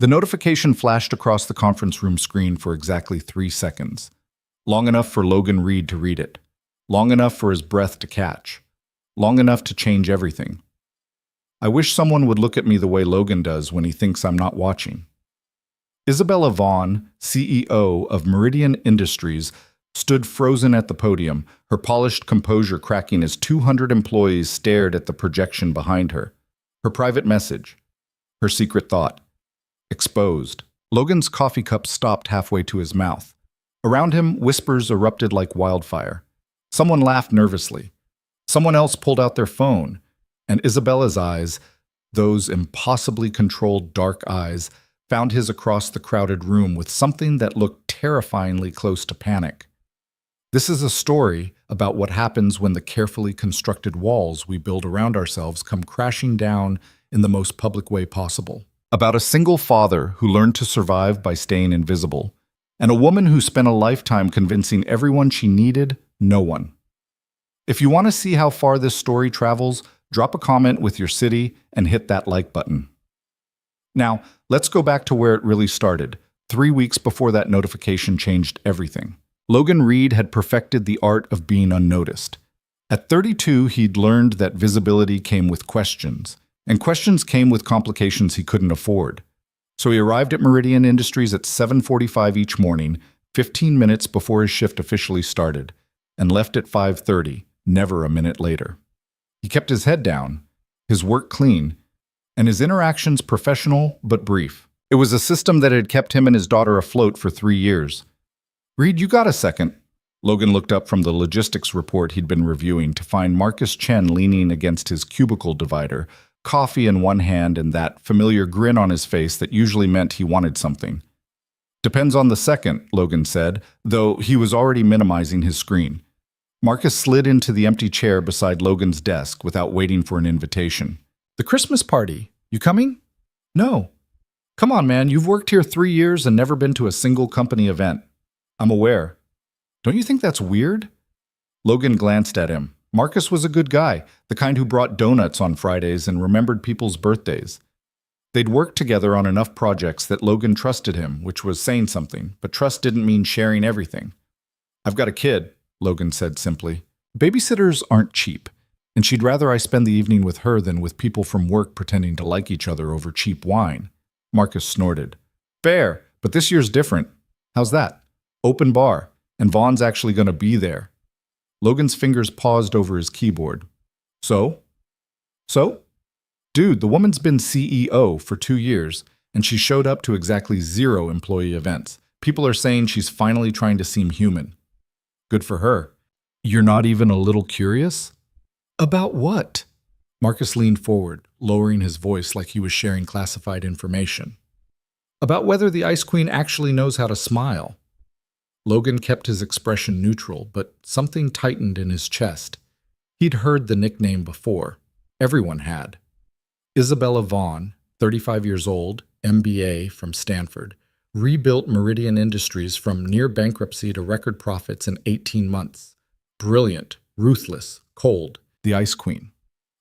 The notification flashed across the conference room screen for exactly 3 seconds. Long enough for Logan Reed to read it. Long enough for his breath to catch. Long enough to change everything. I wish someone would look at me the way Logan does when he thinks I'm not watching. Isabella Vaughn, CEO of Meridian Industries, stood frozen at the podium, her polished composure cracking as 200 employees stared at the projection behind her. Her private message. Her secret thought. Exposed. Logan's coffee cup stopped halfway to his mouth. Around him, whispers erupted like wildfire. Someone laughed nervously. Someone else pulled out their phone. And Isabella's eyes, those impossibly controlled dark eyes, found his across the crowded room with something that looked terrifyingly close to panic. This is a story about what happens when the carefully constructed walls we build around ourselves come crashing down in the most public way possible. About a single father who learned to survive by staying invisible, and a woman who spent a lifetime convincing everyone she needed no one. If you want to see how far this story travels, drop a comment with your city and hit that like button. Now, let's go back to where it really started, 3 weeks before that notification changed everything. Logan Reed had perfected the art of being unnoticed. At 32, he'd learned that visibility came with questions, and questions came with complications he couldn't afford. So he arrived at Meridian Industries at 7:45 each morning, 15 minutes before his shift officially started, and left at 5:30, never a minute later. He kept his head down, his work clean, and his interactions professional but brief. It was a system that had kept him and his daughter afloat for 3 years. "Reed, you got a second?" Logan looked up from the logistics report he'd been reviewing to find Marcus Chen leaning against his cubicle divider, coffee in one hand and that familiar grin on his face that usually meant he wanted something. "Depends on the second," Logan said, though he was already minimizing his screen. Marcus slid into the empty chair beside Logan's desk without waiting for an invitation. "The Christmas party. You coming?" "No." "Come on, man. You've worked here 3 years and never been to a single company event." "I'm aware." "Don't you think that's weird?" Logan glanced at him. Marcus was a good guy, the kind who brought donuts on Fridays and remembered people's birthdays. They'd worked together on enough projects that Logan trusted him, which was saying something, but trust didn't mean sharing everything. "I've got a kid," Logan said simply. "Babysitters aren't cheap, and she'd rather I spend the evening with her than with people from work pretending to like each other over cheap wine." Marcus snorted. "Fair, but this year's different. How's that? Open bar, and Vaughn's actually going to be there." Logan's fingers paused over his keyboard. So? Dude, the woman's been CEO for 2 years, and she showed up to exactly 0 employee events. People are saying she's finally trying to seem human. Good for her. You're not even a little curious? About what? Marcus leaned forward, lowering his voice like he was sharing classified information. About whether the Ice Queen actually knows how to smile. Logan kept his expression neutral, but something tightened in his chest. He'd heard the nickname before. Everyone had. Isabella Vaughn, 35 years old, MBA from Stanford, rebuilt Meridian Industries from near bankruptcy to record profits in 18 months. Brilliant, ruthless, cold, the Ice Queen.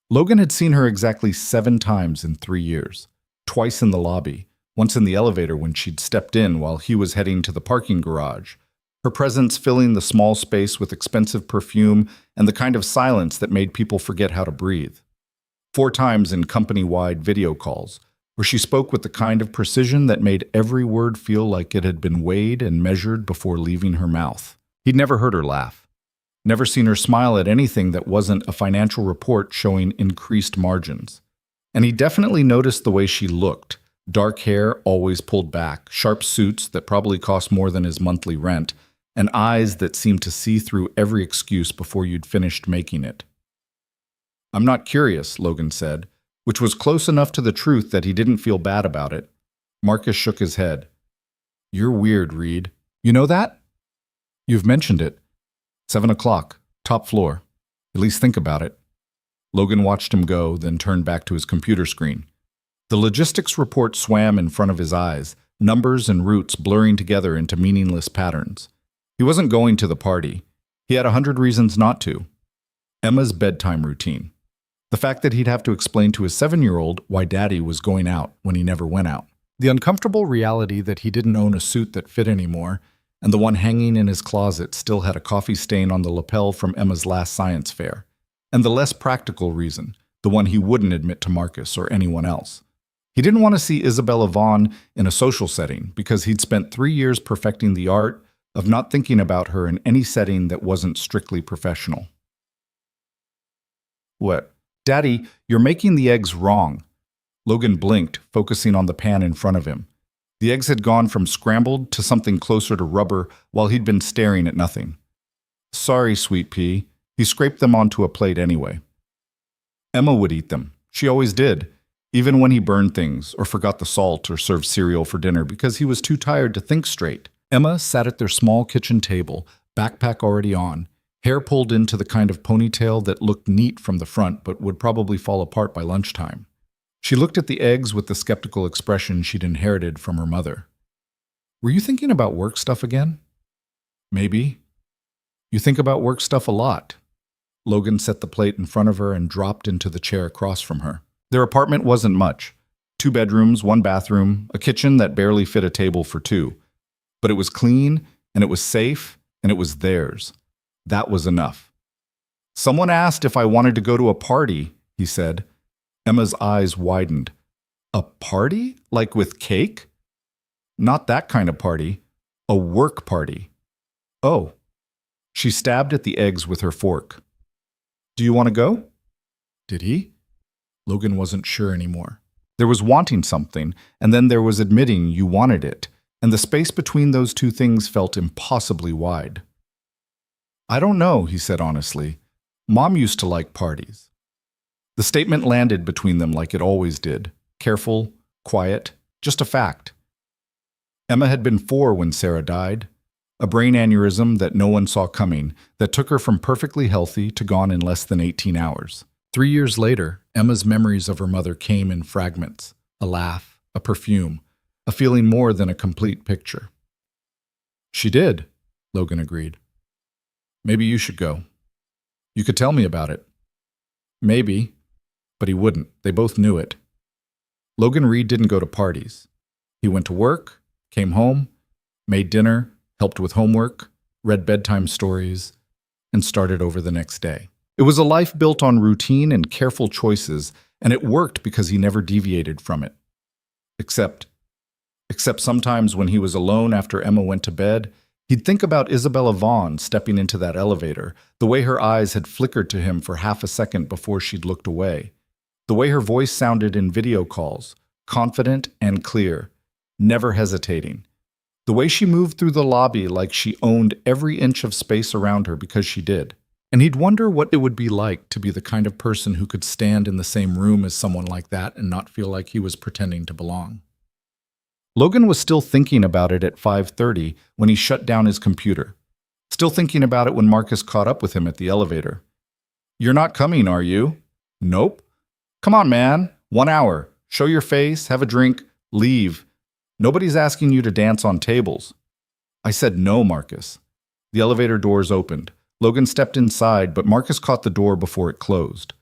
Logan had seen her exactly 7 times in 3 years. Twice in the lobby, once in the elevator when she'd stepped in while he was heading to the parking garage. Her presence filling the small space with expensive perfume and the kind of silence that made people forget how to breathe. 4 times in company-wide video calls, where she spoke with the kind of precision that made every word feel like it had been weighed and measured before leaving her mouth. He'd never heard her laugh. Never seen her smile at anything that wasn't a financial report showing increased margins. And he definitely noticed the way she looked. Dark hair always pulled back, sharp suits that probably cost more than his monthly rent, and eyes that seemed to see through every excuse before you'd finished making it. "I'm not curious," Logan said, which was close enough to the truth that he didn't feel bad about it. Marcus shook his head. "You're weird, Reed. You know that?" "You've mentioned it. 7 o'clock, top floor. At least think about it." Logan watched him go, then turned back to his computer screen. The logistics report swam in front of his eyes, numbers and routes blurring together into meaningless patterns. He wasn't going to the party. He had 100 reasons not to. Emma's bedtime routine. The fact that he'd have to explain to his 7-year-old why Daddy was going out when he never went out. The uncomfortable reality that he didn't own a suit that fit anymore, and the one hanging in his closet still had a coffee stain on the lapel from Emma's last science fair. And the less practical reason, the one he wouldn't admit to Marcus or anyone else. He didn't want to see Isabella Vaughn in a social setting because he'd spent 3 years perfecting the art of not thinking about her in any setting that wasn't strictly professional. What? Daddy, you're making the eggs wrong. Logan blinked, focusing on the pan in front of him. The eggs had gone from scrambled to something closer to rubber while he'd been staring at nothing. Sorry, sweet pea. He scraped them onto a plate anyway. Emma would eat them. She always did, even when he burned things or forgot the salt or served cereal for dinner because he was too tired to think straight. Emma sat at their small kitchen table, backpack already on, hair pulled into the kind of ponytail that looked neat from the front but would probably fall apart by lunchtime. She looked at the eggs with the skeptical expression she'd inherited from her mother. Were you thinking about work stuff again? Maybe. You think about work stuff a lot. Logan set the plate in front of her and dropped into the chair across from her. Their apartment wasn't much. 2 bedrooms, 1 bathroom, a kitchen that barely fit a table for 2. But it was clean, and it was safe, and it was theirs. That was enough. Someone asked if I wanted to go to a party, he said. Emma's eyes widened. A party? Like with cake? Not that kind of party. A work party. Oh. She stabbed at the eggs with her fork. Do you want to go? Did he? Logan wasn't sure anymore. There was wanting something, and then there was admitting you wanted it, and the space between those two things felt impossibly wide. I don't know, he said honestly. Mom used to like parties. The statement landed between them like it always did. Careful, quiet, just a fact. Emma had been 4 when Sarah died. A brain aneurysm that no one saw coming, that took her from perfectly healthy to gone in less than 18 hours. 3 years later, Emma's memories of her mother came in fragments. A laugh, a perfume, a feeling more than a complete picture. She did, Logan agreed. Maybe you should go. You could tell me about it. Maybe. But he wouldn't. They both knew it. Logan Reed didn't go to parties. He went to work, came home, made dinner, helped with homework, read bedtime stories, and started over the next day. It was a life built on routine and careful choices, and it worked because he never deviated from it. Except sometimes when he was alone after Emma went to bed, he'd think about Isabella Vaughn stepping into that elevator, the way her eyes had flickered to him for half a second before she'd looked away. The way her voice sounded in video calls, confident and clear, never hesitating. The way she moved through the lobby like she owned every inch of space around her because she did. And he'd wonder what it would be like to be the kind of person who could stand in the same room as someone like that and not feel like he was pretending to belong. Logan was still thinking about it at 5:30 when he shut down his computer. Still thinking about it when Marcus caught up with him at the elevator. You're not coming, are you? Nope. Come on, man. 1 hour. Show your face, have a drink, leave. Nobody's asking you to dance on tables. I said no, Marcus. The elevator doors opened. Logan stepped inside, but Marcus caught the door before it closed.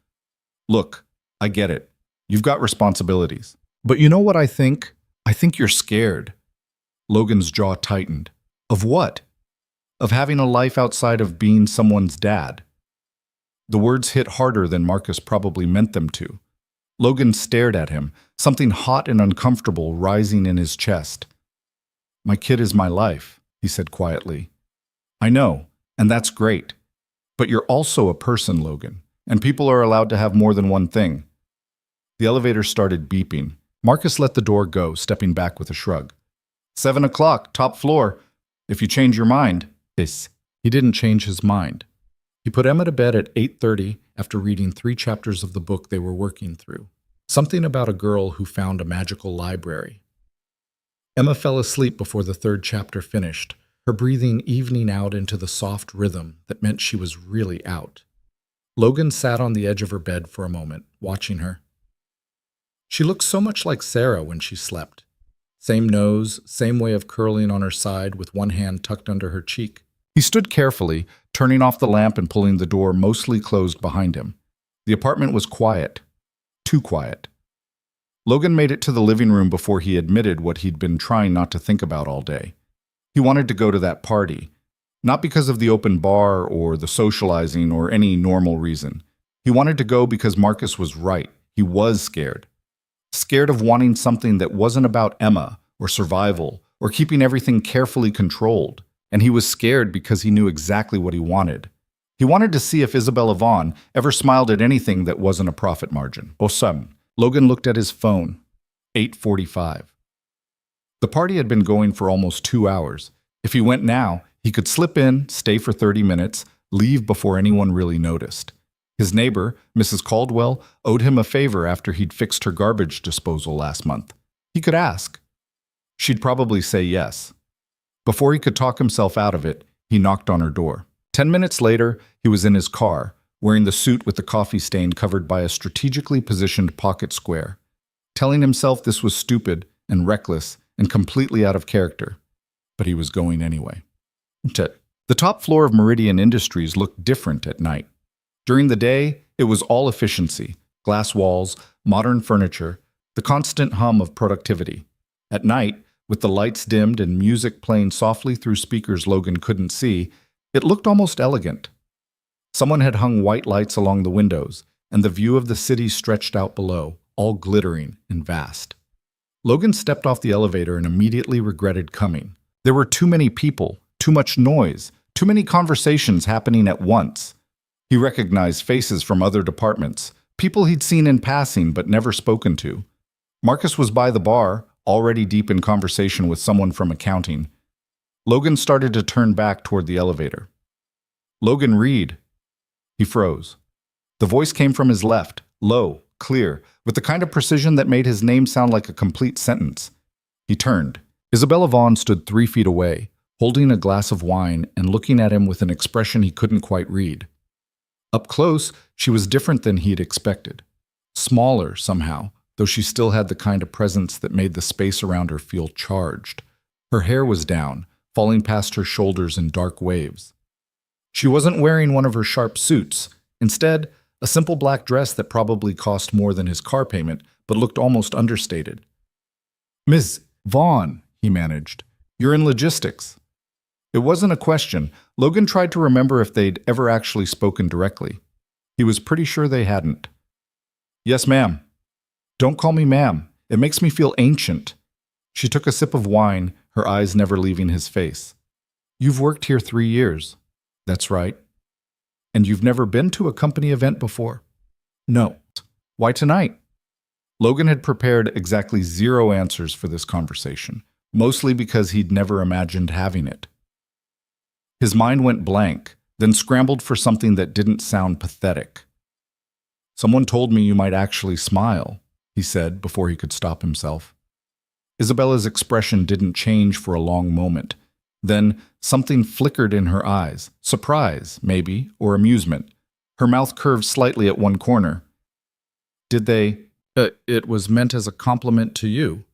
Look, I get it. You've got responsibilities. But you know what I think? I think you're scared. Logan's jaw tightened. Of what? Of having a life outside of being someone's dad. The words hit harder than Marcus probably meant them to. Logan stared at him, something hot and uncomfortable rising in his chest. My kid is my life, he said quietly. I know, and that's great. But you're also a person, Logan, and people are allowed to have more than one thing. The elevator started beeping. Marcus let the door go, stepping back with a shrug. 7 o'clock, top floor. If you change your mind. He didn't change his mind. He put Emma to bed at 8:30 after reading 3 chapters of the book they were working through. Something about a girl who found a magical library. Emma fell asleep before the 3rd chapter finished, her breathing evening out into the soft rhythm that meant she was really out. Logan sat on the edge of her bed for a moment, watching her. She looked so much like Sarah when she slept. Same nose, same way of curling on her side with one hand tucked under her cheek. He stood carefully, turning off the lamp and pulling the door mostly closed behind him. The apartment was quiet. Too quiet. Logan made it to the living room before he admitted what he'd been trying not to think about all day. He wanted to go to that party, not because of the open bar or the socializing or any normal reason. He wanted to go because Marcus was right. He was scared. Scared of wanting something that wasn't about Emma or survival or keeping everything carefully controlled. And he was scared because he knew exactly what he wanted. He wanted to see if Isabella Vaughn ever smiled at anything that wasn't a profit margin. Awesome. Logan looked at his phone. 8:45. The party had been going for almost 2 hours. If he went now, he could slip in, stay for 30 minutes, leave before anyone really noticed. His neighbor, Mrs. Caldwell, owed him a favor after he'd fixed her garbage disposal last month. He could ask. She'd probably say yes. Before he could talk himself out of it, he knocked on her door. 10 minutes later, he was in his car, wearing the suit with the coffee stain covered by a strategically positioned pocket square, telling himself this was stupid and reckless and completely out of character. But he was going anyway. The top floor of Meridian Industries looked different at night. During the day, it was all efficiency, glass walls, modern furniture, the constant hum of productivity. At night, with the lights dimmed and music playing softly through speakers Logan couldn't see, it looked almost elegant. Someone had hung white lights along the windows, and the view of the city stretched out below, all glittering and vast. Logan stepped off the elevator and immediately regretted coming. There were too many people, too much noise, too many conversations happening at once. He recognized faces from other departments, people he'd seen in passing but never spoken to. Marcus was by the bar, already deep in conversation with someone from accounting. Logan started to turn back toward the elevator. "Logan Reed." He froze. The voice came from his left, low, clear, with the kind of precision that made his name sound like a complete sentence. He turned. Isabella Vaughn stood 3 feet away, holding a glass of wine and looking at him with an expression he couldn't quite read. Up close, she was different than he'd expected. Smaller, somehow, though she still had the kind of presence that made the space around her feel charged. Her hair was down, falling past her shoulders in dark waves. She wasn't wearing one of her sharp suits. Instead, a simple black dress that probably cost more than his car payment, but looked almost understated. "Ms. Vaughn," he managed, "you're in logistics." It wasn't a question. Logan tried to remember if they'd ever actually spoken directly. He was pretty sure they hadn't. "Yes, ma'am." "Don't call me ma'am. It makes me feel ancient." She took a sip of wine, her eyes never leaving his face. "You've worked here 3 years." "That's right." "And you've never been to a company event before?" "No." "Why tonight?" Logan had prepared exactly 0 answers for this conversation, mostly because he'd never imagined having it. His mind went blank, then scrambled for something that didn't sound pathetic. "Someone told me you might actually smile," he said before he could stop himself. Isabella's expression didn't change for a long moment. Then something flickered in her eyes, surprise, maybe, or amusement. Her mouth curved slightly at one corner. "Did they? It was meant as a compliment to you.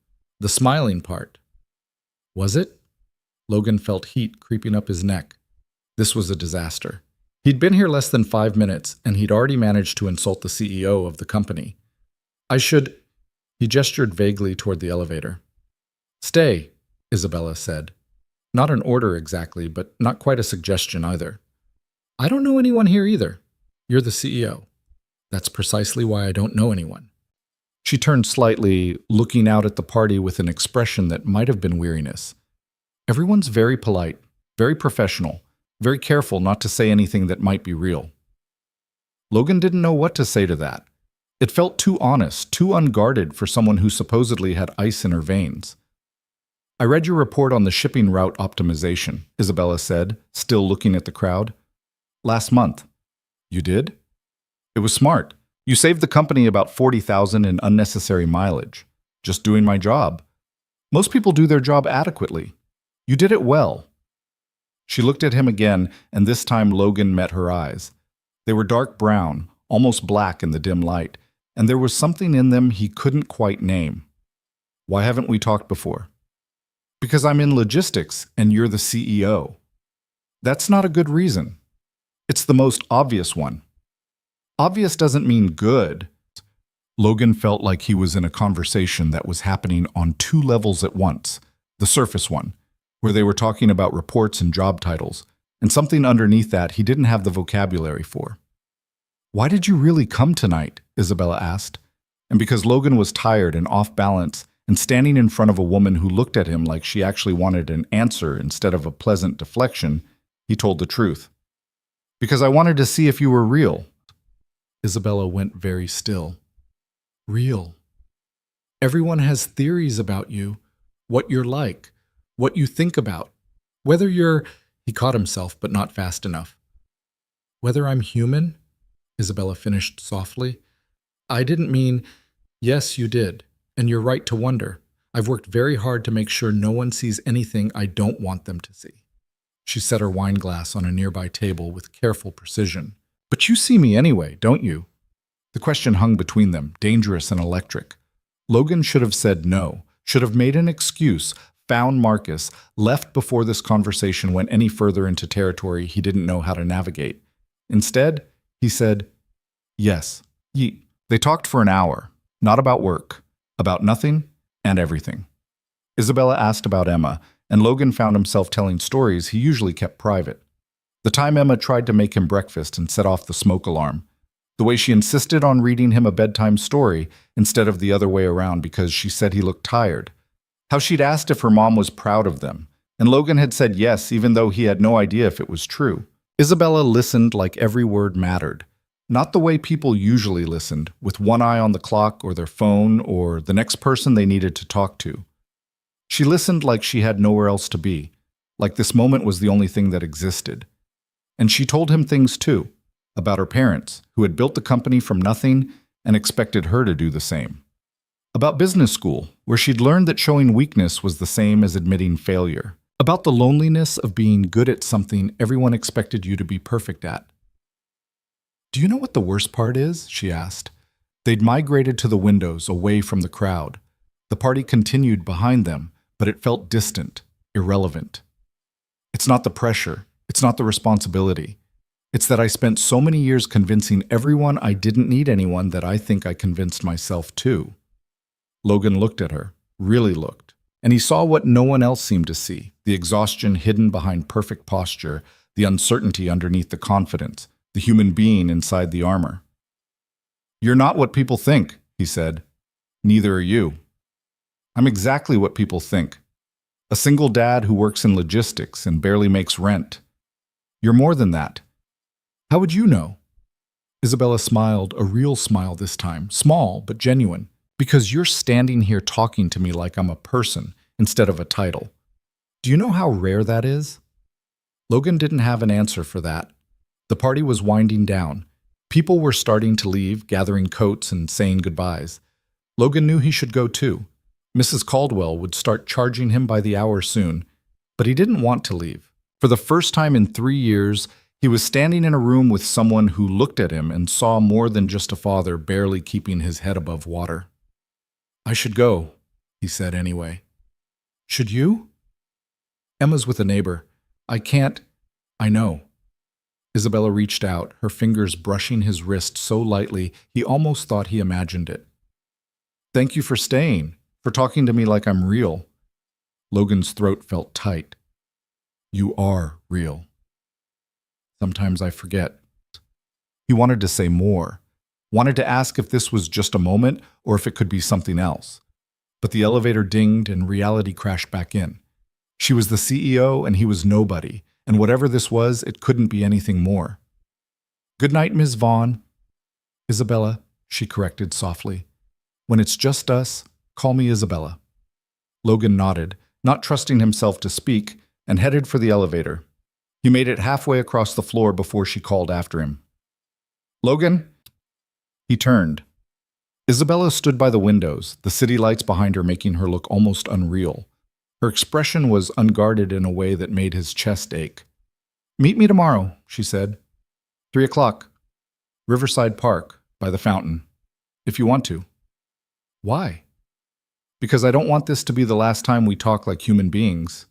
The smiling part." "Was it?" Logan felt heat creeping up his neck. This was a disaster. He'd been here less than 5 minutes, and he'd already managed to insult the CEO of the company. "I should—" He gestured vaguely toward the elevator. "Stay," Isabella said. Not an order exactly, but not quite a suggestion either. "I don't know anyone here either. You're the CEO. That's precisely why I don't know anyone." She turned slightly, looking out at the party with an expression that might have been weariness. Everyone's very polite, very professional, very careful not to say anything that might be real. Logan didn't know what to say to that. It felt too honest, too unguarded for someone who supposedly had ice in her veins. "I read your report on the shipping route optimization," Isabella said, still looking at the crowd. "Last month." "You did?" "It was smart. You saved the company about $40,000 in unnecessary mileage. Just doing my job. Most people do their job adequately. You did it well." She looked at him again, and this time Logan met her eyes. They were dark brown, almost black in the dim light, and there was something in them he couldn't quite name. "Why haven't we talked before?" "Because I'm in logistics, and you're the CEO." "That's not a good reason." "It's the most obvious one." "Obvious doesn't mean good." Logan felt like he was in a conversation that was happening on two levels at once. The surface one, where they were talking about reports and job titles, and something underneath that he didn't have the vocabulary for. "Why did you really come tonight?" Isabella asked. And because Logan was tired and off balance and standing in front of a woman who looked at him like she actually wanted an answer instead of a pleasant deflection, he told the truth. "Because I wanted to see if you were real." Isabella went very still. "Real. Everyone has theories about you, what you're like, what you think about, whether you're—" He caught himself, but not fast enough. "Whether I'm human?" Isabella finished softly. "I didn't mean—" "Yes, you did, and you're right to wonder. I've worked very hard to make sure no one sees anything I don't want them to see." She set her wine glass on a nearby table with careful precision. "But you see me anyway, don't you?" The question hung between them, dangerous and electric. Logan should have said no, should have made an excuse, found Marcus, left before this conversation went any further into territory he didn't know how to navigate. Instead, he said, "Yes, ye." They talked for an hour, not about work, about nothing and everything. Isabella asked about Emma, and Logan found himself telling stories he usually kept private. The time Emma tried to make him breakfast and set off the smoke alarm. The way she insisted on reading him a bedtime story instead of the other way around because she said he looked tired. How she'd asked if her mom was proud of them, and Logan had said yes even though he had no idea if it was true. Isabella listened like every word mattered. Not the way people usually listened, with one eye on the clock or their phone or the next person they needed to talk to. She listened like she had nowhere else to be, like this moment was the only thing that existed. And she told him things too, about her parents, who had built the company from nothing and expected her to do the same. About business school, where she'd learned that showing weakness was the same as admitting failure. About the loneliness of being good at something everyone expected you to be perfect at. "Do you know what the worst part is?" she asked. They'd migrated to the windows, away from the crowd. The party continued behind them, but it felt distant, irrelevant. "It's not the pressure. It's not the responsibility. It's that I spent so many years convincing everyone I didn't need anyone that I think I convinced myself too." Logan looked at her, really looked, and he saw what no one else seemed to see, the exhaustion hidden behind perfect posture, the uncertainty underneath the confidence, the human being inside the armor. "You're not what people think," he said. "Neither are you." "I'm exactly what people think. A single dad who works in logistics and barely makes rent. You're more than that." "How would you know?" Isabella smiled, a real smile this time, small but genuine. "Because you're standing here talking to me like I'm a person instead of a title. Do you know how rare that is?" Logan didn't have an answer for that. The party was winding down. People were starting to leave, gathering coats and saying goodbyes. Logan knew he should go too. Mrs. Caldwell would start charging him by the hour soon, but he didn't want to leave. For the first time in 3 years, he was standing in a room with someone who looked at him and saw more than just a father barely keeping his head above water. "I should go," he said anyway. "Should you?" "Emma's with a neighbor. I can't—" "I know." Isabella reached out, her fingers brushing his wrist so lightly he almost thought he imagined it. "Thank you for staying, for talking to me like I'm real." Logan's throat felt tight. "You are real." "Sometimes I forget." He wanted to say more, wanted to ask if this was just a moment or if it could be something else. But the elevator dinged and reality crashed back in. She was the CEO and he was nobody, and whatever this was, it couldn't be anything more. "Good night, Ms. Vaughn." "Isabella," she corrected softly. "When it's just us, call me Isabella." Logan nodded, not trusting himself to speak, and headed for the elevator. He made it halfway across the floor before she called after him. "Logan?" He turned. Isabella stood by the windows, the city lights behind her making her look almost unreal. Her expression was unguarded in a way that made his chest ache. "Meet me tomorrow," she said. 3 o'clock. Riverside Park, by the fountain. If you want to." "Why?" "Because I don't want this to be the last time we talk like human beings."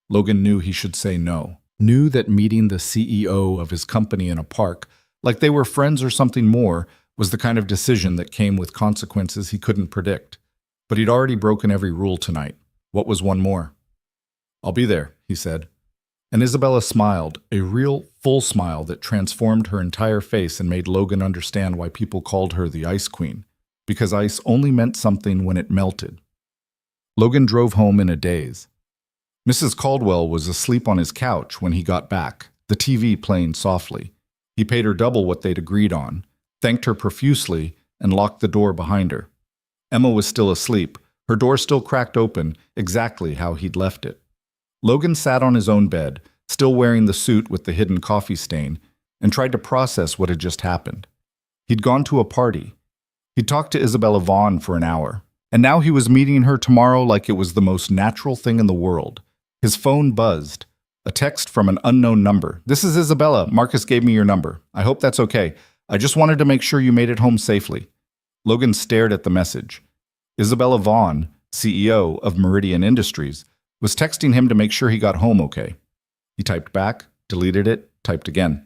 Logan knew he should say no. Knew that meeting the CEO of his company in a park, like they were friends or something more, was the kind of decision that came with consequences he couldn't predict. But he'd already broken every rule tonight. What was one more? "I'll be there," he said. And Isabella smiled, a real, full smile that transformed her entire face and made Logan understand why people called her the Ice Queen, because ice only meant something when it melted. Logan drove home in a daze. Mrs. Caldwell was asleep on his couch when he got back, the TV playing softly. He paid her double what they'd agreed on, thanked her profusely, and locked the door behind her. Emma was still asleep, her door still cracked open, exactly how he'd left it. Logan sat on his own bed, still wearing the suit with the hidden coffee stain, and tried to process what had just happened. He'd gone to a party. He'd talked to Isabella Vaughn for an hour, and now he was meeting her tomorrow like it was the most natural thing in the world. His phone buzzed. A text from an unknown number. "This is Isabella. Marcus gave me your number. I hope that's okay. I just wanted to make sure you made it home safely." Logan stared at the message. Isabella Vaughn, CEO of Meridian Industries, was texting him to make sure he got home okay. He typed back, deleted it, typed again.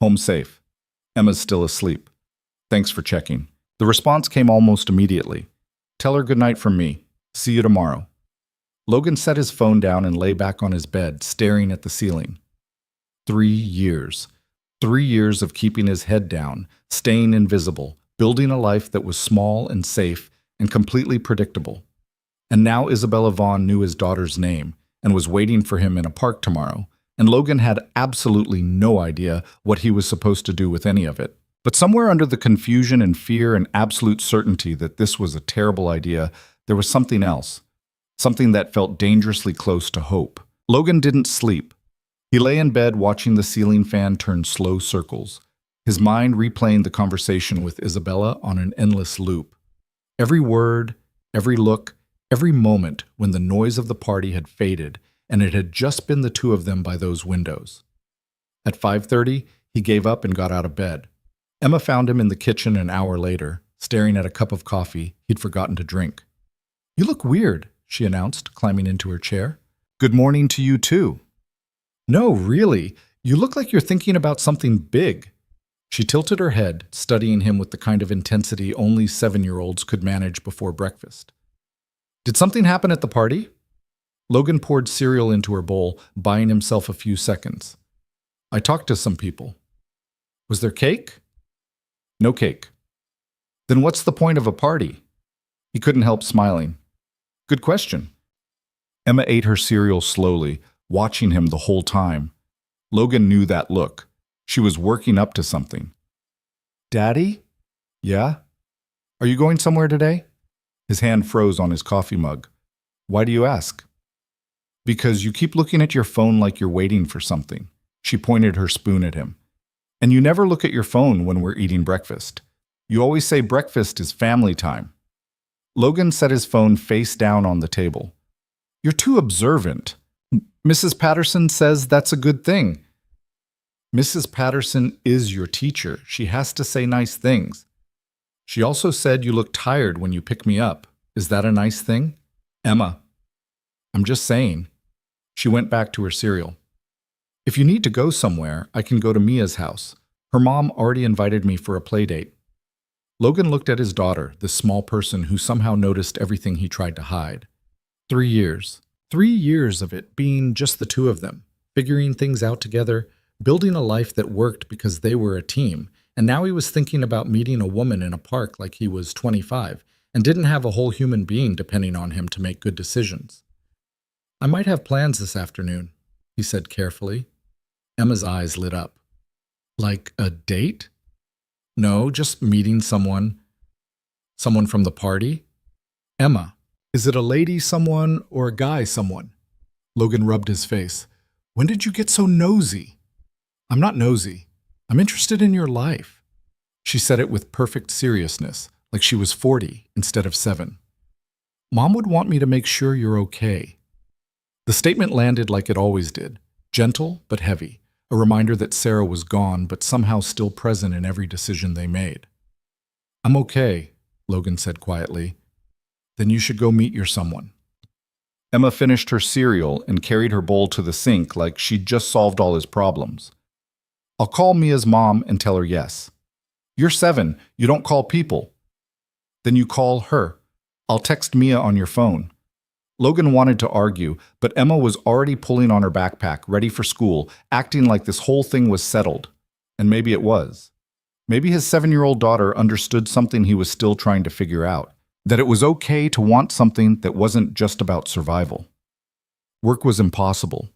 "Home safe. Emma's still asleep. Thanks for checking." The response came almost immediately. "Tell her goodnight from me. See you tomorrow." Logan set his phone down and lay back on his bed, staring at the ceiling. 3 years. 3 years of keeping his head down, staying invisible, building a life that was small and safe and completely predictable. And now Isabella Vaughn knew his daughter's name and was waiting for him in a park tomorrow, and Logan had absolutely no idea what he was supposed to do with any of it. But somewhere under the confusion and fear and absolute certainty that this was a terrible idea, there was something else, something that felt dangerously close to hope. Logan didn't sleep. He lay in bed watching the ceiling fan turn slow circles, his mind replaying the conversation with Isabella on an endless loop. Every word, every look, every moment when the noise of the party had faded and it had just been the two of them by those windows. At 5:30, he gave up and got out of bed. Emma found him in the kitchen an hour later, staring at a cup of coffee he'd forgotten to drink. "You look weird," she announced, climbing into her chair. "Good morning to you, too." "No, really, you look like you're thinking about something big." She tilted her head, studying him with the kind of intensity only 7-year-olds could manage before breakfast. "Did something happen at the party?" Logan poured cereal into her bowl, buying himself a few seconds. "I talked to some people." "Was there cake?" "No cake." "Then what's the point of a party?" He couldn't help smiling. "Good question." Emma ate her cereal slowly, watching him the whole time. Logan knew that look. She was working up to something. "Daddy?" "Yeah?" "Are you going somewhere today?" His hand froze on his coffee mug. "Why do you ask?" "Because you keep looking at your phone like you're waiting for something." She pointed her spoon at him. "And you never look at your phone when we're eating breakfast. You always say breakfast is family time." Logan set his phone face down on the table. "You're too observant. Mrs. Patterson says that's a good thing." "Mrs. Patterson is your teacher. She has to say nice things." "She also said you look tired when you pick me up. Is that a nice thing?" "Emma." "I'm just saying." She went back to her cereal. "If you need to go somewhere, I can go to Mia's house. Her mom already invited me for a play date." Logan looked at his daughter, this small person who somehow noticed everything he tried to hide. 3 years. 3 years of it being just the two of them, figuring things out together, building a life that worked because they were a team, and now he was thinking about meeting a woman in a park like he was 25, and didn't have a whole human being depending on him to make good decisions. "I might have plans this afternoon," he said carefully. Emma's eyes lit up. "Like a date?" "No, just meeting someone." "Someone from the party?" "Emma, is it a lady someone or a guy someone?" Logan rubbed his face. "When did you get so nosy?" "I'm not nosy. I'm interested in your life." She said it with perfect seriousness, like she was 40 instead of 7. "Mom would want me to make sure you're okay." The statement landed like it always did, gentle but heavy, a reminder that Sarah was gone but somehow still present in every decision they made. "I'm okay," Logan said quietly. "Then you should go meet your someone." Emma finished her cereal and carried her bowl to the sink like she'd just solved all his problems. "I'll call Mia's mom and tell her yes." You're 7. You don't call people. Then you call her. I'll text Mia on your phone. Logan wanted to argue, but Emma was already pulling on her backpack, ready for school, acting like this whole thing was settled. And maybe it was. Maybe his 7-year-old daughter understood something he was still trying to figure out, that it was okay to want something that wasn't just about survival. Work was impossible.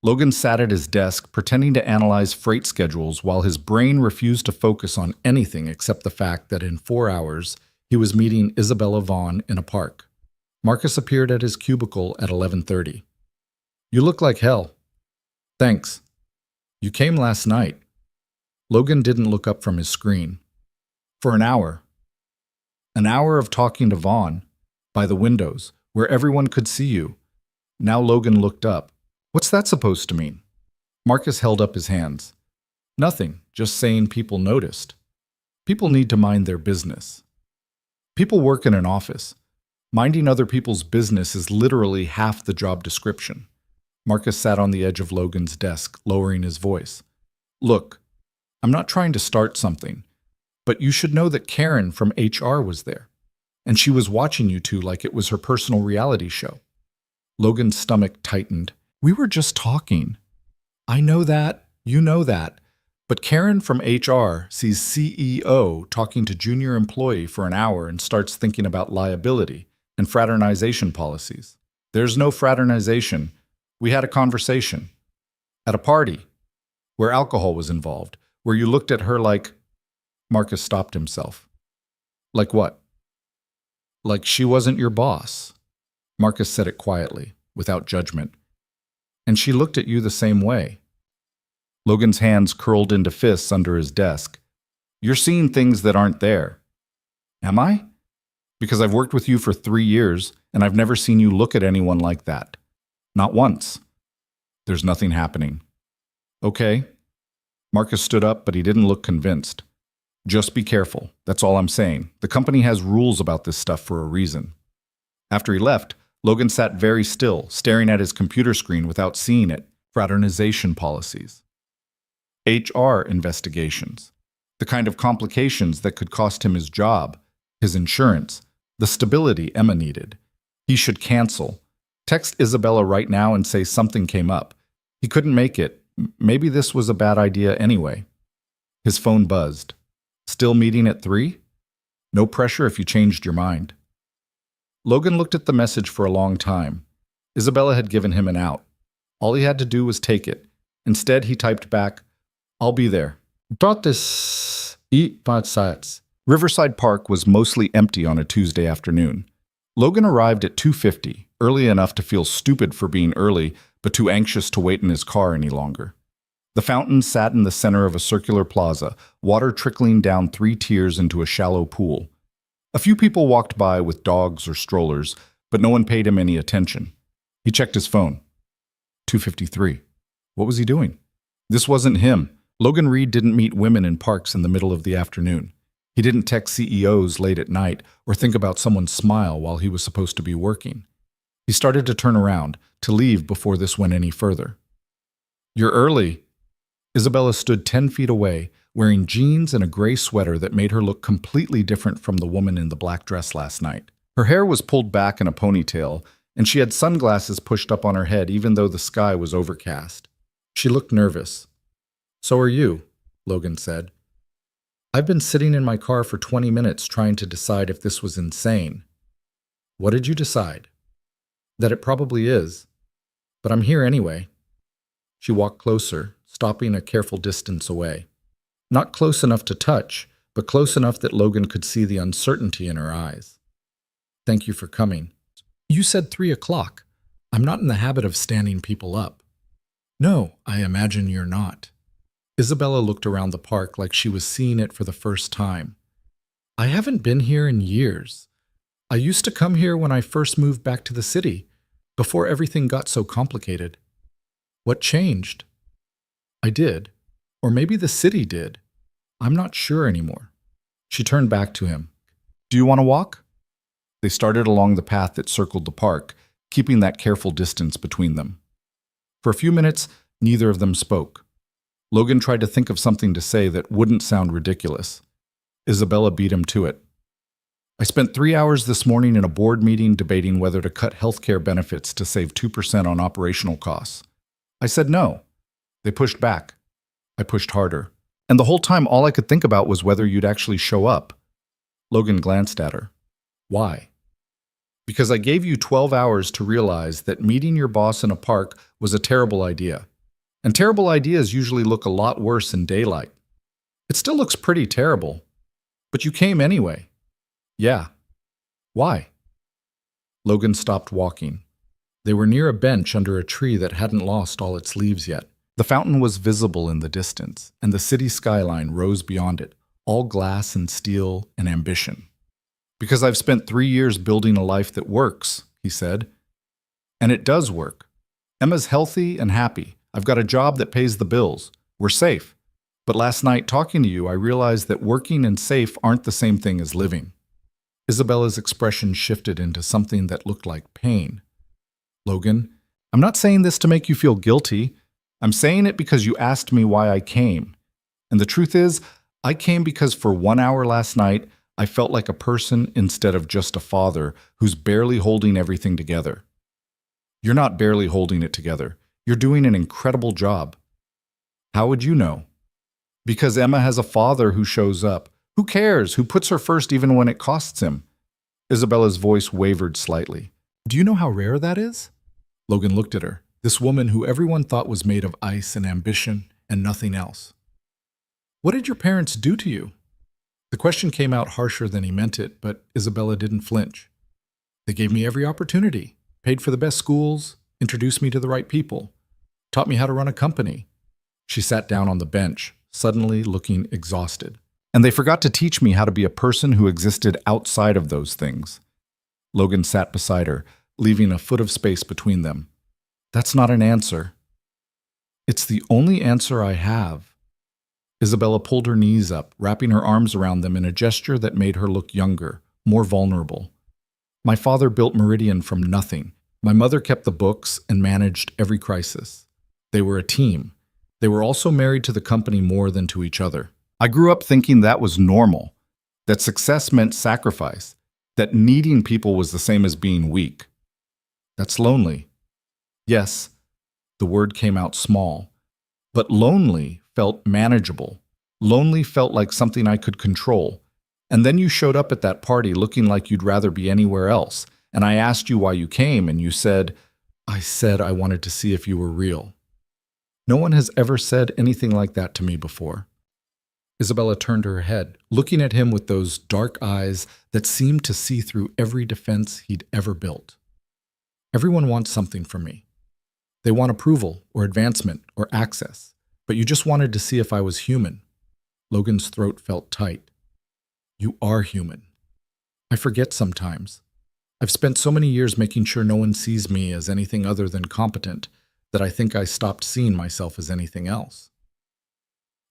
Logan sat at his desk, pretending to analyze freight schedules while his brain refused to focus on anything except the fact that in 4 hours, he was meeting Isabella Vaughn in a park. Marcus appeared at his cubicle at 11:30. You look like hell. Thanks. You came last night. Logan didn't look up from his screen. For an hour. An hour of talking to Vaughn, by the windows, where everyone could see you. Now Logan looked up. What's that supposed to mean? Marcus held up his hands. Nothing, just saying people noticed. People need to mind their business. People work in an office. Minding other people's business is literally half the job description. Marcus sat on the edge of Logan's desk, lowering his voice. Look, I'm not trying to start something, but you should know that Karen from HR was there, and she was watching you two like it was her personal reality show. Logan's stomach tightened. We were just talking. I know that, you know that, but Karen from HR sees CEO talking to junior employee for an hour and starts thinking about liability and fraternization policies. There's no fraternization. We had a conversation. At a party. Where alcohol was involved. Where you looked at her like... Marcus stopped himself. Like what? Like she wasn't your boss. Marcus said it quietly, without judgment. And she looked at you the same way. Logan's hands curled into fists under his desk. You're seeing things that aren't there. Am I? Because I've worked with you for 3 years, and I've never seen you look at anyone like that. Not once. There's nothing happening. Okay. Marcus stood up, but he didn't look convinced. Just be careful. That's all I'm saying. The company has rules about this stuff for a reason. After he left, Logan sat very still, staring at his computer screen without seeing it. Fraternization policies. HR investigations. The kind of complications that could cost him his job, his insurance, the stability Emma needed. He should cancel. Text Isabella right now and say something came up. He couldn't make it. Maybe this was a bad idea anyway. His phone buzzed. Still meeting at 3? No pressure if you changed your mind. Logan looked at the message for a long time. Isabella had given him an out. All he had to do was take it. Instead, he typed back, I'll be there. Riverside Park was mostly empty on a Tuesday afternoon. Logan arrived at 2:50, early enough to feel stupid for being early, but too anxious to wait in his car any longer. The fountain sat in the center of a circular plaza, water trickling down 3 tiers into a shallow pool. A few people walked by with dogs or strollers, but no one paid him any attention. He checked his phone. 2:53. What was he doing? This wasn't him. Logan Reed didn't meet women in parks in the middle of the afternoon. He didn't text CEOs late at night or think about someone's smile while he was supposed to be working. He started to turn around, to leave before this went any further. You're early. Isabella stood 10 feet away, wearing jeans and a gray sweater that made her look completely different from the woman in the black dress last night. Her hair was pulled back in a ponytail, and she had sunglasses pushed up on her head even though the sky was overcast. She looked nervous. So are you, Logan said. I've been sitting in my car for 20 minutes trying to decide if this was insane. What did you decide? That it probably is. But I'm here anyway. She walked closer, stopping a careful distance away. Not close enough to touch, but close enough that Logan could see the uncertainty in her eyes. Thank you for coming. You said 3 o'clock. I'm not in the habit of standing people up. No, I imagine you're not. Isabella looked around the park like she was seeing it for the first time. I haven't been here in years. I used to come here when I first moved back to the city, before everything got so complicated. What changed? I did. Or maybe the city did. I'm not sure anymore. She turned back to him. Do you want to walk? They started along the path that circled the park, keeping that careful distance between them. For a few minutes, neither of them spoke. Logan tried to think of something to say that wouldn't sound ridiculous. Isabella beat him to it. I spent 3 hours this morning in a board meeting debating whether to cut healthcare benefits to save 2% on operational costs. I said no. They pushed back. I pushed harder. And the whole time all I could think about was whether you'd actually show up. Logan glanced at her. Why? Because I gave you 12 hours to realize that meeting your boss in a park was a terrible idea. And terrible ideas usually look a lot worse in daylight. It still looks pretty terrible. But you came anyway. Yeah. Why? Logan stopped walking. They were near a bench under a tree that hadn't lost all its leaves yet. The fountain was visible in the distance, and the city skyline rose beyond it, all glass and steel and ambition. Because I've spent 3 years building a life that works, he said. And it does work. Emma's healthy and happy. I've got a job that pays the bills. We're safe. But last night, talking to you, I realized that working and safe aren't the same thing as living. Isabella's expression shifted into something that looked like pain. Logan, I'm not saying this to make you feel guilty. I'm saying it because you asked me why I came. And the truth is, I came because for 1 hour last night, I felt like a person instead of just a father who's barely holding everything together. You're not barely holding it together. You're doing an incredible job. How would you know? Because Emma has a father who shows up. Who cares? Who puts her first even when it costs him? Isabella's voice wavered slightly. Do you know how rare that is? Logan looked at her, this woman who everyone thought was made of ice and ambition and nothing else. What did your parents do to you? The question came out harsher than he meant it, but Isabella didn't flinch. They gave me every opportunity, paid for the best schools, introduced me to the right people, taught me how to run a company. She sat down on the bench, suddenly looking exhausted. And they forgot to teach me how to be a person who existed outside of those things. Logan sat beside her, leaving a foot of space between them. That's not an answer. It's the only answer I have. Isabella pulled her knees up, wrapping her arms around them in a gesture that made her look younger, more vulnerable. My father built Meridian from nothing. My mother kept the books and managed every crisis. They were a team. They were also married to the company more than to each other. I grew up thinking that was normal, that success meant sacrifice, that needing people was the same as being weak. That's lonely. Yes, the word came out small, but lonely felt manageable. Lonely felt like something I could control. And then you showed up at that party looking like you'd rather be anywhere else, and I asked you why you came, and you said, I said I wanted to see if you were real. No one has ever said anything like that to me before. Isabella turned her head, looking at him with those dark eyes that seemed to see through every defense he'd ever built. Everyone wants something from me. They want approval or advancement or access, but you just wanted to see if I was human. Logan's throat felt tight. You are human. I forget sometimes. I've spent so many years making sure no one sees me as anything other than competent that I think I stopped seeing myself as anything else.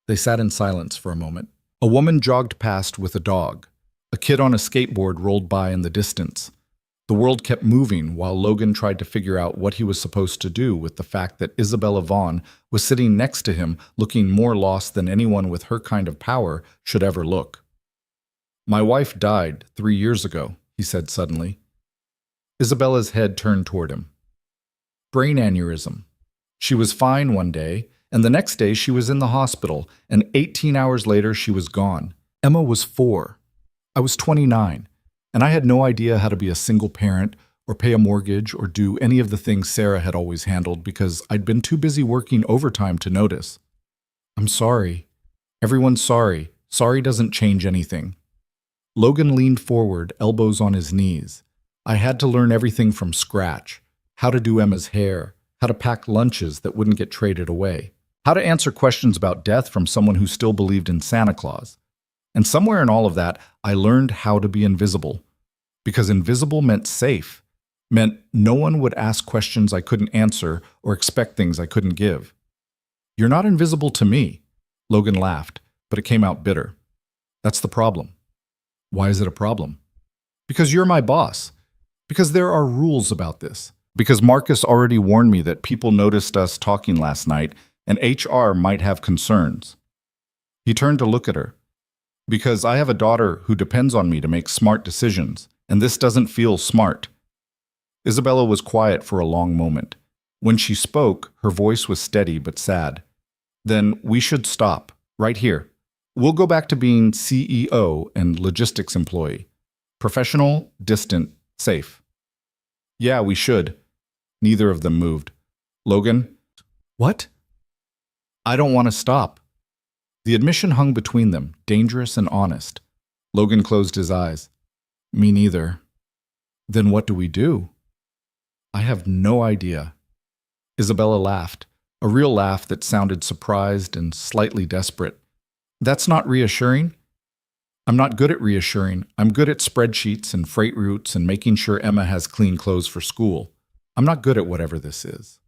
They sat in silence for a moment. A woman jogged past with a dog. A kid on a skateboard rolled by in the distance. The world kept moving while Logan tried to figure out what he was supposed to do with the fact that Isabella Vaughn was sitting next to him looking more lost than anyone with her kind of power should ever look. My wife died 3 years ago, he said suddenly. Isabella's head turned toward him. Brain aneurysm. She was fine one day, and the next day she was in the hospital, and 18 hours later she was gone. Emma was 4. I was 29, and I had no idea how to be a single parent or pay a mortgage or do any of the things Sarah had always handled because I'd been too busy working overtime to notice. I'm sorry. Everyone's sorry. Sorry doesn't change anything. Logan leaned forward, elbows on his knees. I had to learn everything from scratch. How to do Emma's hair, how to pack lunches that wouldn't get traded away, how to answer questions about death from someone who still believed in Santa Claus. And somewhere in all of that, I learned how to be invisible. Because invisible meant safe, meant no one would ask questions I couldn't answer or expect things I couldn't give. You're not invisible to me, Logan laughed, but it came out bitter. That's the problem. Why is it a problem? Because you're my boss. Because there are rules about this. Because Marcus already warned me that people noticed us talking last night and HR might have concerns. He turned to look at her. Because I have a daughter who depends on me to make smart decisions, and this doesn't feel smart. Isabella was quiet for a long moment. When she spoke, her voice was steady but sad. Then we should stop, right here. We'll go back to being CEO and logistics employee. Professional, distant, safe. Yeah, we should. Neither of them moved. Logan? What? I don't want to stop. The admission hung between them, dangerous and honest. Logan closed his eyes. Me neither. Then what do we do? I have no idea. Isabella laughed, a real laugh that sounded surprised and slightly desperate. That's not reassuring. I'm not good at reassuring. I'm good at spreadsheets and freight routes and making sure Emma has clean clothes for school. I'm not good at whatever this is.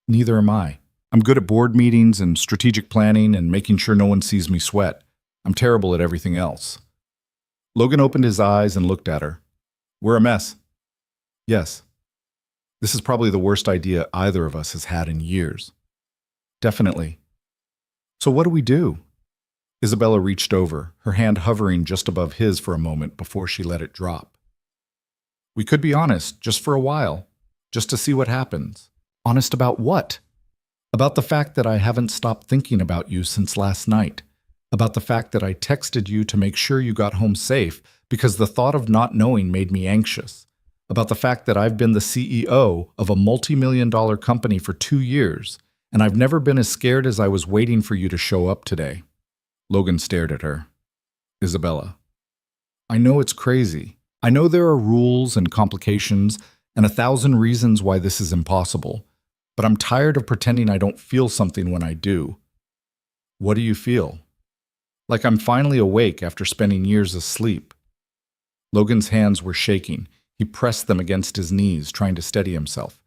Neither am I. I'm good at board meetings and strategic planning and making sure no one sees me sweat. I'm terrible at everything else. Logan opened his eyes and looked at her. We're a mess. Yes. This is probably the worst idea either of us has had in years. Definitely. So what do we do? Isabella reached over, her hand hovering just above his for a moment before she let it drop. We could be honest, just for a while, just to see what happens. Honest about what? About the fact that I haven't stopped thinking about you since last night. About the fact that I texted you to make sure you got home safe because the thought of not knowing made me anxious. About the fact that I've been the CEO of a multi-million-dollar company for 2 years, and I've never been as scared as I was waiting for you to show up today. Logan stared at her. Isabella. I know it's crazy. I know there are rules and complications and 1,000 reasons why this is impossible. But I'm tired of pretending I don't feel something when I do. What do you feel? Like I'm finally awake after spending years asleep. Logan's hands were shaking. He pressed them against his knees, trying to steady himself.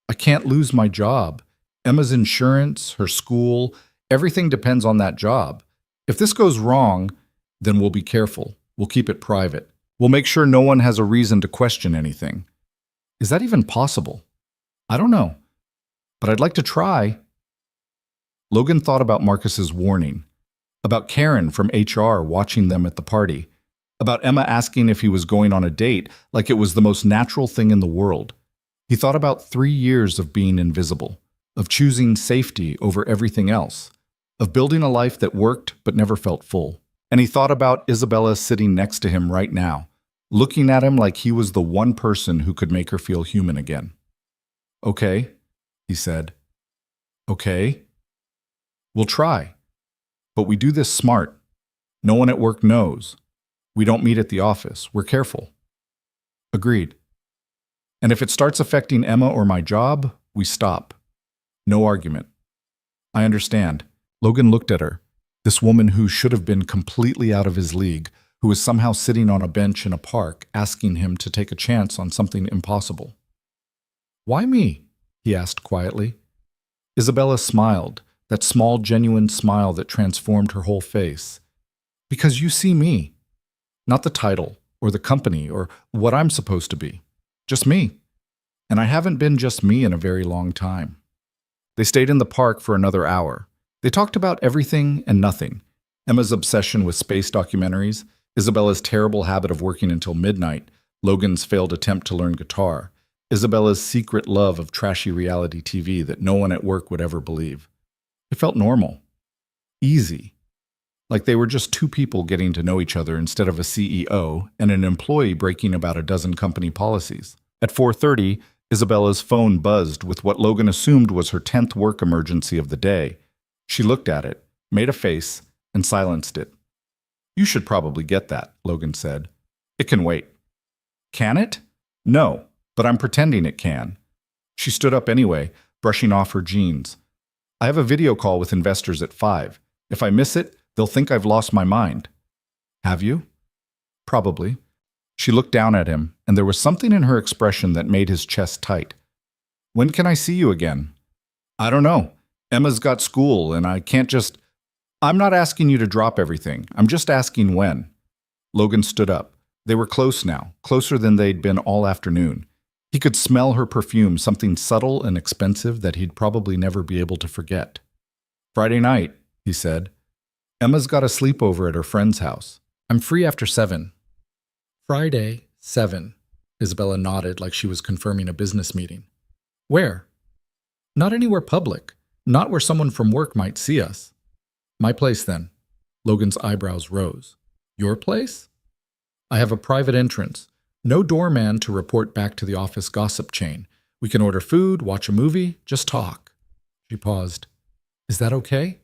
I can't lose my job. Emma's insurance, her school, everything depends on that job. If this goes wrong, then we'll be careful. We'll keep it private. We'll make sure no one has a reason to question anything. Is that even possible? I don't know. But I'd like to try. Logan thought about Marcus's warning, about Karen from HR watching them at the party, about Emma asking if he was going on a date like it was the most natural thing in the world. He thought about 3 years of being invisible, of choosing safety over everything else, of building a life that worked but never felt full. And he thought about Isabella sitting next to him right now, looking at him like he was the one person who could make her feel human again. Okay. He said. Okay. We'll try. But we do this smart. No one at work knows. We don't meet at the office. We're careful. Agreed. And if it starts affecting Emma or my job, we stop. No argument. I understand. Logan looked at her, this woman who should have been completely out of his league, who was somehow sitting on a bench in a park asking him to take a chance on something impossible. Why me? He asked quietly. Isabella smiled, that small, genuine smile that transformed her whole face. Because you see me. Not the title, or the company, or what I'm supposed to be. Just me. And I haven't been just me in a very long time. They stayed in the park for another hour. They talked about everything and nothing. Emma's obsession with space documentaries, Isabella's terrible habit of working until midnight, Logan's failed attempt to learn guitar, Isabella's secret love of trashy reality TV that no one at work would ever believe. It felt normal. Easy. Like they were just 2 people getting to know each other instead of a CEO and an employee breaking about a dozen company policies. At 4:30, Isabella's phone buzzed with what Logan assumed was her 10th work emergency of the day. She looked at it, made a face, and silenced it. You should probably get that, Logan said. It can wait. Can it? No. But I'm pretending it can. She stood up anyway, brushing off her jeans. I have a video call with investors at 5. If I miss it, they'll think I've lost my mind. Have you? Probably. She looked down at him, and there was something in her expression that made his chest tight. When can I see you again? I don't know. Emma's got school, and I can't just... I'm not asking you to drop everything. I'm just asking when. Logan stood up. They were close now, closer than they'd been all afternoon. He could smell her perfume, something subtle and expensive that he'd probably never be able to forget. Friday night, he said. Emma's got a sleepover at her friend's house. I'm free after 7. Friday, 7. Isabella nodded like she was confirming a business meeting. Where? Not anywhere public. Not where someone from work might see us. My place, then. Logan's eyebrows rose. Your place? I have a private entrance. No doorman to report back to the office gossip chain. We can order food, watch a movie, just talk. She paused. Is that okay?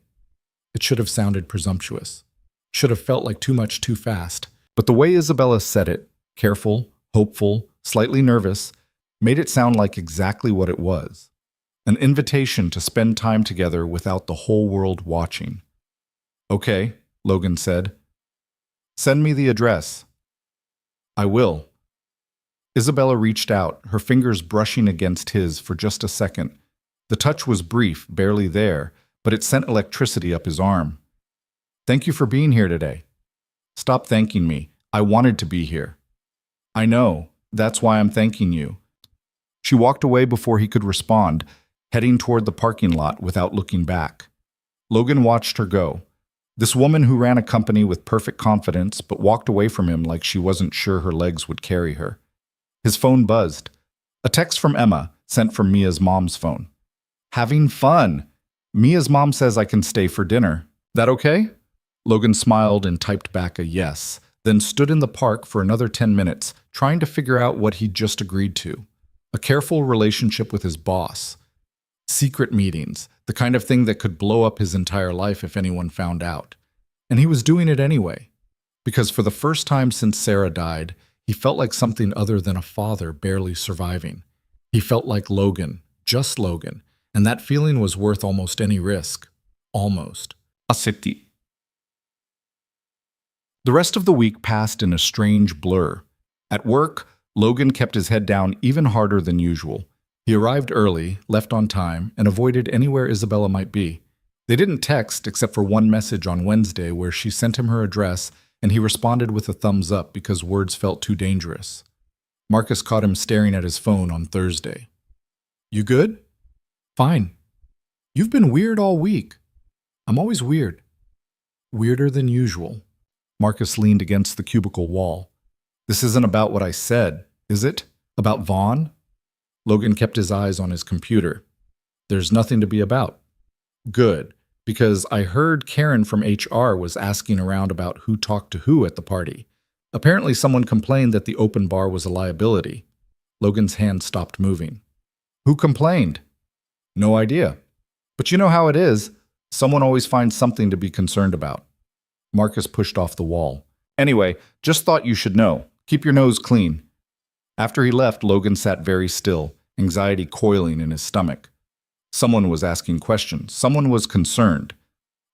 It should have sounded presumptuous. Should have felt like too much too fast. But the way Isabella said it, careful, hopeful, slightly nervous, made it sound like exactly what it was. An invitation to spend time together without the whole world watching. Okay, Logan said. Send me the address. I will. Isabella reached out, her fingers brushing against his for just a second. The touch was brief, barely there, but it sent electricity up his arm. Thank you for being here today. Stop thanking me. I wanted to be here. I know. That's why I'm thanking you. She walked away before he could respond, heading toward the parking lot without looking back. Logan watched her go. This woman who ran a company with perfect confidence but walked away from him like she wasn't sure her legs would carry her. His phone buzzed. A text from Emma, sent from Mia's mom's phone. Having fun. Mia's mom says I can stay for dinner. That okay? Logan smiled and typed back a yes, then stood in the park for another 10 minutes, trying to figure out what he'd just agreed to. A careful relationship with his boss. Secret meetings, the kind of thing that could blow up his entire life if anyone found out. And he was doing it anyway. Because for the first time since Sarah died, he felt like something other than a father barely surviving. He felt like Logan, just Logan, and that feeling was worth almost any risk. Almost. Accepté. The rest of the week passed in a strange blur. At work, Logan kept his head down even harder than usual. He arrived early, left on time, and avoided anywhere Isabella might be. They didn't text except for one message on Wednesday where she sent him her address and he responded with a thumbs up because words felt too dangerous. Marcus caught him staring at his phone on Thursday. You good? Fine. You've been weird all week. I'm always weird. Weirder than usual. Marcus leaned against the cubicle wall. This isn't about what I said, is it? About Vaughn? Logan kept his eyes on his computer. There's nothing to be about. Good, because I heard Karen from HR was asking around about who talked to who at the party. Apparently someone complained that the open bar was a liability. Logan's hand stopped moving. Who complained? No idea. But you know how it is. Someone always finds something to be concerned about. Marcus pushed off the wall. Anyway, just thought you should know. Keep your nose clean. After he left, Logan sat very still, anxiety coiling in his stomach. Someone was asking questions. Someone was concerned.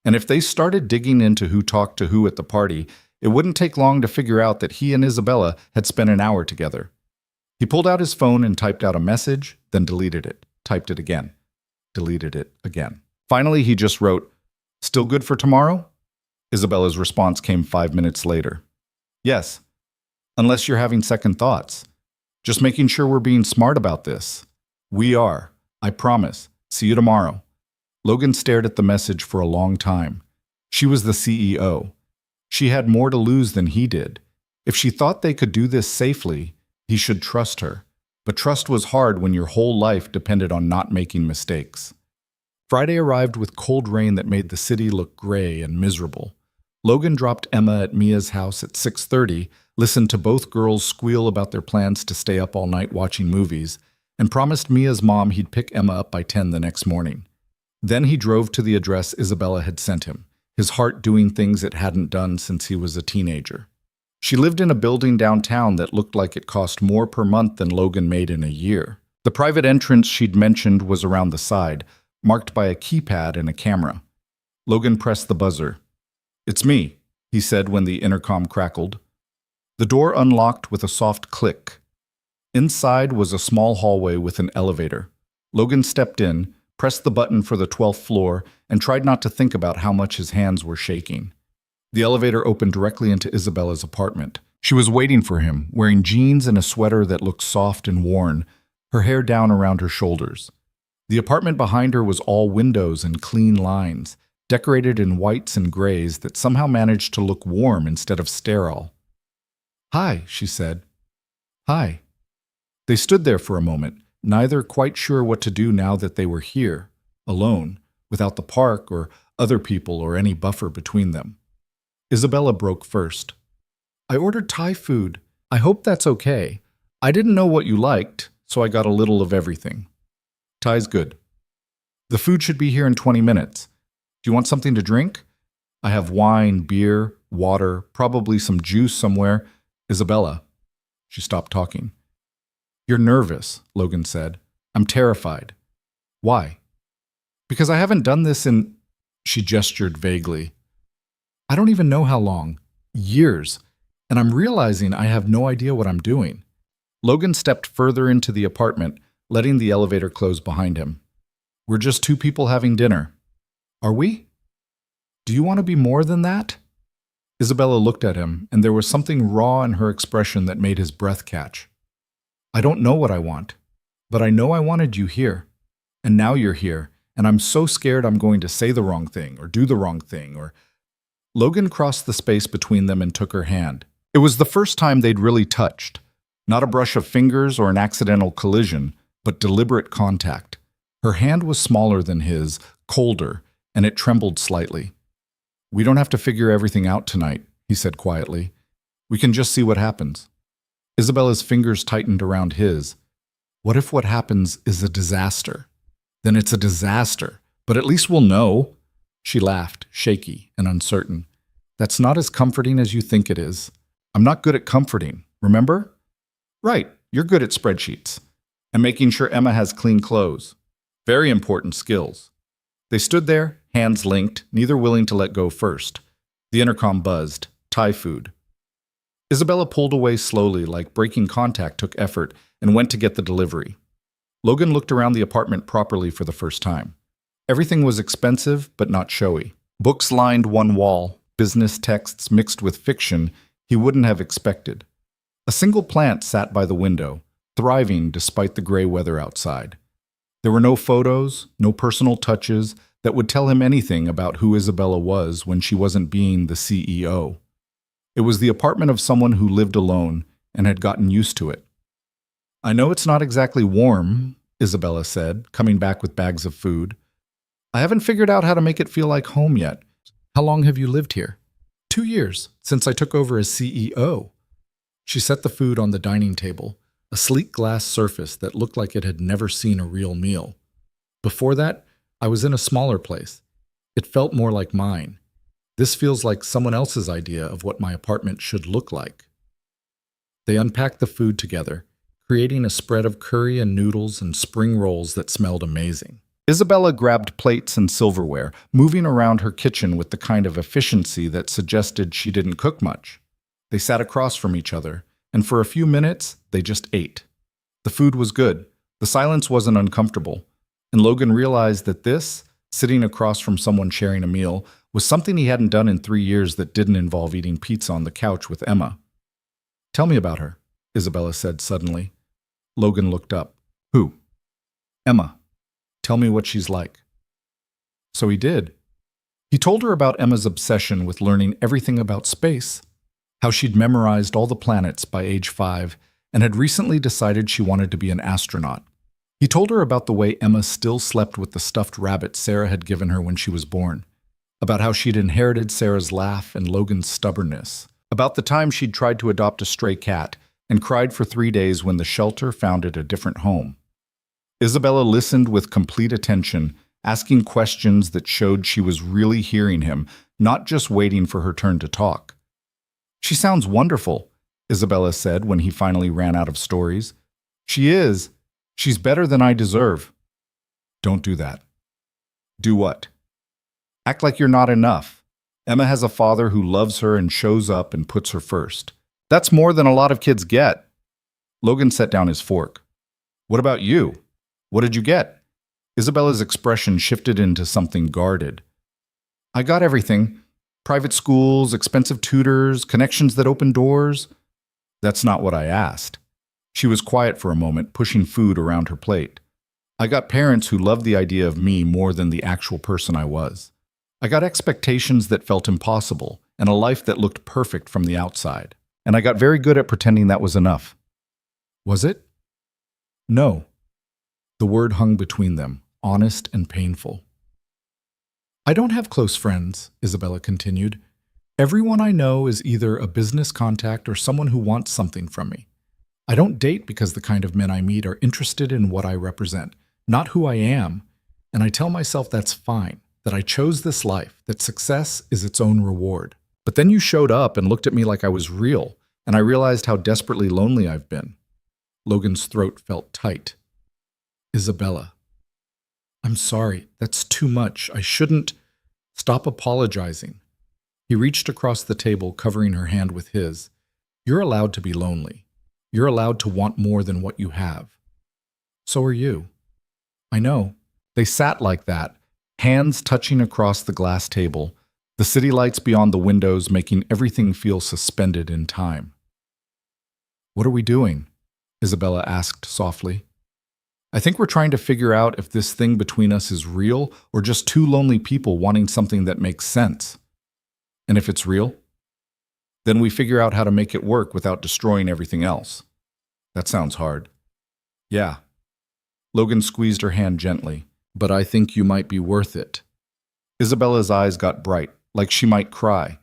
And if they started digging into who talked to who at the party, it wouldn't take long to figure out that he and Isabella had spent an hour together. He pulled out his phone and typed out a message, then deleted it, typed it again, deleted it again. Finally, he just wrote, "Still good for tomorrow?" Isabella's response came 5 minutes later. "Yes, unless you're having second thoughts. Just making sure we're being smart about this." "We are. I promise. See you tomorrow." Logan stared at the message for a long time. She was the CEO. She had more to lose than he did. If she thought they could do this safely, he should trust her. But trust was hard when your whole life depended on not making mistakes. Friday arrived with cold rain that made the city look gray and miserable. Logan dropped Emma at Mia's house at 6:30, listened to both girls squeal about their plans to stay up all night watching movies, and promised Mia's mom he'd pick Emma up by 10 the next morning. Then he drove to the address Isabella had sent him, his heart doing things it hadn't done since he was a teenager. She lived in a building downtown that looked like it cost more per month than Logan made in a year. The private entrance she'd mentioned was around the side, marked by a keypad and a camera. Logan pressed the buzzer. "It's me," he said when the intercom crackled. The door unlocked with a soft click. Inside was a small hallway with an elevator. Logan stepped in, pressed the button for the 12th floor, and tried not to think about how much his hands were shaking. The elevator opened directly into Isabella's apartment. She was waiting for him, wearing jeans and a sweater that looked soft and worn, her hair down around her shoulders. The apartment behind her was all windows and clean lines, decorated in whites and grays that somehow managed to look warm instead of sterile. "Hi," she said. "Hi." They stood there for a moment, neither quite sure what to do now that they were here, alone, without the park or other people or any buffer between them. Isabella broke first. "I ordered Thai food. I hope that's okay. I didn't know what you liked, so I got a little of everything." "Thai's good." "The food should be here in 20 minutes. Do you want something to drink?" "I have wine, beer, water, probably some juice somewhere." "Isabella." She stopped talking. "You're nervous," Logan said. "I'm terrified." "Why?" "Because I haven't done this in—" She gestured vaguely. "I don't even know how long. Years. And I'm realizing I have no idea what I'm doing." Logan stepped further into the apartment, letting the elevator close behind him. "We're just two people having dinner." "Are we? Do you want to be more than that?" Isabella looked at him, and there was something raw in her expression that made his breath catch. "I don't know what I want, but I know I wanted you here. And now you're here, and I'm so scared I'm going to say the wrong thing or do the wrong thing or—" Logan crossed the space between them and took her hand. It was the first time they'd really touched. Not a brush of fingers or an accidental collision, but deliberate contact. Her hand was smaller than his, colder, and it trembled slightly. "We don't have to figure everything out tonight," he said quietly. "We can just see what happens." Isabella's fingers tightened around his. "What if what happens is a disaster? Then it's a disaster, but at least we'll know." She laughed, shaky and uncertain. "That's not as comforting as you think it is. I'm not good at comforting, remember?" "Right, you're good at spreadsheets. And making sure Emma has clean clothes. Very important skills." They stood there, hands linked, neither willing to let go first. The intercom buzzed. Thai food. Isabella pulled away slowly, like breaking contact took effort, and went to get the delivery. Logan looked around the apartment properly for the first time. Everything was expensive, but not showy. Books lined one wall, business texts mixed with fiction he wouldn't have expected. A single plant sat by the window, thriving despite the gray weather outside. There were no photos, no personal touches that would tell him anything about who Isabella was when she wasn't being the CEO. It was the apartment of someone who lived alone and had gotten used to it. "I know it's not exactly warm," Isabella said, coming back with bags of food. "I haven't figured out how to make it feel like home yet." "How long have you lived here?" 2 years, since I took over as CEO." She set the food on the dining table, a sleek glass surface that looked like it had never seen a real meal. "Before that, I was in a smaller place. It felt more like mine. This feels like someone else's idea of what my apartment should look like." They unpacked the food together, creating a spread of curry and noodles and spring rolls that smelled amazing. Isabella grabbed plates and silverware, moving around her kitchen with the kind of efficiency that suggested she didn't cook much. They sat across from each other, and for a few minutes, they just ate. The food was good. The silence wasn't uncomfortable. And Logan realized that this, sitting across from someone sharing a meal, was something he hadn't done in 3 years that didn't involve eating pizza on the couch with Emma. "Tell me about her," Isabella said suddenly. Logan looked up. "Who?" "Emma. Tell me what she's like." So he did. He told her about Emma's obsession with learning everything about space, how she'd memorized all the planets by age 5 and had recently decided she wanted to be an astronaut. He told her about the way Emma still slept with the stuffed rabbit Sarah had given her when she was born, about how she'd inherited Sarah's laugh and Logan's stubbornness, about the time she'd tried to adopt a stray cat and cried for 3 days when the shelter found it a different home. Isabella listened with complete attention, asking questions that showed she was really hearing him, not just waiting for her turn to talk. "She sounds wonderful," Isabella said when he finally ran out of stories. "She is. She's better than I deserve." "Don't do that." "Do what?" "Act like you're not enough. Emma has a father who loves her and shows up and puts her first. That's more than a lot of kids get." Logan set down his fork. "What about you? What did you get?" Isabella's expression shifted into something guarded. "I got everything. Private schools, expensive tutors, connections that open doors." "That's not what I asked." She was quiet for a moment, pushing food around her plate. "I got parents who loved the idea of me more than the actual person I was. I got expectations that felt impossible and a life that looked perfect from the outside. And I got very good at pretending that was enough. Was it? No. The word hung between them, honest and painful. I don't have close friends, Isabella continued. Everyone I know is either a business contact or someone who wants something from me. I don't date because the kind of men I meet are interested in what I represent, not who I am, and I tell myself that's fine, that I chose this life, that success is its own reward. But then you showed up and looked at me like I was real, and I realized how desperately lonely I've been. Logan's throat felt tight. Isabella. I'm sorry, that's too much. I shouldn't. Stop apologizing. He reached across the table, covering her hand with his. You're allowed to be lonely. You're allowed to want more than what you have. So are you. I know. They sat like that, hands touching across the glass table, the city lights beyond the windows making everything feel suspended in time. What are we doing? Isabella asked softly. I think we're trying to figure out if this thing between us is real or just two lonely people wanting something that makes sense. And if it's real, then we figure out how to make it work without destroying everything else. That sounds hard. Yeah. Logan squeezed her hand gently. But I think you might be worth it. Isabella's eyes got bright, like she might cry,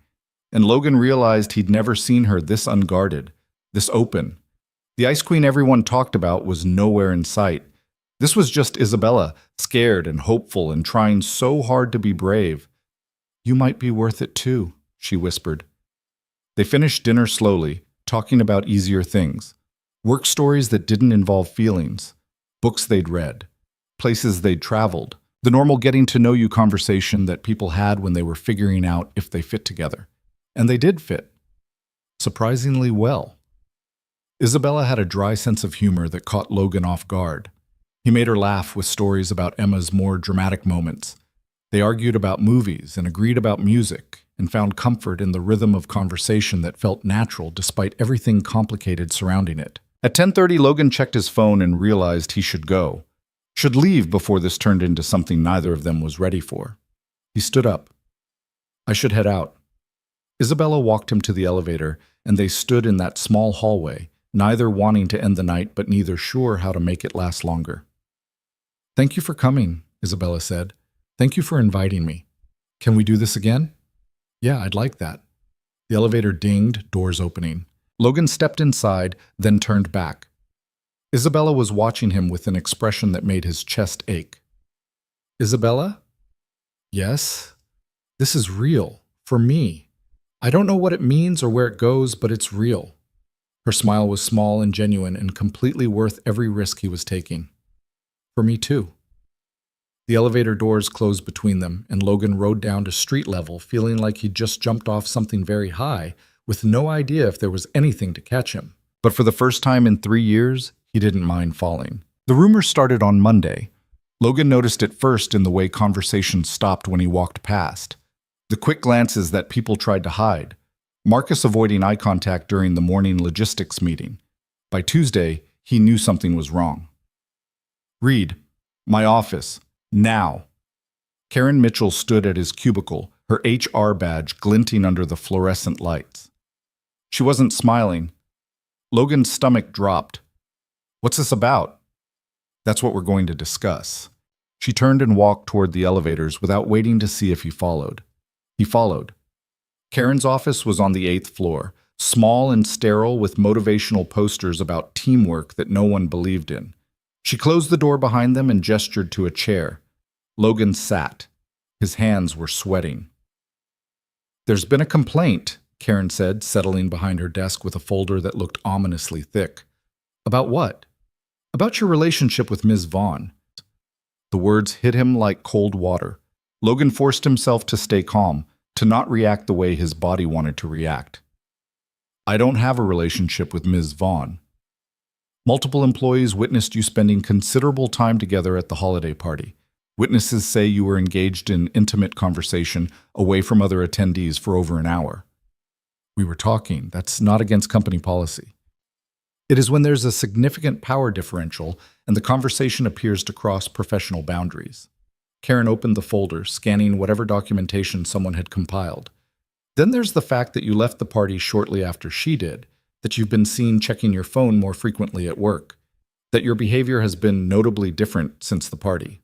and Logan realized he'd never seen her this unguarded, this open. The Ice Queen everyone talked about was nowhere in sight. This was just Isabella, scared and hopeful and trying so hard to be brave. You might be worth it too, she whispered. They finished dinner slowly, talking about easier things. Work stories that didn't involve feelings. Books they'd read. Places they'd traveled. The normal getting-to-know-you conversation that people had when they were figuring out if they fit together. And they did fit. Surprisingly well. Isabella had a dry sense of humor that caught Logan off guard. He made her laugh with stories about Emma's more dramatic moments. They argued about movies and agreed about music and found comfort in the rhythm of conversation that felt natural despite everything complicated surrounding it. At 10:30, Logan checked his phone and realized he should go. Should leave before this turned into something neither of them was ready for. He stood up. I should head out. Isabella walked him to the elevator, and they stood in that small hallway, neither wanting to end the night but neither sure how to make it last longer. Thank you for coming, Isabella said. Thank you for inviting me. Can we do this again? Yeah, I'd like that. The elevator dinged, doors opening. Logan stepped inside, then turned back. Isabella was watching him with an expression that made his chest ache. Isabella? Yes? This is real. For me. I don't know what it means or where it goes, but it's real. Her smile was small and genuine and completely worth every risk he was taking. For me too. The elevator doors closed between them, and Logan rode down to street level, feeling like he'd just jumped off something very high, with no idea if there was anything to catch him. But for the first time in 3 years, he didn't mind falling. The rumors started on Monday. Logan noticed it first in the way conversations stopped when he walked past. The quick glances that people tried to hide. Marcus avoiding eye contact during the morning logistics meeting. By Tuesday, he knew something was wrong. Reed, my office, now. Karen Mitchell stood at his cubicle, her HR badge glinting under the fluorescent lights. She wasn't smiling. Logan's stomach dropped. What's this about? That's what we're going to discuss. She turned and walked toward the elevators without waiting to see if he followed. He followed. Karen's office was on the 8th floor, small and sterile with motivational posters about teamwork that no one believed in. She closed the door behind them and gestured to a chair. Logan sat. His hands were sweating. There's been a complaint, Karen said, settling behind her desk with a folder that looked ominously thick. About what? About your relationship with Ms. Vaughn. The words hit him like cold water. Logan forced himself to stay calm, to not react the way his body wanted to react. I don't have a relationship with Ms. Vaughn. Multiple employees witnessed you spending considerable time together at the holiday party. Witnesses say you were engaged in intimate conversation away from other attendees for over an hour. We were talking. That's not against company policy. It is when there's a significant power differential and the conversation appears to cross professional boundaries. Karen opened the folder, scanning whatever documentation someone had compiled. Then there's the fact that you left the party shortly after she did, that you've been seen checking your phone more frequently at work, that your behavior has been notably different since the party.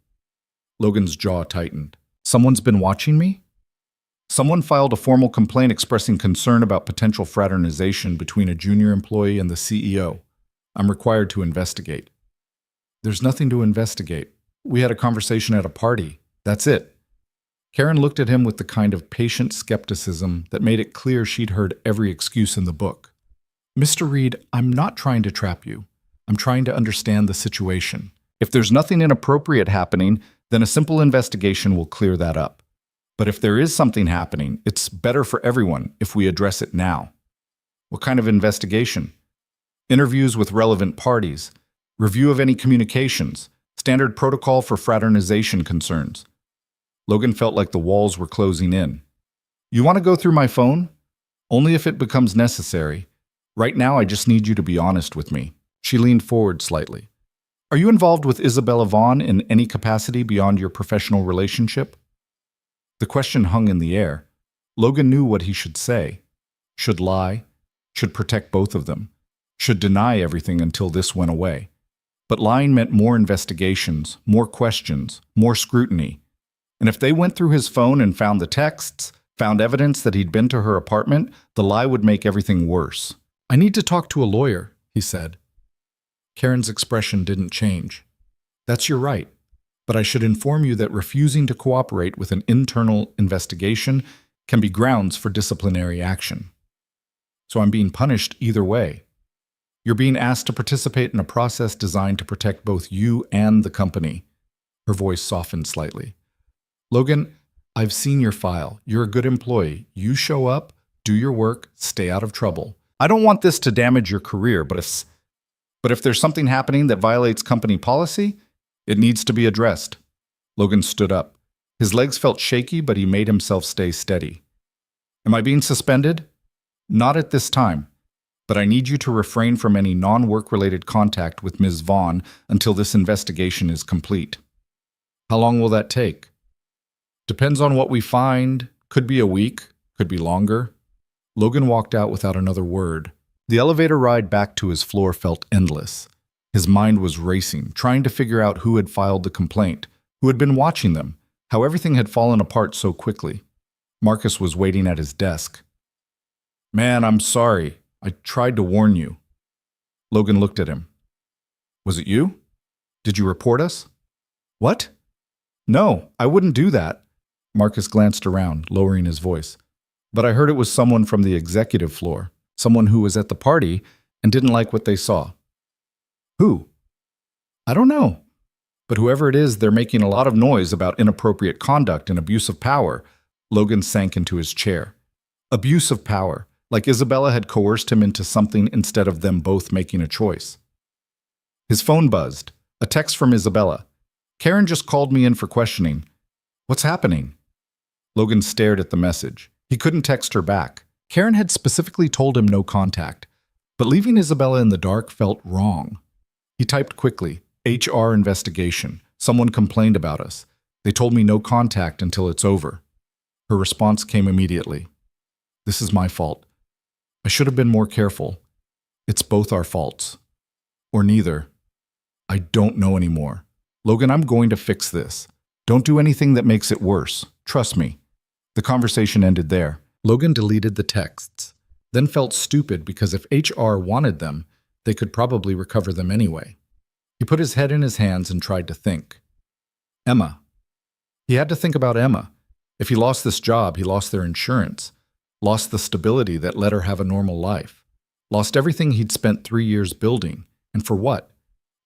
Logan's jaw tightened. Someone's been watching me? Someone filed a formal complaint expressing concern about potential fraternization between a junior employee and the CEO. I'm required to investigate. There's nothing to investigate. We had a conversation at a party. That's it. Karen looked at him with the kind of patient skepticism that made it clear she'd heard every excuse in the book. Mr. Reed, I'm not trying to trap you. I'm trying to understand the situation. If there's nothing inappropriate happening, then a simple investigation will clear that up. But if there is something happening, it's better for everyone if we address it now. What kind of investigation? Interviews with relevant parties, review of any communications, standard protocol for fraternization concerns. Logan felt like the walls were closing in. You want to go through my phone? Only if it becomes necessary. Right now, I just need you to be honest with me. She leaned forward slightly. Are you involved with Isabella Vaughn in any capacity beyond your professional relationship? The question hung in the air. Logan knew what he should say. Should lie, should protect both of them, should deny everything until this went away. But lying meant more investigations, more questions, more scrutiny. And if they went through his phone and found the texts, found evidence that he'd been to her apartment, the lie would make everything worse. I need to talk to a lawyer, he said. Karen's expression didn't change. That's your right. But I should inform you that refusing to cooperate with an internal investigation can be grounds for disciplinary action. So I'm being punished either way. You're being asked to participate in a process designed to protect both you and the company. Her voice softened slightly. Logan, I've seen your file. You're a good employee. You show up, do your work, stay out of trouble. I don't want this to damage your career, but if there's something happening that violates company policy, it needs to be addressed. Logan stood up. His legs felt shaky, but he made himself stay steady. Am I being suspended? Not at this time, but I need you to refrain from any non-work-related contact with Ms. Vaughn until this investigation is complete. How long will that take? Depends on what we find. Could be a week, could be longer. Logan walked out without another word. The elevator ride back to his floor felt endless. His mind was racing, trying to figure out who had filed the complaint, who had been watching them, how everything had fallen apart so quickly. Marcus was waiting at his desk. Man, I'm sorry. I tried to warn you. Logan looked at him. Was it you? Did you report us? What? No, I wouldn't do that. Marcus glanced around, lowering his voice. But I heard it was someone from the executive floor, someone who was at the party and didn't like what they saw. Who? I don't know. But whoever it is, they're making a lot of noise about inappropriate conduct and abuse of power. Logan sank into his chair. Abuse of power, like Isabella had coerced him into something instead of them both making a choice. His phone buzzed. A text from Isabella. Karen just called me in for questioning. What's happening? Logan stared at the message. He couldn't text her back. Karen had specifically told him no contact, but leaving Isabella in the dark felt wrong. He typed quickly, HR investigation. Someone complained about us. They told me no contact until it's over. Her response came immediately. This is my fault. I should have been more careful. It's both our faults. Or neither. I don't know anymore. Logan, I'm going to fix this. Don't do anything that makes it worse. Trust me. The conversation ended there. Logan deleted the texts, then felt stupid because if HR wanted them, they could probably recover them anyway. He put his head in his hands and tried to think. Emma. He had to think about Emma. If he lost this job, he lost their insurance, lost the stability that let her have a normal life, lost everything he'd spent 3 years building. And for what?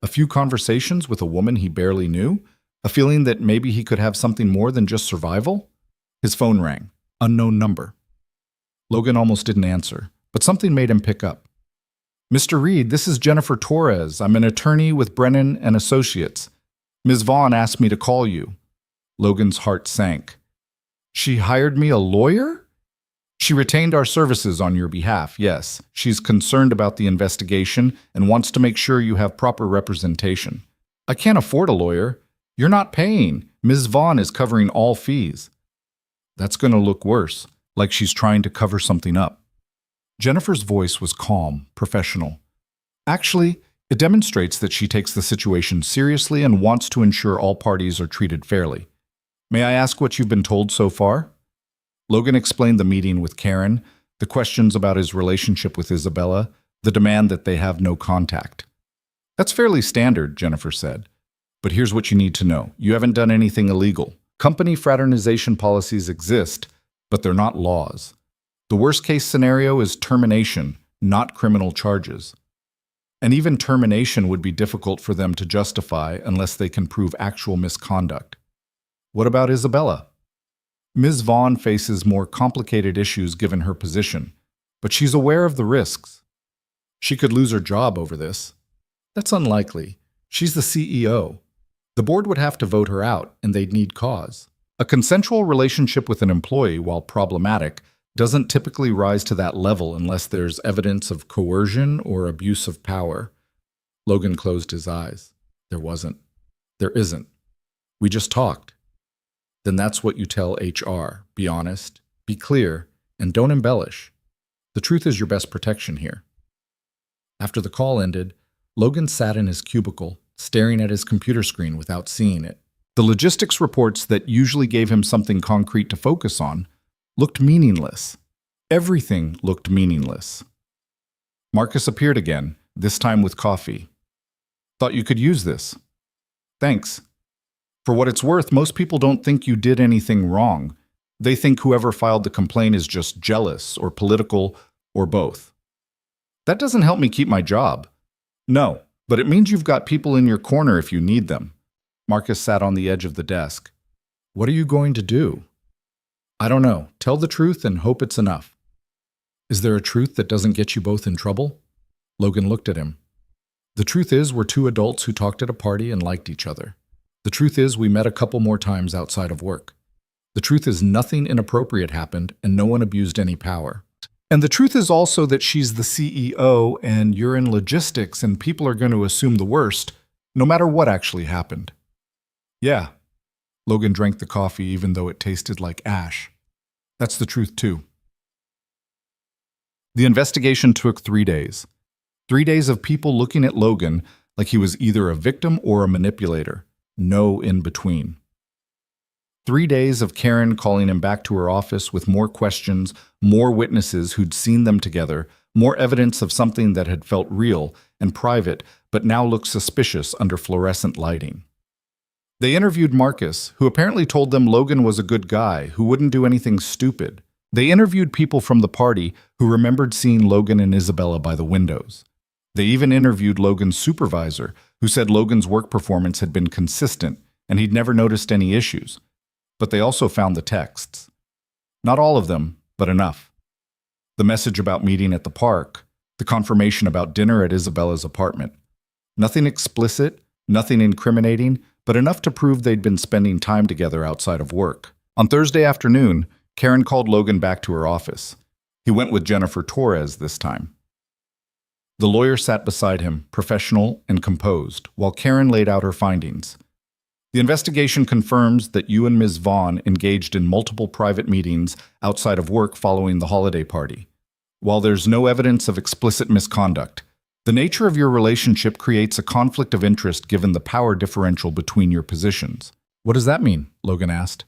A few conversations with a woman he barely knew? A feeling that maybe he could have something more than just survival? His phone rang. Unknown number. Logan almost didn't answer, but something made him pick up. Mr. Reed, this is Jennifer Torres. I'm an attorney with Brennan and Associates. Ms. Vaughn asked me to call you. Logan's heart sank. She hired me a lawyer? She retained our services on your behalf, yes. She's concerned about the investigation and wants to make sure you have proper representation. I can't afford a lawyer. You're not paying. Ms. Vaughn is covering all fees. That's going to look worse, like she's trying to cover something up. Jennifer's voice was calm, professional. Actually, it demonstrates that she takes the situation seriously and wants to ensure all parties are treated fairly. May I ask what you've been told so far? Logan explained the meeting with Karen, the questions about his relationship with Isabella, the demand that they have no contact. That's fairly standard, Jennifer said. But here's what you need to know. You haven't done anything illegal. Company fraternization policies exist, but they're not laws. The worst-case scenario is termination, not criminal charges. And even termination would be difficult for them to justify unless they can prove actual misconduct. What about Isabella? Ms. Vaughn faces more complicated issues given her position, but she's aware of the risks. She could lose her job over this. That's unlikely. She's the CEO. The board would have to vote her out, and they'd need cause. A consensual relationship with an employee, while problematic, doesn't typically rise to that level unless there's evidence of coercion or abuse of power. Logan closed his eyes. There wasn't. There isn't. We just talked. Then that's what you tell HR. Be honest, be clear, and don't embellish. The truth is your best protection here. After the call ended, Logan sat in his cubicle, staring at his computer screen without seeing it. The logistics reports that usually gave him something concrete to focus on looked meaningless. Everything looked meaningless. Marcus appeared again, this time with coffee. Thought you could use this. Thanks. For what it's worth, most people don't think you did anything wrong. They think whoever filed the complaint is just jealous or political or both. That doesn't help me keep my job. No, but it means you've got people in your corner if you need them. Marcus sat on the edge of the desk. What are you going to do? I don't know. Tell the truth and hope it's enough. Is there a truth that doesn't get you both in trouble? Logan looked at him. The truth is we're two adults who talked at a party and liked each other. The truth is we met a couple more times outside of work. The truth is nothing inappropriate happened and no one abused any power. And the truth is also that she's the CEO and you're in logistics and people are going to assume the worst, no matter what actually happened. Yeah. Logan drank the coffee even though it tasted like ash. That's the truth too. The investigation took 3 days. 3 days of people looking at Logan like he was either a victim or a manipulator. No in between. 3 days of Karen calling him back to her office with more questions, more witnesses who'd seen them together, more evidence of something that had felt real and private but now looked suspicious under fluorescent lighting. They interviewed Marcus, who apparently told them Logan was a good guy who wouldn't do anything stupid. They interviewed people from the party who remembered seeing Logan and Isabella by the windows. They even interviewed Logan's supervisor, who said Logan's work performance had been consistent and he'd never noticed any issues. But they also found the texts. Not all of them, but enough. The message about meeting at the park, the confirmation about dinner at Isabella's apartment. Nothing explicit, nothing incriminating, but enough to prove they'd been spending time together outside of work. On Thursday afternoon, Karen called Logan back to her office. He went with Jennifer Torres this time. The lawyer sat beside him, professional and composed, while Karen laid out her findings. The investigation confirms that you and Ms. Vaughn engaged in multiple private meetings outside of work following the holiday party. While there's no evidence of explicit misconduct, the nature of your relationship creates a conflict of interest given the power differential between your positions. What does that mean? Logan asked.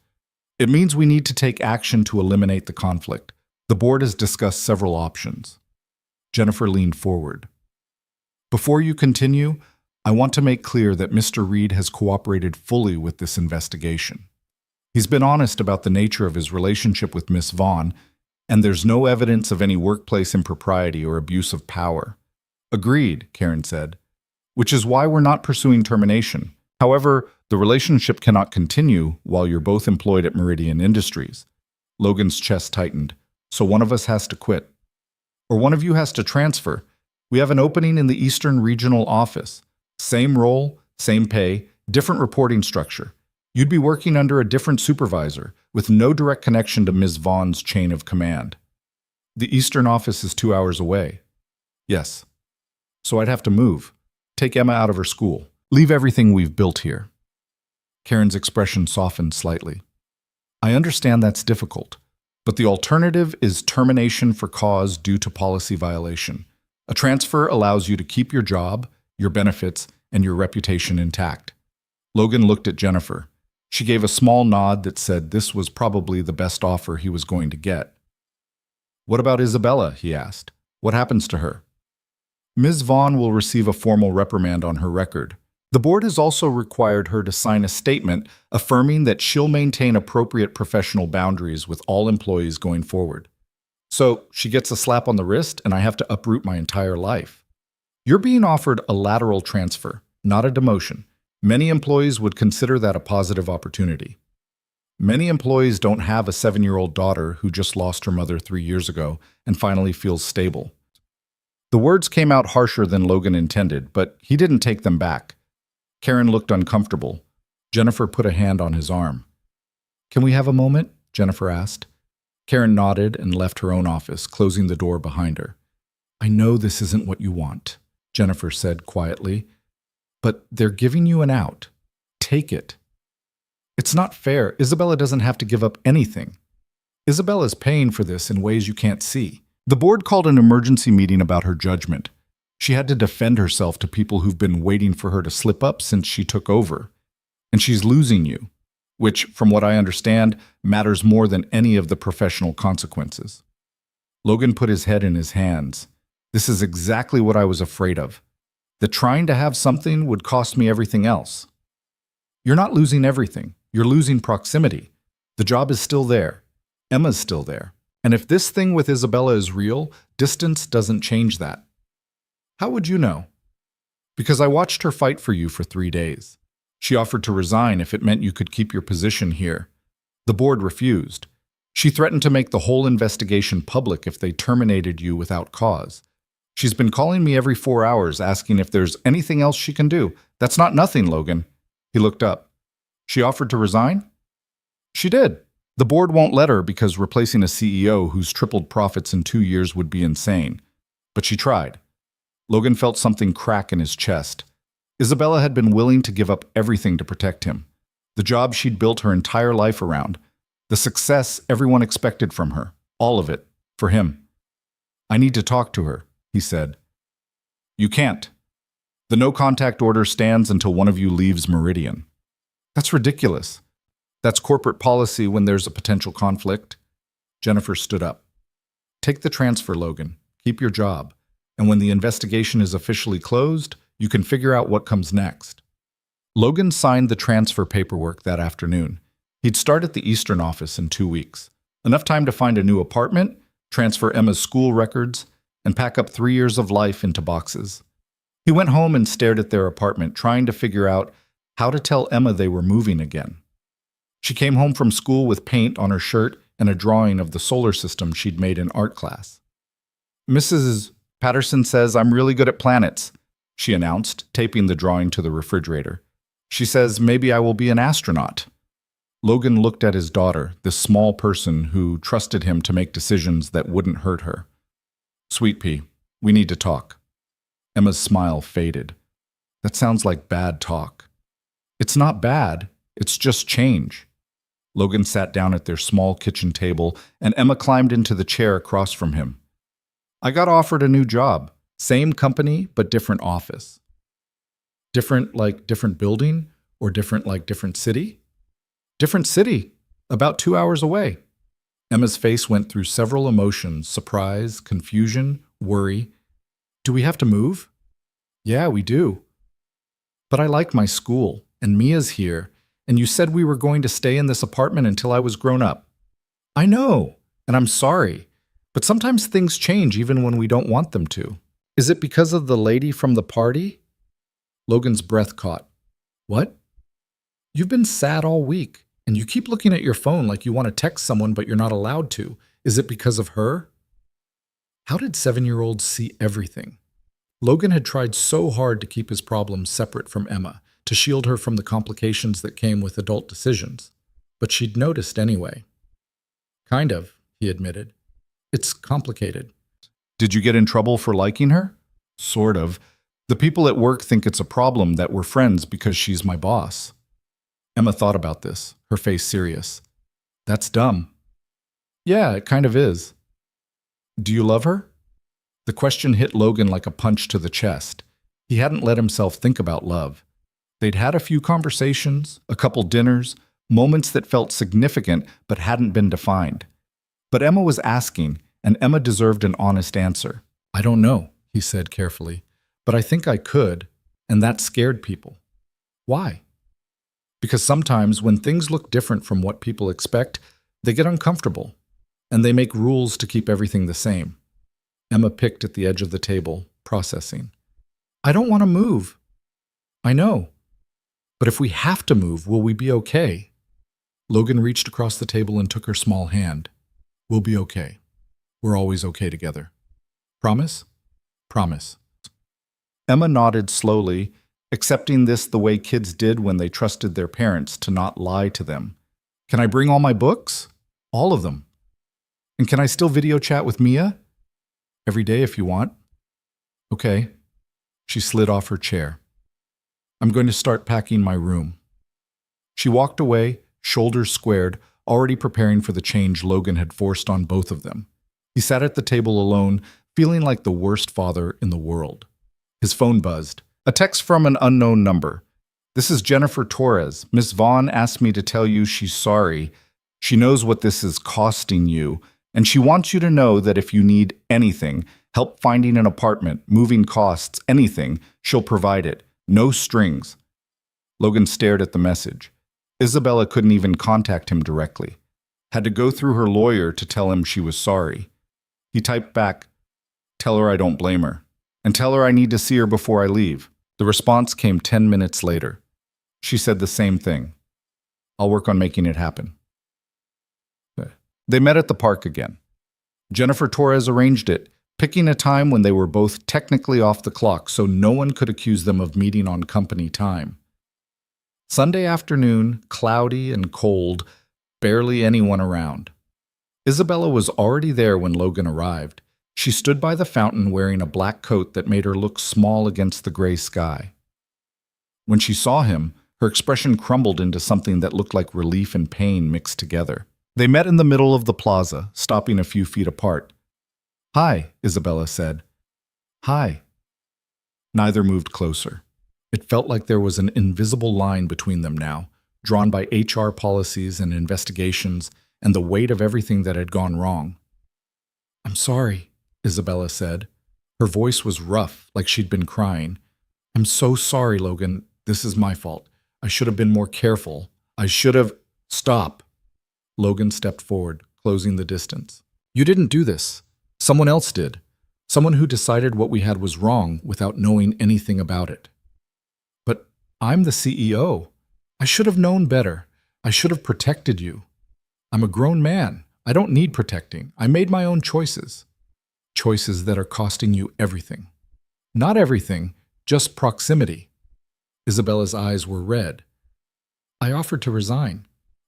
It means we need to take action to eliminate the conflict. The board has discussed several options. Jennifer leaned forward. Before you continue, I want to make clear that Mr. Reed has cooperated fully with this investigation. He's been honest about the nature of his relationship with Miss Vaughn, and there's no evidence of any workplace impropriety or abuse of power. Agreed, Karen said, which is why we're not pursuing termination. However, the relationship cannot continue while you're both employed at Meridian Industries. Logan's chest tightened. So one of us has to quit. Or one of you has to transfer. We have an opening in the Eastern Regional Office. Same role, same pay, different reporting structure. You'd be working under a different supervisor, with no direct connection to Ms. Vaughn's chain of command. The Eastern office is 2 hours away. Yes. So I'd have to move. Take Emma out of her school. Leave everything we've built here. Karen's expression softened slightly. I understand that's difficult, but the alternative is termination for cause due to policy violation. A transfer allows you to keep your job, your benefits, and your reputation intact. Logan looked at Jennifer. She gave a small nod that said this was probably the best offer he was going to get. What about Isabella? He asked. What happens to her? Ms. Vaughn will receive a formal reprimand on her record. The board has also required her to sign a statement affirming that she'll maintain appropriate professional boundaries with all employees going forward. So she gets a slap on the wrist and I have to uproot my entire life. You're being offered a lateral transfer, not a demotion. Many employees would consider that a positive opportunity. Many employees don't have a 7-year-old daughter who just lost her mother 3 years ago and finally feels stable. The words came out harsher than Logan intended, but he didn't take them back. Karen looked uncomfortable. Jennifer put a hand on his arm. Can we have a moment? Jennifer asked. Karen nodded and left her own office, closing the door behind her. I know this isn't what you want, Jennifer said quietly, but they're giving you an out. Take it. It's not fair. Isabella doesn't have to give up anything. Isabella's paying for this in ways you can't see. The board called an emergency meeting about her judgment. She had to defend herself to people who've been waiting for her to slip up since she took over. And she's losing you, which, from what I understand, matters more than any of the professional consequences. Logan put his head in his hands. This is exactly what I was afraid of. That trying to have something would cost me everything else. You're not losing everything. You're losing proximity. The job is still there. Emma's still there. And if this thing with Isabella is real, distance doesn't change that. How would you know? Because I watched her fight for you for 3 days. She offered to resign if it meant you could keep your position here. The board refused. She threatened to make the whole investigation public if they terminated you without cause. She's been calling me every 4 hours asking if there's anything else she can do. That's not nothing, Logan. He looked up. She offered to resign? She did. The board won't let her because replacing a CEO who's tripled profits in 2 years would be insane. But she tried. Logan felt something crack in his chest. Isabella had been willing to give up everything to protect him. The job she'd built her entire life around. The success everyone expected from her. All of it. For him. I need to talk to her, he said. You can't. The no-contact order stands until one of you leaves Meridian. That's ridiculous. That's corporate policy when there's a potential conflict. Jennifer stood up. Take the transfer, Logan. Keep your job. And when the investigation is officially closed, you can figure out what comes next. Logan signed the transfer paperwork that afternoon. He'd start at the Eastern office in 2 weeks. Enough time to find a new apartment, transfer Emma's school records, and pack up 3 years of life into boxes. He went home and stared at their apartment, trying to figure out how to tell Emma they were moving again. She came home from school with paint on her shirt and a drawing of the solar system she'd made in art class. Mrs. Patterson says I'm really good at planets, she announced, taping the drawing to the refrigerator. She says maybe I will be an astronaut. Logan looked at his daughter, this small person who trusted him to make decisions that wouldn't hurt her. Sweet pea, we need to talk. Emma's smile faded. That sounds like bad talk. It's not bad, it's just change. Logan sat down at their small kitchen table, and Emma climbed into the chair across from him. I got offered a new job. Same company, but different office. Different like different building, or different like different city? Different city, about 2 hours away. Emma's face went through several emotions: surprise, confusion, worry. Do we have to move? Yeah, we do. But I like my school, and Mia's here, and you said we were going to stay in this apartment until I was grown up. I know, and I'm sorry, but sometimes things change even when we don't want them to. Is it because of the lady from the party? Logan's breath caught. What? You've been sad all week, and you keep looking at your phone like you want to text someone but you're not allowed to. Is it because of her? How did 7-year-olds see everything? Logan had tried so hard to keep his problems separate from Emma, to shield her from the complications that came with adult decisions. But she'd noticed anyway. Kind of, he admitted. It's complicated. Did you get in trouble for liking her? Sort of. The people at work think it's a problem that we're friends because she's my boss. Emma thought about this, her face serious. That's dumb. Yeah, it kind of is. Do you love her? The question hit Logan like a punch to the chest. He hadn't let himself think about love. They'd had a few conversations, a couple dinners, moments that felt significant but hadn't been defined. But Emma was asking, and Emma deserved an honest answer. I don't know, he said carefully, but I think I could, and that scared people. Why? Because sometimes when things look different from what people expect, they get uncomfortable, and they make rules to keep everything the same. Emma picked at the edge of the table, processing. I don't want to move. I know. But if we have to move, will we be okay? Logan reached across the table and took her small hand. We'll be okay. We're always okay together. Promise? Promise. Emma nodded slowly, accepting this the way kids did when they trusted their parents to not lie to them. Can I bring all my books? All of them. And can I still video chat with Mia? Every day if you want. Okay. She slid off her chair. I'm going to start packing my room. She walked away, shoulders squared, already preparing for the change Logan had forced on both of them. He sat at the table alone, feeling like the worst father in the world. His phone buzzed. A text from an unknown number. This is Jennifer Torres. Miss Vaughn asked me to tell you she's sorry. She knows what this is costing you, and she wants you to know that if you need anything, help finding an apartment, moving costs, anything, she'll provide it. No strings. Logan stared at the message. Isabella couldn't even contact him directly. Had to go through her lawyer to tell him she was sorry. He typed back, tell her I don't blame her, and tell her I need to see her before I leave. The response came 10 minutes later. She said the same thing. I'll work on making it happen. They met at the park again. Jennifer Torres arranged it, picking a time when they were both technically off the clock so no one could accuse them of meeting on company time. Sunday afternoon, cloudy and cold, barely anyone around. Isabella was already there when Logan arrived. She stood by the fountain wearing a black coat that made her look small against the gray sky. When she saw him, her expression crumbled into something that looked like relief and pain mixed together. They met in the middle of the plaza, stopping a few feet apart. Hi, Isabella said. Hi. Neither moved closer. It felt like there was an invisible line between them now, drawn by HR policies and investigations and the weight of everything that had gone wrong. I'm sorry, Isabella said. Her voice was rough, like she'd been crying. I'm so sorry, Logan. This is my fault. I should have been more careful. I should have... Stop. Logan stepped forward, closing the distance. You didn't do this. Someone else did. Someone who decided what we had was wrong without knowing anything about it. But I'm the CEO. I should have known better. I should have protected you. I'm a grown man. I don't need protecting. I made my own choices. Choices that are costing you everything. Not everything, just proximity. Isabella's eyes were red. I offered to resign.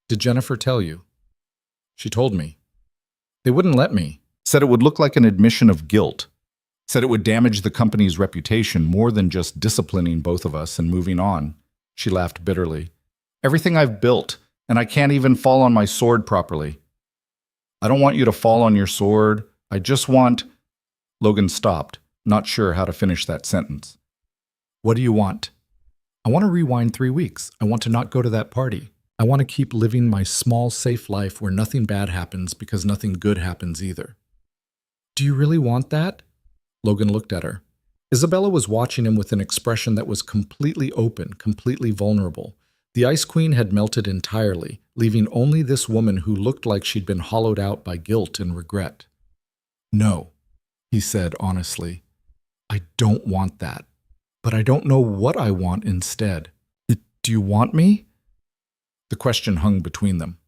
Did Jennifer tell you? She told me. They wouldn't let me. Said it would look like an admission of guilt. Said it would damage the company's reputation more than just disciplining both of us and moving on. She laughed bitterly. Everything I've built, and I can't even fall on my sword properly. I don't want you to fall on your sword. I just want... Logan stopped, not sure how to finish that sentence. What do you want? I want to rewind 3 weeks. I want to not go to that party. I want to keep living my small, safe life where nothing bad happens because nothing good happens either. Do you really want that? Logan looked at her. Isabella was watching him with an expression that was completely open, completely vulnerable. The Ice Queen had melted entirely, leaving only this woman who looked like she'd been hollowed out by guilt and regret. No, he said honestly. I don't want that, but I don't know what I want instead. Do you want me? The question hung between them.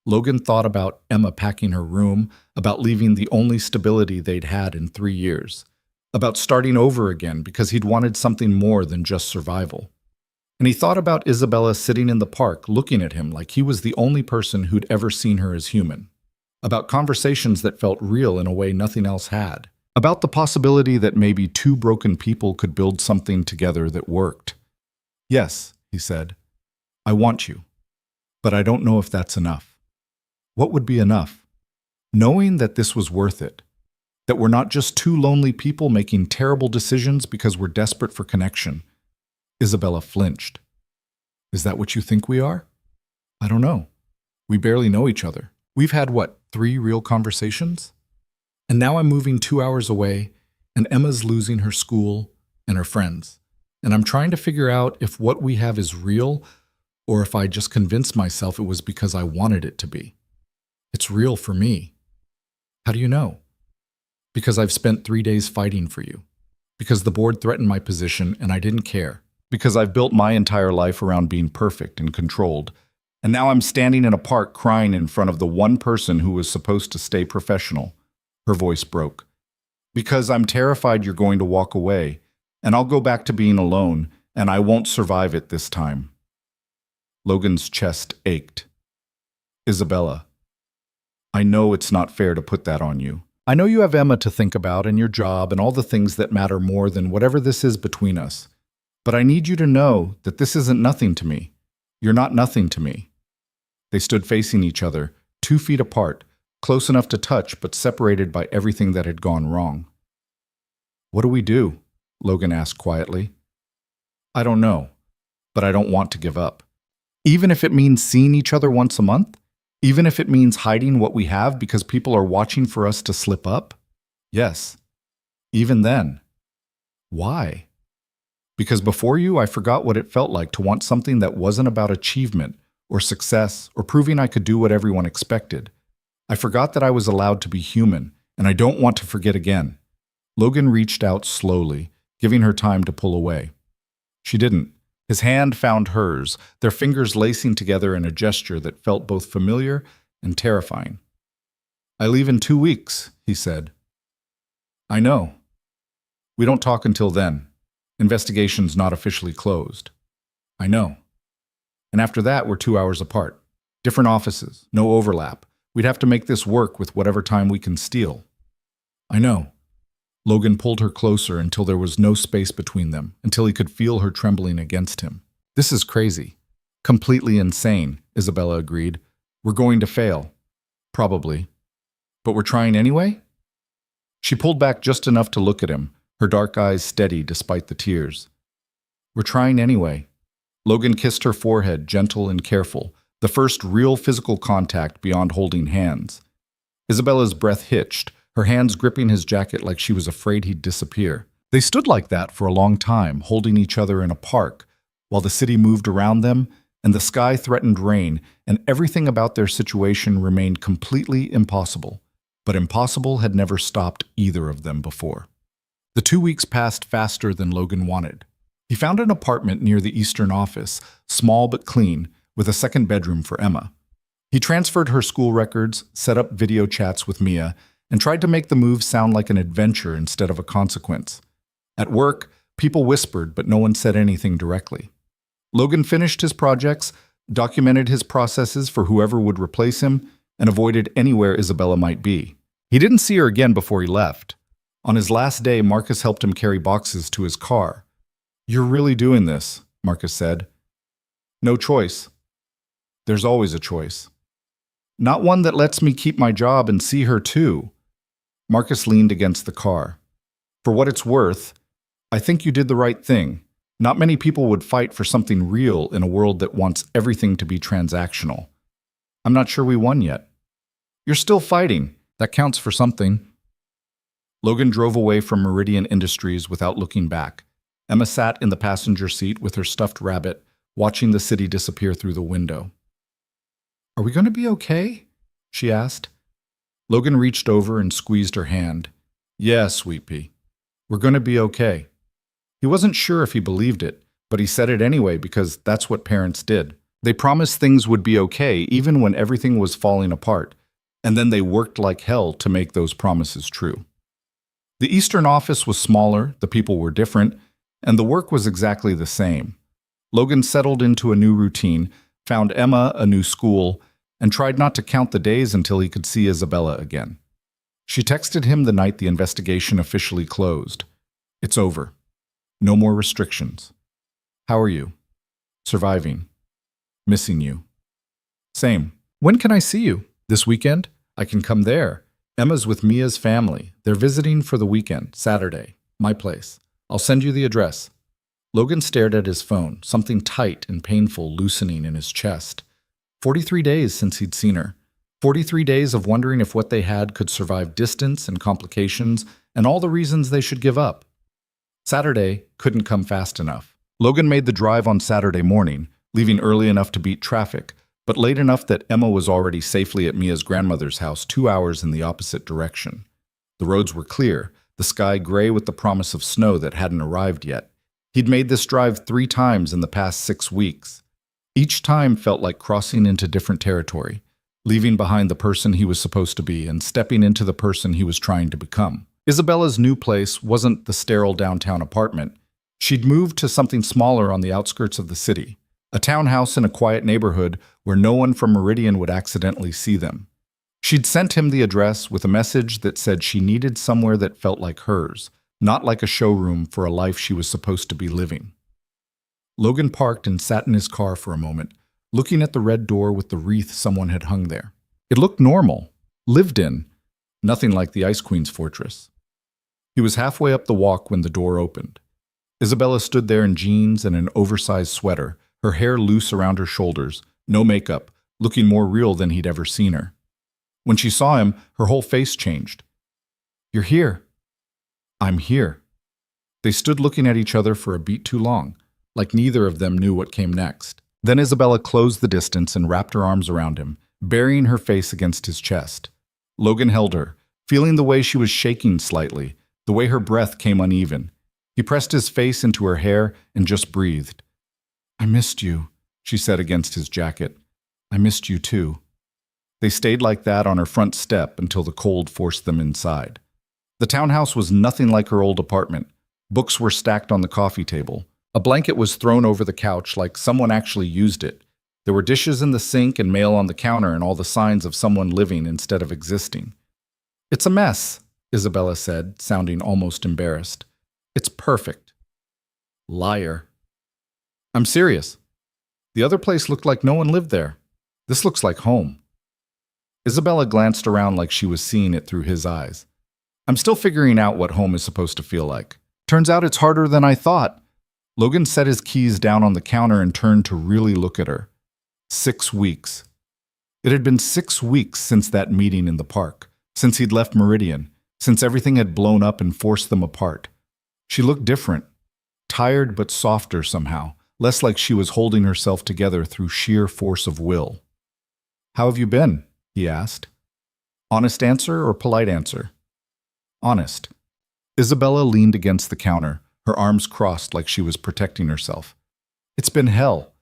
Logan thought about Emma packing her room, about leaving the only stability they'd had in 3 years, about starting over again because he'd wanted something more than just survival. And he thought about Isabella sitting in the park looking at him like he was the only person who'd ever seen her as human, about conversations that felt real in a way nothing else had, about the possibility that maybe 2 broken people could build something together that worked. Yes, he said, I want you. But I don't know if that's enough. What would be enough? Knowing that this was worth it. That we're not just two lonely people making terrible decisions because we're desperate for connection. Isabella flinched. Is that what you think we are? I don't know. We barely know each other. We've had, 3 real conversations? And now I'm moving 2 hours away, and Emma's losing her school and her friends. And I'm trying to figure out if what we have is real, or if I just convinced myself it was because I wanted it to be. It's real for me. How do you know? Because I've spent 3 days fighting for you. Because the board threatened my position and I didn't care. Because I've built my entire life around being perfect and controlled. And now I'm standing in a park crying in front of the one person who was supposed to stay professional. Her voice broke. Because I'm terrified you're going to walk away, and I'll go back to being alone, and I won't survive it this time. Logan's chest ached. Isabella, I know it's not fair to put that on you. I know you have Emma to think about and your job and all the things that matter more than whatever this is between us. But I need you to know that this isn't nothing to me. You're not nothing to me. They stood facing each other, 2 feet apart, close enough to touch but separated by everything that had gone wrong. What do we do? Logan asked quietly. I don't know, but I don't want to give up. Even if it means seeing each other once a month? Even if it means hiding what we have because people are watching for us to slip up? Yes. Even then. Why? Because before you, I forgot what it felt like to want something that wasn't about achievement or success or proving I could do what everyone expected. I forgot that I was allowed to be human, and I don't want to forget again. Logan reached out slowly, giving her time to pull away. She didn't. His hand found hers, their fingers lacing together in a gesture that felt both familiar and terrifying. I leave in 2 weeks, he said. I know. We don't talk until then. Investigation's not officially closed. I know. And after that, we're 2 hours apart. Different offices, no overlap. We'd have to make this work with whatever time we can steal. I know. Logan pulled her closer until there was no space between them, until he could feel her trembling against him. This is crazy. Completely insane, Isabella agreed. We're going to fail. Probably. But we're trying anyway? She pulled back just enough to look at him, her dark eyes steady despite the tears. We're trying anyway. Logan kissed her forehead, gentle and careful, the first real physical contact beyond holding hands. Isabella's breath hitched, her hands gripping his jacket like she was afraid he'd disappear. They stood like that for a long time, holding each other in a park, while the city moved around them, and the sky threatened rain, and everything about their situation remained completely impossible. But impossible had never stopped either of them before. The 2 weeks passed faster than Logan wanted. He found an apartment near the Eastern office, small but clean, with a second bedroom for Emma. He transferred her school records, set up video chats with Mia, and tried to make the move sound like an adventure instead of a consequence. At work, people whispered, but no one said anything directly. Logan finished his projects, documented his processes for whoever would replace him, and avoided anywhere Isabella might be. He didn't see her again before he left. On his last day, Marcus helped him carry boxes to his car. You're really doing this, Marcus said. No choice. There's always a choice. Not one that lets me keep my job and see her too. Marcus leaned against the car. For what it's worth, I think you did the right thing. Not many people would fight for something real in a world that wants everything to be transactional. I'm not sure we won yet. You're still fighting. That counts for something. Logan drove away from Meridian Industries without looking back. Emma sat in the passenger seat with her stuffed rabbit, watching the city disappear through the window. Are we going to be okay? She asked. Logan reached over and squeezed her hand. Yeah, sweet pea. We're going to be okay. He wasn't sure if he believed it, but he said it anyway because that's what parents did. They promised things would be okay even when everything was falling apart, and then they worked like hell to make those promises true. The Eastern office was smaller, the people were different, and the work was exactly the same. Logan settled into a new routine, found Emma a new school, and tried not to count the days until he could see Isabella again. She texted him the night the investigation officially closed. It's over. No more restrictions. How are you? Surviving. Missing you. Same. When can I see you? This weekend? I can come there. Emma's with Mia's family. They're visiting for the weekend, Saturday. My place. I'll send you the address. Logan stared at his phone, something tight and painful loosening in his chest. 43 days since he'd seen her. 43 days of wondering if what they had could survive distance and complications and all the reasons they should give up. Saturday couldn't come fast enough. Logan made the drive on Saturday morning, leaving early enough to beat traffic, but late enough that Emma was already safely at Mia's grandmother's house 2 hours in the opposite direction. The roads were clear, the sky gray with the promise of snow that hadn't arrived yet. He'd made this drive 3 times in the past 6 weeks. Each time felt like crossing into different territory, leaving behind the person he was supposed to be and stepping into the person he was trying to become. Isabella's new place wasn't the sterile downtown apartment. She'd moved to something smaller on the outskirts of the city, a townhouse in a quiet neighborhood where no one from Meridian would accidentally see them. She'd sent him the address with a message that said she needed somewhere that felt like hers, not like a showroom for a life she was supposed to be living. Logan parked and sat in his car for a moment, looking at the red door with the wreath someone had hung there. It looked normal, lived in, nothing like the Ice Queen's fortress. He was halfway up the walk when the door opened. Isabella stood there in jeans and an oversized sweater, her hair loose around her shoulders, no makeup, looking more real than he'd ever seen her. When she saw him, her whole face changed. "You're here." "I'm here." They stood looking at each other for a beat too long, like neither of them knew what came next. Then Isabella closed the distance and wrapped her arms around him, burying her face against his chest. Logan held her, feeling the way she was shaking slightly, the way her breath came uneven. He pressed his face into her hair and just breathed. "I missed you," she said against his jacket. "I missed you too." They stayed like that on her front step until the cold forced them inside. The townhouse was nothing like her old apartment. Books were stacked on the coffee table. A blanket was thrown over the couch like someone actually used it. There were dishes in the sink and mail on the counter and all the signs of someone living instead of existing. "It's a mess," Isabella said, sounding almost embarrassed. "It's perfect." Liar. "I'm serious. The other place looked like no one lived there. This looks like home." Isabella glanced around like she was seeing it through his eyes. "I'm still figuring out what home is supposed to feel like. Turns out it's harder than I thought." Logan set his keys down on the counter and turned to really look at her. 6 weeks. It had been 6 weeks since that meeting in the park, since he'd left Meridian, since everything had blown up and forced them apart. She looked different, tired but softer somehow, less like she was holding herself together through sheer force of will. "How have you been?" he asked. Honest answer or polite answer? Honest. Isabella leaned against the counter, her arms crossed like she was protecting herself. "It's been hell.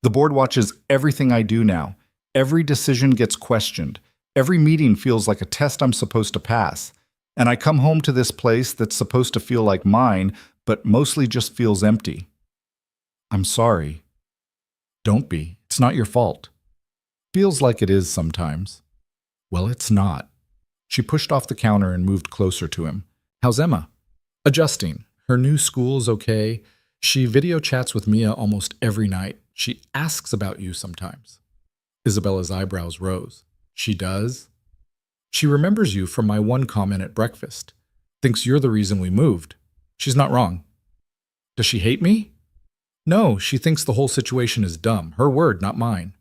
The board watches everything I do now. Every decision gets questioned. Every meeting feels like a test I'm supposed to pass. And I come home to this place that's supposed to feel like mine, but mostly just feels empty." "I'm sorry." "Don't be. It's not your fault." "Feels like it is sometimes." "Well, it's not." She pushed off the counter and moved closer to him. "How's Emma?" "Adjusting. Her new school's okay. She video chats with Mia almost every night. She asks about you sometimes." Isabella's eyebrows rose. "She does?" "She remembers you from my one comment at breakfast. Thinks you're the reason we moved. She's not wrong." "Does she hate me?" "No, she thinks the whole situation is dumb. Her word, not mine."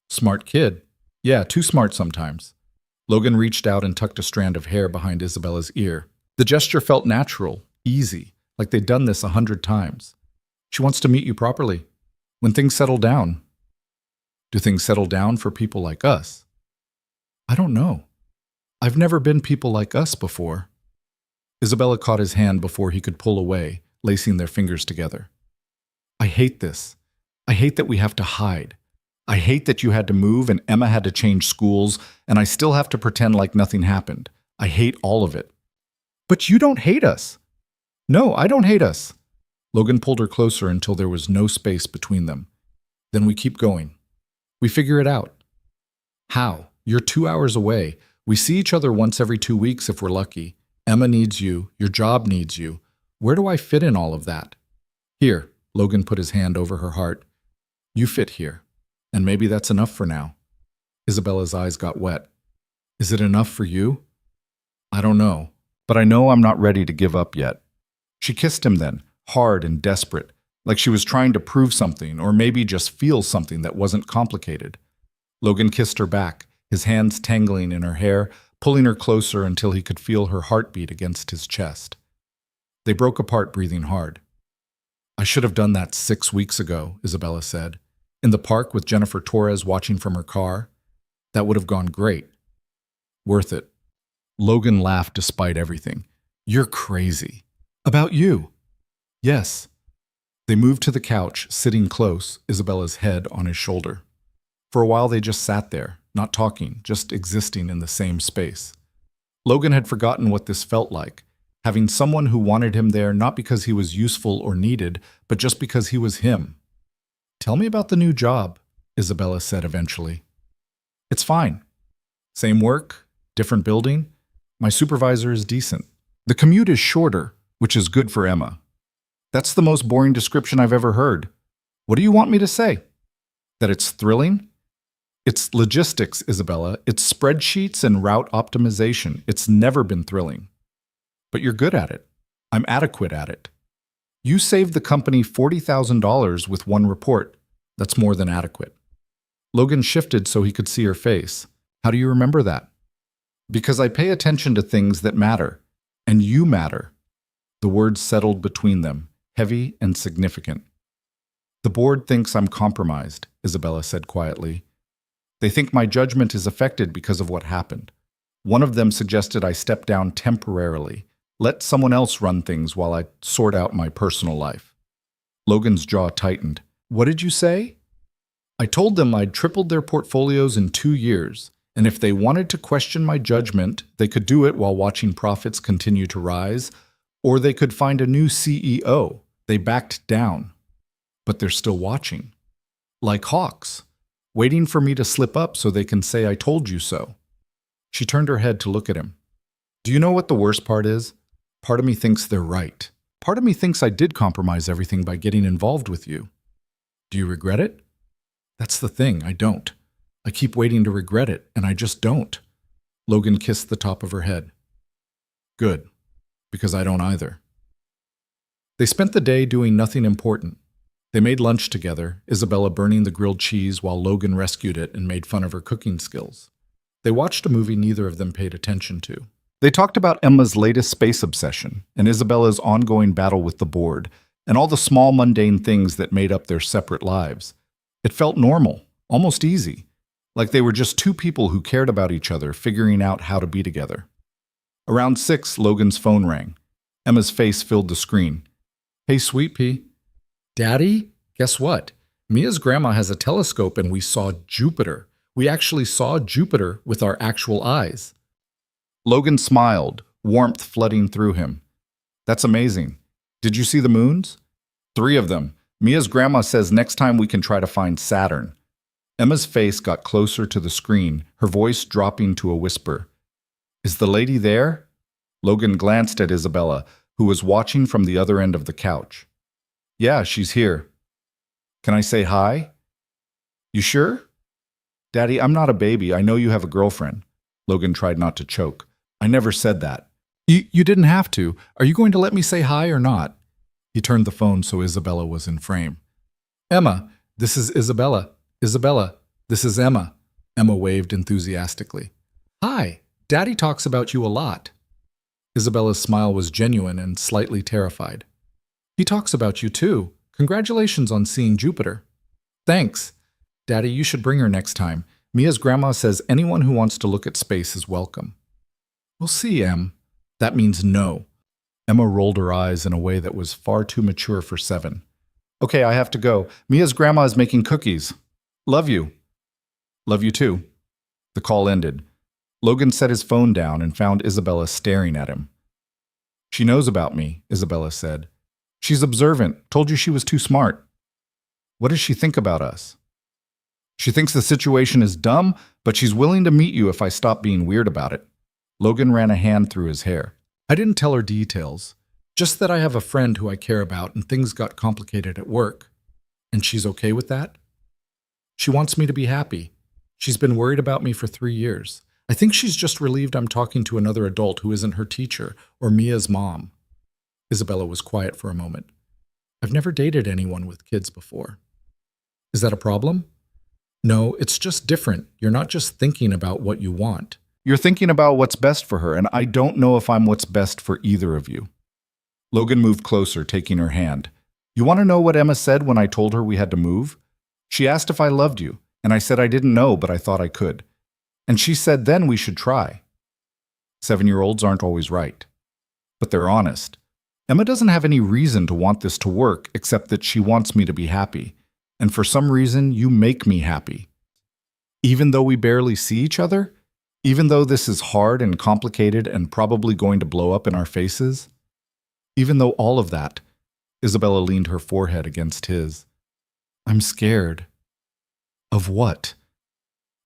"Smart kid." "Yeah, too smart sometimes." Logan reached out and tucked a strand of hair behind Isabella's ear. The gesture felt natural, easy, like they'd done this 100 times. "She wants to meet you properly. When things settle down." "Do things settle down for people like us?" "I don't know. I've never been people like us before." Isabella caught his hand before he could pull away, lacing their fingers together. "I hate this. I hate that we have to hide. I hate that you had to move and Emma had to change schools, and I still have to pretend like nothing happened. I hate all of it." "But you don't hate us." "No, I don't hate us." Logan pulled her closer until there was no space between them. "Then we keep going. We figure it out." "How? You're 2 hours away. We see each other once every 2 weeks if we're lucky. Emma needs you. Your job needs you. Where do I fit in all of that?" "Here." Logan put his hand over her heart. "You fit here. And maybe that's enough for now." Isabella's eyes got wet. Is it enough for you? I don't know, but I know I'm not ready to give up yet. She kissed him then, hard and desperate, like she was trying to prove something or maybe just feel something that wasn't complicated. Logan kissed her back, his hands tangling in her hair, pulling her closer until he could feel her heartbeat against his chest. They broke apart, breathing hard. I should have done that 6 weeks ago, Isabella said. In the park with Jennifer Torres watching from her car. That would have gone great. Worth it. Logan laughed despite everything. You're crazy. About you. Yes. They moved to the couch, sitting close, Isabella's head on his shoulder. For a while they just sat there, not talking, just existing in the same space. Logan had forgotten what this felt like, having someone who wanted him there not because he was useful or needed, but just because he was him. Tell me about the new job, Isabella said eventually. It's fine. Same work, different building. My supervisor is decent. The commute is shorter, which is good for Emma. That's the most boring description I've ever heard. What do you want me to say? That it's thrilling? It's logistics, Isabella. It's spreadsheets and route optimization. It's never been thrilling. But you're good at it. I'm adequate at it. You saved the company $40,000 with one report. That's more than adequate. Logan shifted so he could see her face. How do you remember that? Because I pay attention to things that matter. And you matter. The words settled between them, heavy and significant. The board thinks I'm compromised, Isabella said quietly. They think my judgment is affected because of what happened. One of them suggested I step down temporarily, let someone else run things while I sort out my personal life. Logan's jaw tightened. What did you say? I told them I'd tripled their portfolios in 2 years, and if they wanted to question my judgment, they could do it while watching profits continue to rise, or they could find a new CEO. They backed down. But they're still watching. Like hawks, waiting for me to slip up so they can say I told you so. She turned her head to look at him. Do you know what the worst part is? Part of me thinks they're right. Part of me thinks I did compromise everything by getting involved with you. Do you regret it? That's the thing, I don't. I keep waiting to regret it, and I just don't. Logan kissed the top of her head. Good, because I don't either. They spent the day doing nothing important. They made lunch together, Isabella burning the grilled cheese while Logan rescued it and made fun of her cooking skills. They watched a movie neither of them paid attention to. They talked about Emma's latest space obsession and Isabella's ongoing battle with the board and all the small mundane things that made up their separate lives. It felt normal, almost easy, like they were just two people who cared about each other figuring out how to be together. Around 6, Logan's phone rang. Emma's face filled the screen. Hey, Sweet Pea. Daddy, guess what? Mia's grandma has a telescope and we saw Jupiter. We actually saw Jupiter with our actual eyes. Logan smiled, warmth flooding through him. That's amazing. Did you see the moons? 3 of them. Mia's grandma says next time we can try to find Saturn. Emma's face got closer to the screen, her voice dropping to a whisper. Is the lady there? Logan glanced at Isabella, who was watching from the other end of the couch. Yeah, she's here. Can I say hi? You sure? Daddy, I'm not a baby. I know you have a girlfriend. Logan tried not to choke. I never said that. You didn't have to. Are you going to let me say hi or not? He turned the phone so Isabella was in frame. Emma, this is Isabella. Isabella, this is Emma. Emma waved enthusiastically. Hi, Daddy talks about you a lot. Isabella's smile was genuine and slightly terrified. He talks about you too. Congratulations on seeing Jupiter. Thanks. Daddy, you should bring her next time. Mia's grandma says anyone who wants to look at space is welcome. We'll see, Em. That means no. Emma rolled her eyes in a way that was far too mature for 7. Okay, I have to go. Mia's grandma is making cookies. Love you. Love you too. The call ended. Logan set his phone down and found Isabella staring at him. She knows about me, Isabella said. She's observant. Told you she was too smart. What does she think about us? She thinks the situation is dumb, but she's willing to meet you if I stop being weird about it. Logan ran a hand through his hair. I didn't tell her details, just that I have a friend who I care about and things got complicated at work. And she's okay with that? She wants me to be happy. She's been worried about me for 3 years. I think she's just relieved I'm talking to another adult who isn't her teacher or Mia's mom. Isabella was quiet for a moment. I've never dated anyone with kids before. Is that a problem? No, it's just different. You're not just thinking about what you want. You're thinking about what's best for her, and I don't know if I'm what's best for either of you. Logan moved closer, taking her hand. You want to know what Emma said when I told her we had to move? She asked if I loved you, and I said I didn't know, but I thought I could. And she said then we should try. 7-year-olds aren't always right, but they're honest. Emma doesn't have any reason to want this to work except that she wants me to be happy. And for some reason, you make me happy. Even though we barely see each other? Even though this is hard and complicated and probably going to blow up in our faces? Even though all of that, Isabella leaned her forehead against his. I'm scared. Of what?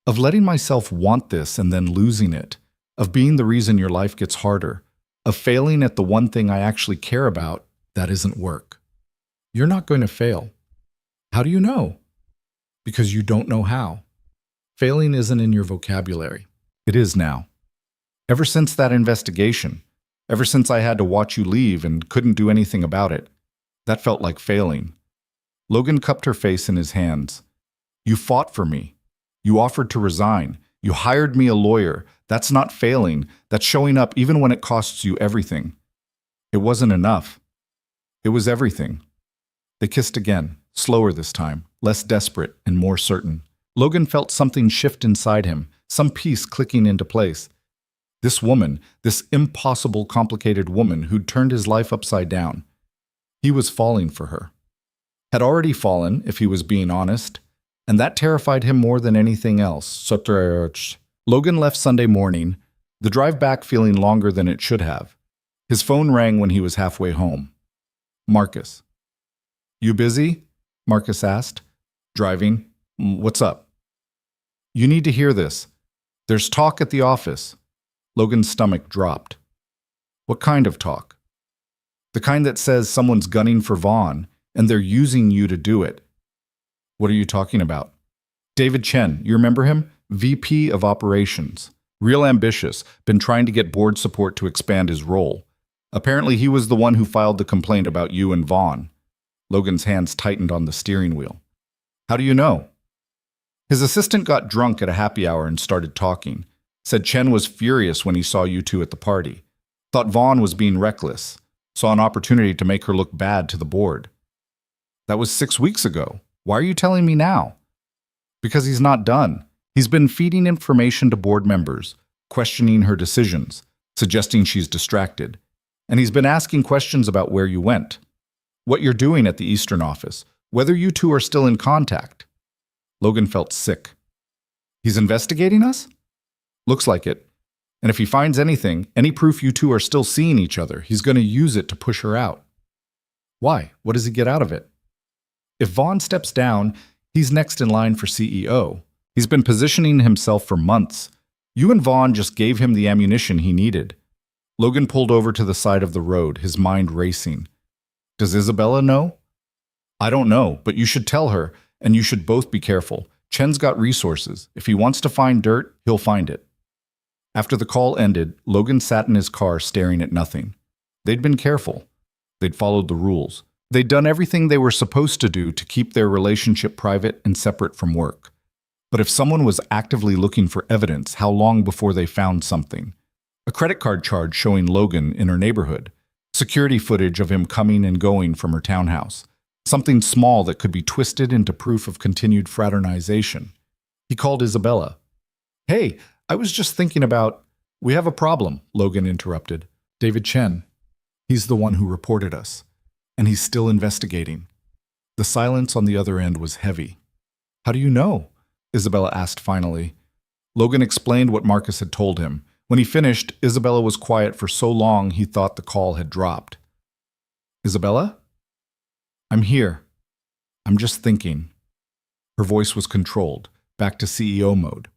Of letting myself want this and then losing it. Of being the reason your life gets harder. Of failing at the one thing I actually care about that isn't work. You're not going to fail. How do you know? Because you don't know how. Failing isn't in your vocabulary. It is now. Ever since that investigation, ever since I had to watch you leave and couldn't do anything about it, that felt like failing. Logan cupped her face in his hands. You fought for me. You offered to resign. You hired me a lawyer. That's not failing. That's showing up even when it costs you everything. It wasn't enough. It was everything. They kissed again, slower this time, less desperate and more certain. Logan felt something shift inside him, some piece clicking into place. This woman, this impossible, complicated woman who'd turned his life upside down. He was falling for her. Had already fallen, if he was being honest, and that terrified him more than anything else. Logan left Sunday morning, the drive back feeling longer than it should have. His phone rang when he was halfway home. Marcus. You busy? Marcus asked. Driving. What's up? You need to hear this. There's talk at the office. Logan's stomach dropped. What kind of talk? The kind that says someone's gunning for Vaughn, and they're using you to do it. What are you talking about? David Chen, you remember him? VP of Operations. Real ambitious, been trying to get board support to expand his role. Apparently he was the one who filed the complaint about you and Vaughn. Logan's hands tightened on the steering wheel. How do you know? His assistant got drunk at a happy hour and started talking. Said Chen was furious when he saw you two at the party. Thought Vaughn was being reckless. Saw an opportunity to make her look bad to the board. That was 6 weeks ago. Why are you telling me now? Because he's not done. He's been feeding information to board members, questioning her decisions, suggesting she's distracted. And he's been asking questions about where you went, what you're doing at the Eastern office, whether you two are still in contact. Logan felt sick. He's investigating us? Looks like it. And if he finds anything, any proof you two are still seeing each other, he's going to use it to push her out. Why? What does he get out of it? If Vaughn steps down, he's next in line for CEO. He's been positioning himself for months. You and Vaughn just gave him the ammunition he needed. Logan pulled over to the side of the road, his mind racing. Does Isabella know? I don't know, but you should tell her, and you should both be careful. Chen's got resources. If he wants to find dirt, he'll find it. After the call ended, Logan sat in his car staring at nothing. They'd been careful. They'd followed the rules. They'd done everything they were supposed to do to keep their relationship private and separate from work. But if someone was actively looking for evidence, how long before they found something? A credit card charge showing Logan in her neighborhood. Security footage of him coming and going from her townhouse. Something small that could be twisted into proof of continued fraternization. He called Isabella. Hey, I was just thinking about... We have a problem, Logan interrupted. David Chen. He's the one who reported us. And he's still investigating. The silence on the other end was heavy. How do you know? Isabella asked finally. Logan explained what Marcus had told him. When he finished, Isabella was quiet for so long he thought the call had dropped. Isabella? I'm here. I'm just thinking. Her voice was controlled, back to CEO mode.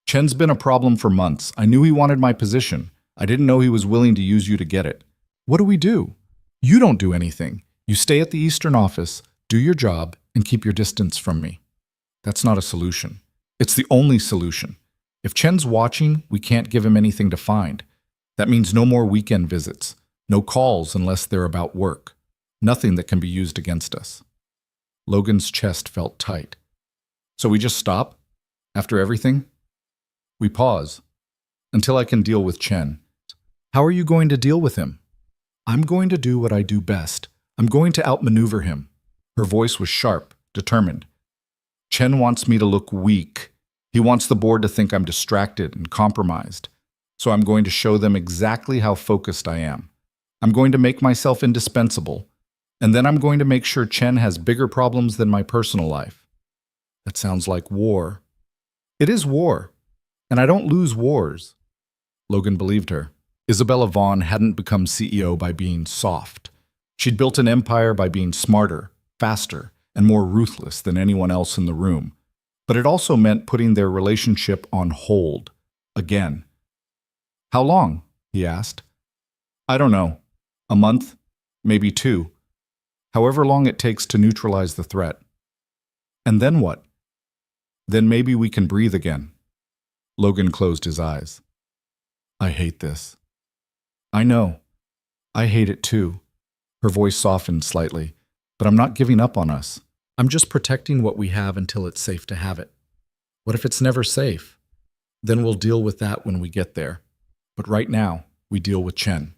Chen's been a problem for months. I knew he wanted my position. I didn't know he was willing to use you to get it. What do we do? You don't do anything. You stay at the Eastern office, do your job, and keep your distance from me. That's not a solution. It's the only solution. If Chen's watching, we can't give him anything to find. That means no more weekend visits, no calls unless they're about work, nothing that can be used against us. Logan's chest felt tight. So we just stop? After everything? We pause. Until I can deal with Chen. How are you going to deal with him? I'm going to do what I do best. I'm going to outmaneuver him. Her voice was sharp, determined. Chen wants me to look weak. He wants the board to think I'm distracted and compromised. So I'm going to show them exactly how focused I am. I'm going to make myself indispensable. And then I'm going to make sure Chen has bigger problems than my personal life. That sounds like war. It is war. And I don't lose wars. Logan believed her. Isabella Vaughn hadn't become CEO by being soft. She'd built an empire by being smarter, faster, and more ruthless than anyone else in the room. But it also meant putting their relationship on hold. Again. How long? He asked. I don't know. A month? Maybe 2. However long it takes to neutralize the threat. And then what? Then maybe we can breathe again. Logan closed his eyes. I hate this. I know. I hate it too. Her voice softened slightly. But I'm not giving up on us. I'm just protecting what we have until it's safe to have it. What if it's never safe? Then we'll deal with that when we get there. But right now, we deal with Chen.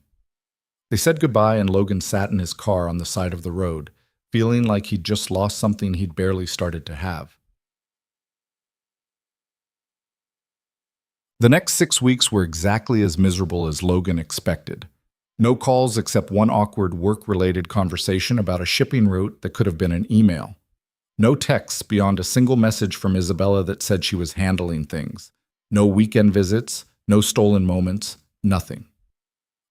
They said goodbye and Logan sat in his car on the side of the road, feeling like he'd just lost something he'd barely started to have. The next 6 weeks were exactly as miserable as Logan expected. No calls except one awkward work-related conversation about a shipping route that could have been an email. No texts beyond a single message from Isabella that said she was handling things. No weekend visits, no stolen moments, nothing.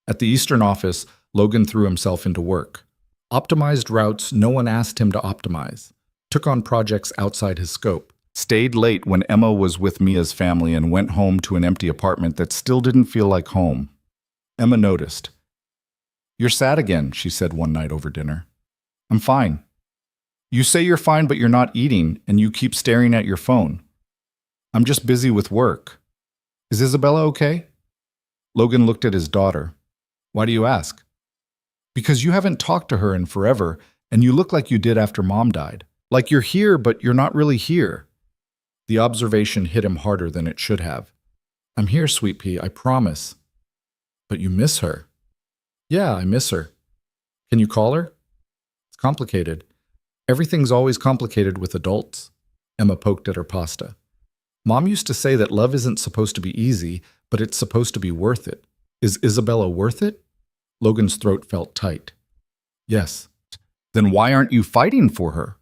At the Eastern office, Logan threw himself into work. Optimized routes no one asked him to optimize. Took on projects outside his scope. Stayed late when Emma was with Mia's family and went home to an empty apartment that still didn't feel like home. Emma noticed. You're sad again, she said one night over dinner. I'm fine. You say you're fine, but you're not eating, and you keep staring at your phone. I'm just busy with work. Is Isabella okay? Logan looked at his daughter. Why do you ask? Because you haven't talked to her in forever, and you look like you did after Mom died. Like you're here, but you're not really here. The observation hit him harder than it should have. I'm here, Sweet Pea, I promise. But you miss her. Yeah, I miss her. Can you call her? It's complicated. Everything's always complicated with adults. Emma poked at her pasta. Mom used to say that love isn't supposed to be easy, but it's supposed to be worth it. Is Isabella worth it? Logan's throat felt tight. Yes. Then why aren't you fighting for her?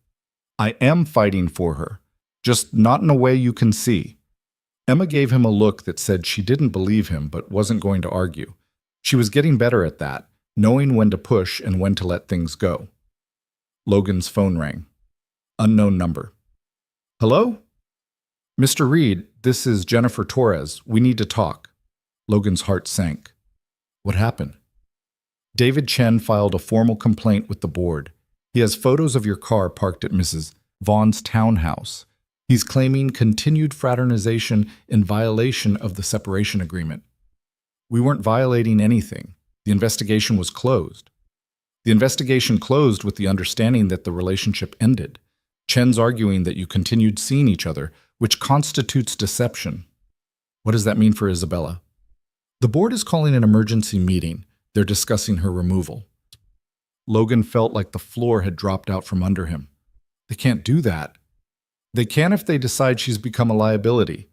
I am fighting for her, just not in a way you can see. Emma gave him a look that said she didn't believe him but wasn't going to argue. She was getting better at that, knowing when to push and when to let things go. Logan's phone rang. Unknown number. Hello? Mr. Reed, this is Jennifer Torres. We need to talk. Logan's heart sank. What happened? David Chen filed a formal complaint with the board. He has photos of your car parked at Mrs. Vaughn's townhouse. He's claiming continued fraternization in violation of the separation agreement. We weren't violating anything. The investigation was closed. The investigation closed with the understanding that the relationship ended. Chen's arguing that you continued seeing each other, which constitutes deception. What does that mean for Isabella? The board is calling an emergency meeting. They're discussing her removal. Logan felt like the floor had dropped out from under him. They can't do that. They can if they decide she's become a liability.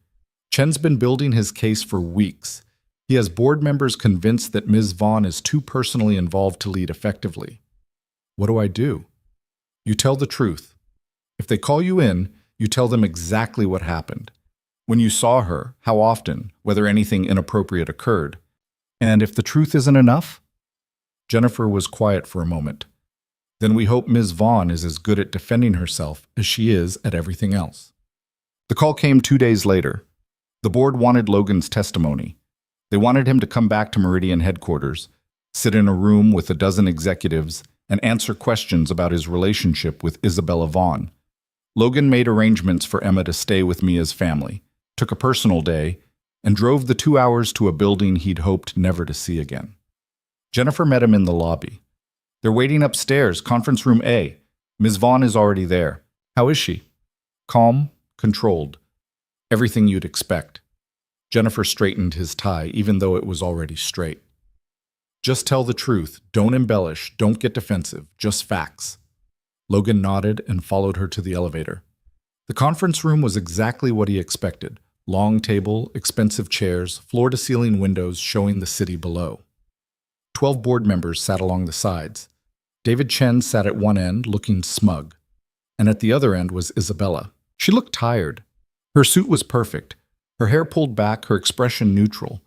Chen's been building his case for weeks. He has board members convinced that Ms. Vaughn is too personally involved to lead effectively. What do I do? You tell the truth. If they call you in, you tell them exactly what happened. When you saw her, how often, whether anything inappropriate occurred. And if the truth isn't enough? Jennifer was quiet for a moment. Then we hope Ms. Vaughn is as good at defending herself as she is at everything else. The call came 2 days later. The board wanted Logan's testimony. They wanted him to come back to Meridian headquarters, sit in a room with a dozen executives, and answer questions about his relationship with Isabella Vaughn. Logan made arrangements for Emma to stay with Mia's family, took a personal day, and drove the 2 hours to a building he'd hoped never to see again. Jennifer met him in the lobby. They're waiting upstairs, conference room A. Ms. Vaughn is already there. How is she? Calm, controlled. Everything you'd expect. Jennifer straightened his tie, even though it was already straight. Just tell the truth. Don't embellish. Don't get defensive. Just facts. Logan nodded and followed her to the elevator. The conference room was exactly what he expected. Long table, expensive chairs, floor-to-ceiling windows showing the city below. 12 board members sat along the sides. David Chen sat at one end, looking smug. And at the other end was Isabella. She looked tired. Her suit was perfect. Her hair pulled back, her expression neutral.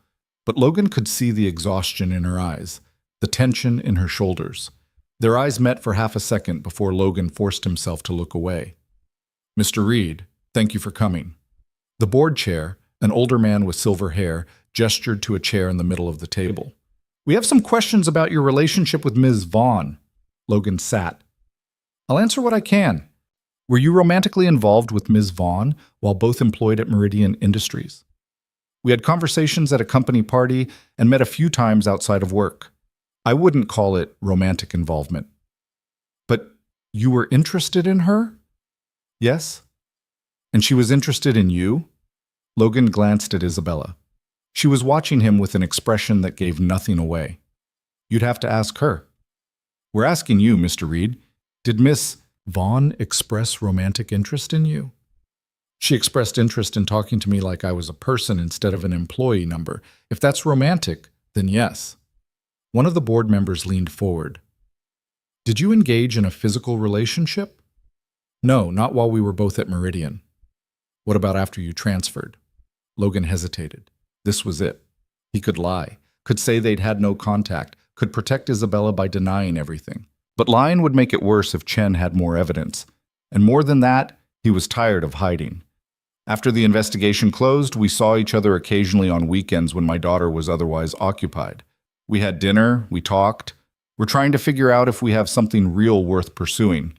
But Logan could see the exhaustion in her eyes, the tension in her shoulders. Their eyes met for half a second before Logan forced himself to look away. Mr. Reed, thank you for coming. The board chair, an older man with silver hair, gestured to a chair in the middle of the table. We have some questions about your relationship with Ms. Vaughn. Logan sat. I'll answer what I can. Were you romantically involved with Ms. Vaughn while both employed at Meridian Industries? We had conversations at a company party and met a few times outside of work. I wouldn't call it romantic involvement. But you were interested in her? Yes. And she was interested in you? Logan glanced at Isabella. She was watching him with an expression that gave nothing away. You'd have to ask her. We're asking you, Mr. Reed. Did Miss Vaughn express romantic interest in you? She expressed interest in talking to me like I was a person instead of an employee number. If that's romantic, then yes. One of the board members leaned forward. Did you engage in a physical relationship? No, not while we were both at Meridian. What about after you transferred? Logan hesitated. This was it. He could lie, could say they'd had no contact, could protect Isabella by denying everything. But lying would make it worse if Chen had more evidence. And more than that, he was tired of hiding. After the investigation closed, we saw each other occasionally on weekends when my daughter was otherwise occupied. We had dinner, we talked. We're trying to figure out if we have something real worth pursuing.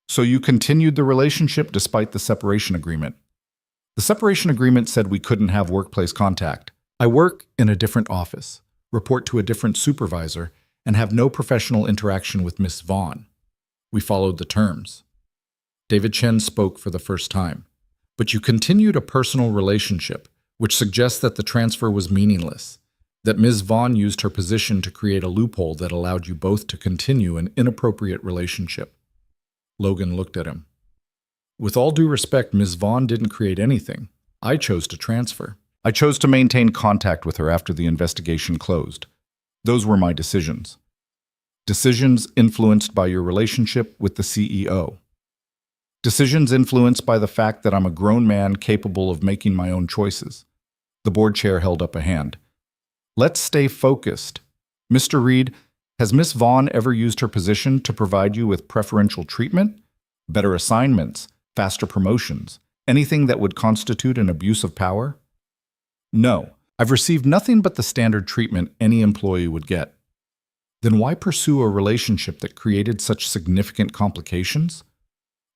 So you continued the relationship despite the separation agreement. The separation agreement said we couldn't have workplace contact. I work in a different office, report to a different supervisor, and have no professional interaction with Miss Vaughn. We followed the terms. David Chen spoke for the first time. But you continued a personal relationship, which suggests that the transfer was meaningless, that Ms. Vaughn used her position to create a loophole that allowed you both to continue an inappropriate relationship. Logan looked at him. With all due respect, Ms. Vaughn didn't create anything. I chose to transfer. I chose to maintain contact with her after the investigation closed. Those were my decisions. Decisions influenced by your relationship with the CEO. Decisions influenced by the fact that I'm a grown man capable of making my own choices. The board chair held up a hand. Let's stay focused. Mr. Reed, has Miss Vaughn ever used her position to provide you with preferential treatment, better assignments, faster promotions, anything that would constitute an abuse of power? No, I've received nothing but the standard treatment any employee would get. Then why pursue a relationship that created such significant complications?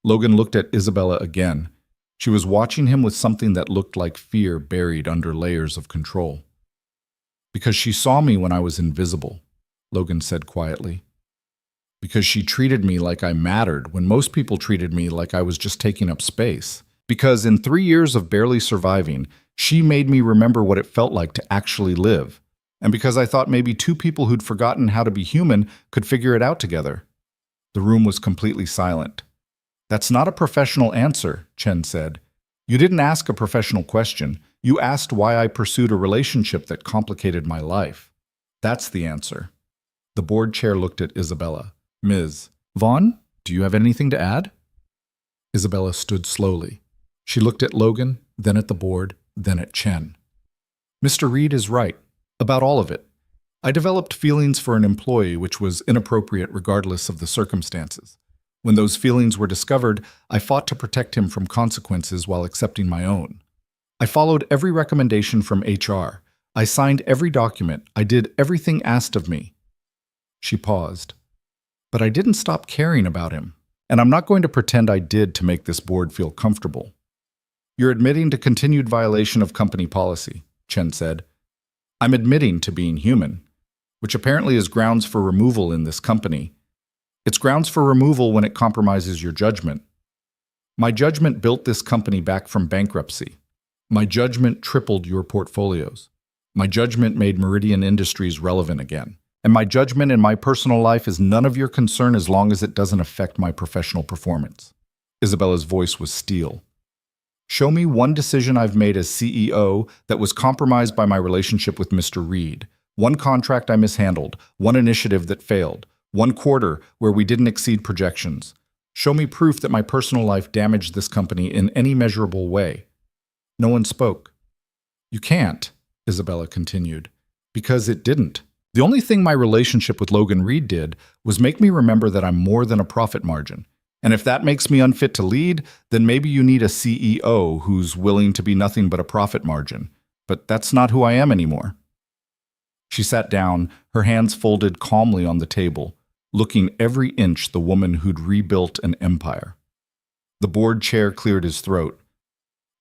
Logan looked at Isabella again. She was watching him with something that looked like fear buried under layers of control. Because she saw me when I was invisible, Logan said quietly. Because she treated me like I mattered when most people treated me like I was just taking up space. Because in 3 years of barely surviving, she made me remember what it felt like to actually live. And because I thought maybe two people who'd forgotten how to be human could figure it out together. The room was completely silent. That's not a professional answer, Chen said. You didn't ask a professional question. You asked why I pursued a relationship that complicated my life. That's the answer. The board chair looked at Isabella. Ms. Vaughn, do you have anything to add? Isabella stood slowly. She looked at Logan, then at the board, then at Chen. Mr. Reed is right, about all of it. I developed feelings for an employee which was inappropriate regardless of the circumstances. When those feelings were discovered, I fought to protect him from consequences while accepting my own. I followed every recommendation from HR. I signed every document. I did everything asked of me. She paused. But I didn't stop caring about him. And I'm not going to pretend I did to make this board feel comfortable. You're admitting to continued violation of company policy, Chen said. I'm admitting to being human, which apparently is grounds for removal in this company. It's grounds for removal when it compromises your judgment. My judgment built this company back from bankruptcy. My judgment tripled your portfolios. My judgment made Meridian Industries relevant again. And my judgment in my personal life is none of your concern as long as it doesn't affect my professional performance. Isabella's voice was steel. Show me one decision I've made as CEO that was compromised by my relationship with Mr. Reed. One contract I mishandled, one initiative that failed, one quarter where we didn't exceed projections. Show me proof that my personal life damaged this company in any measurable way. No one spoke. You can't, Isabella continued, because it didn't. The only thing my relationship with Logan Reed did was make me remember that I'm more than a profit margin. And if that makes me unfit to lead, then maybe you need a CEO who's willing to be nothing but a profit margin. But that's not who I am anymore. She sat down, her hands folded calmly on the table, looking every inch the woman who'd rebuilt an empire. The board chair cleared his throat.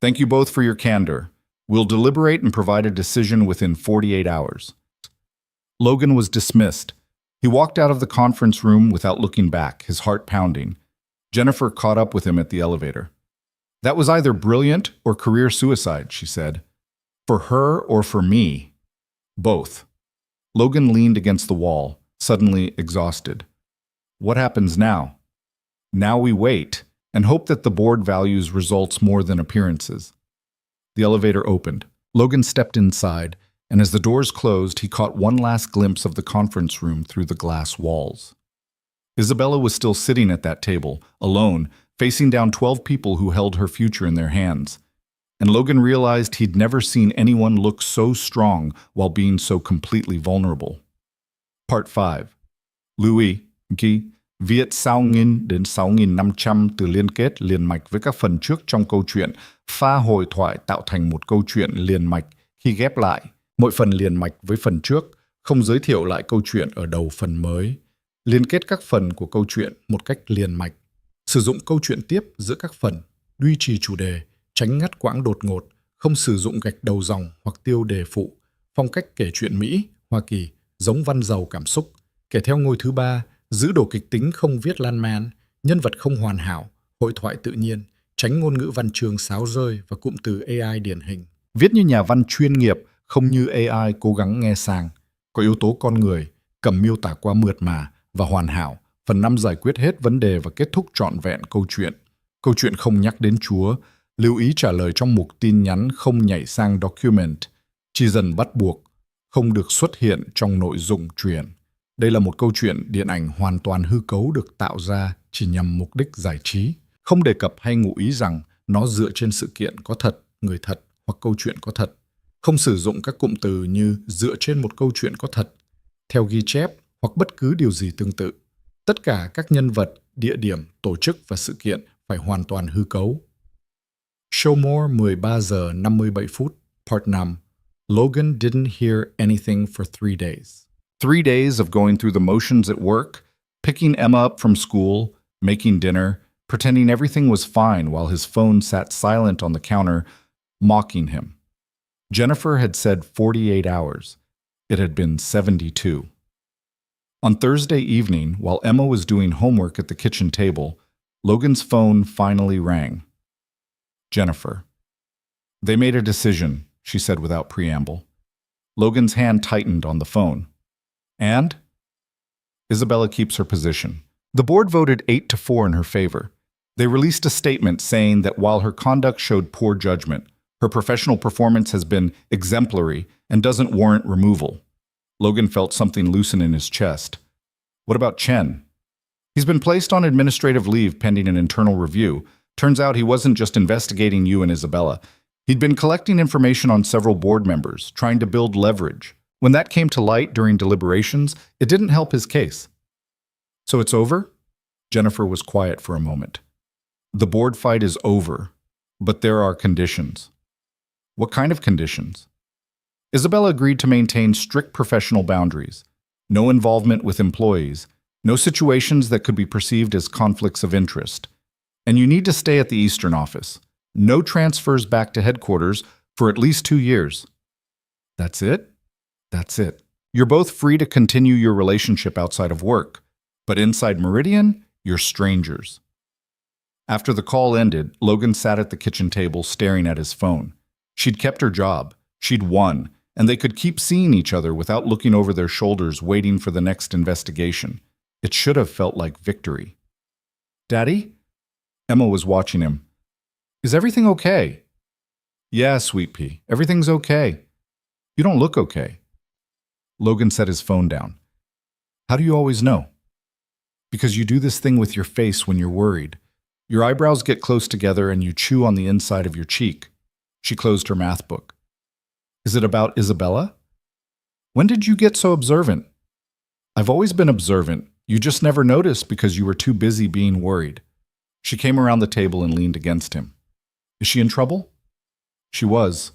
Thank you both for your candor. We'll deliberate and provide a decision within 48 hours. Logan was dismissed. He walked out of the conference room without looking back, his heart pounding. Jennifer caught up with him at the elevator. That was either brilliant or career suicide, she said. For her or for me? Both. Logan leaned against the wall, suddenly exhausted. What happens now? Now we wait and hope that the board values results more than appearances. The elevator opened. Logan stepped inside, and as the doors closed, he caught one last glimpse of the conference room through the glass walls. Isabella was still sitting at that table, alone, facing down 12 people who held her future in their hands. And Logan realized he'd never seen anyone look so strong while being so completely vulnerable. Part 5. Louis, Ghi, viết sao nghìn đến 6.500 từ liên kết liền mạch với các phần trước trong câu chuyện, pha hồi thoại tạo thành một câu chuyện liền mạch khi ghép lại. Mỗi phần liền mạch với phần trước, không giới thiệu lại câu chuyện ở đầu phần mới. Liên kết các phần của câu chuyện một cách liền mạch. Sử dụng câu chuyện tiếp giữa các phần, duy trì chủ đề, tránh ngắt quãng đột ngột, không sử dụng gạch đầu dòng hoặc tiêu đề phụ. Phong cách kể chuyện Mỹ, Hoa Kỳ, giống văn giàu cảm xúc. Kể theo ngôi thứ 3, giữ đồ kịch tính không viết lan man, nhân vật không hoàn hảo, hội thoại tự nhiên, tránh ngôn ngữ văn chương sáo rơi và cụm từ AI điển hình. Viết như nhà văn chuyên nghiệp, không như AI cố gắng nghe sang. Có yếu tố con người, cầm miêu tả qua mượt mà và hoàn hảo. Phần 5 giải quyết hết vấn đề và kết thúc trọn vẹn câu chuyện. Câu chuyện không nhắc đến Chúa, lưu ý trả lời trong mục tin nhắn không nhảy sang document, chỉ dần bắt buộc, không được xuất hiện trong nội dung truyền. Đây là một câu chuyện điện ảnh hoàn toàn hư cấu được tạo ra chỉ nhằm mục đích giải trí, không đề cập hay ngụ ý rằng nó dựa trên sự kiện có thật, người thật hoặc câu chuyện có thật. Không sử dụng các cụm từ như dựa trên một câu chuyện có thật, theo ghi chép hoặc bất cứ điều gì tương tự. Tất cả các nhân vật, địa điểm, tổ chức và sự kiện phải hoàn toàn hư cấu. Showmore 13 giờ 57 phút, Part 5. Logan didn't hear anything for 3 days. 3 days of going through the motions at work, picking Emma up from school, making dinner, pretending everything was fine while his phone sat silent on the counter, mocking him. Jennifer had said 48 hours. It had been 72. On Thursday evening, while Emma was doing homework at the kitchen table, Logan's phone finally rang. Jennifer. They made a decision, she said without preamble. Logan's hand tightened on the phone. And? Isabella keeps her position. The board voted 8-4 in her favor. They released a statement saying that while her conduct showed poor judgment, her professional performance has been exemplary and doesn't warrant removal. Logan felt something loosen in his chest. What about Chen? He's been placed on administrative leave pending an internal review. Turns out he wasn't just investigating you and Isabella. He'd been collecting information on several board members, trying to build leverage. When that came to light during deliberations, it didn't help his case. So it's over? Jennifer was quiet for a moment. The board fight is over, but there are conditions. What kind of conditions? Isabella agreed to maintain strict professional boundaries, no involvement with employees, No situations that could be perceived as conflicts of interest. And you need to stay at the Eastern office. No transfers back to headquarters for at least 2 years. That's it? That's it. You're both free to continue your relationship outside of work, but inside Meridian, you're strangers. After the call ended, Logan sat at the kitchen table staring at his phone. She'd kept her job. She'd won, and they could keep seeing each other without looking over their shoulders waiting for the next investigation. It should have felt like victory. Daddy? Emma was watching him. Is everything okay? Yeah, sweet pea. Everything's okay. You don't look okay. Logan set his phone down. How do you always know? Because you do this thing with your face when you're worried. Your eyebrows get close together and you chew on the inside of your cheek. She closed her math book. Is it about Isabella? When did you get so observant? I've always been observant. You just never noticed because you were too busy being worried. She came around the table and leaned against him. Is she in trouble? She was,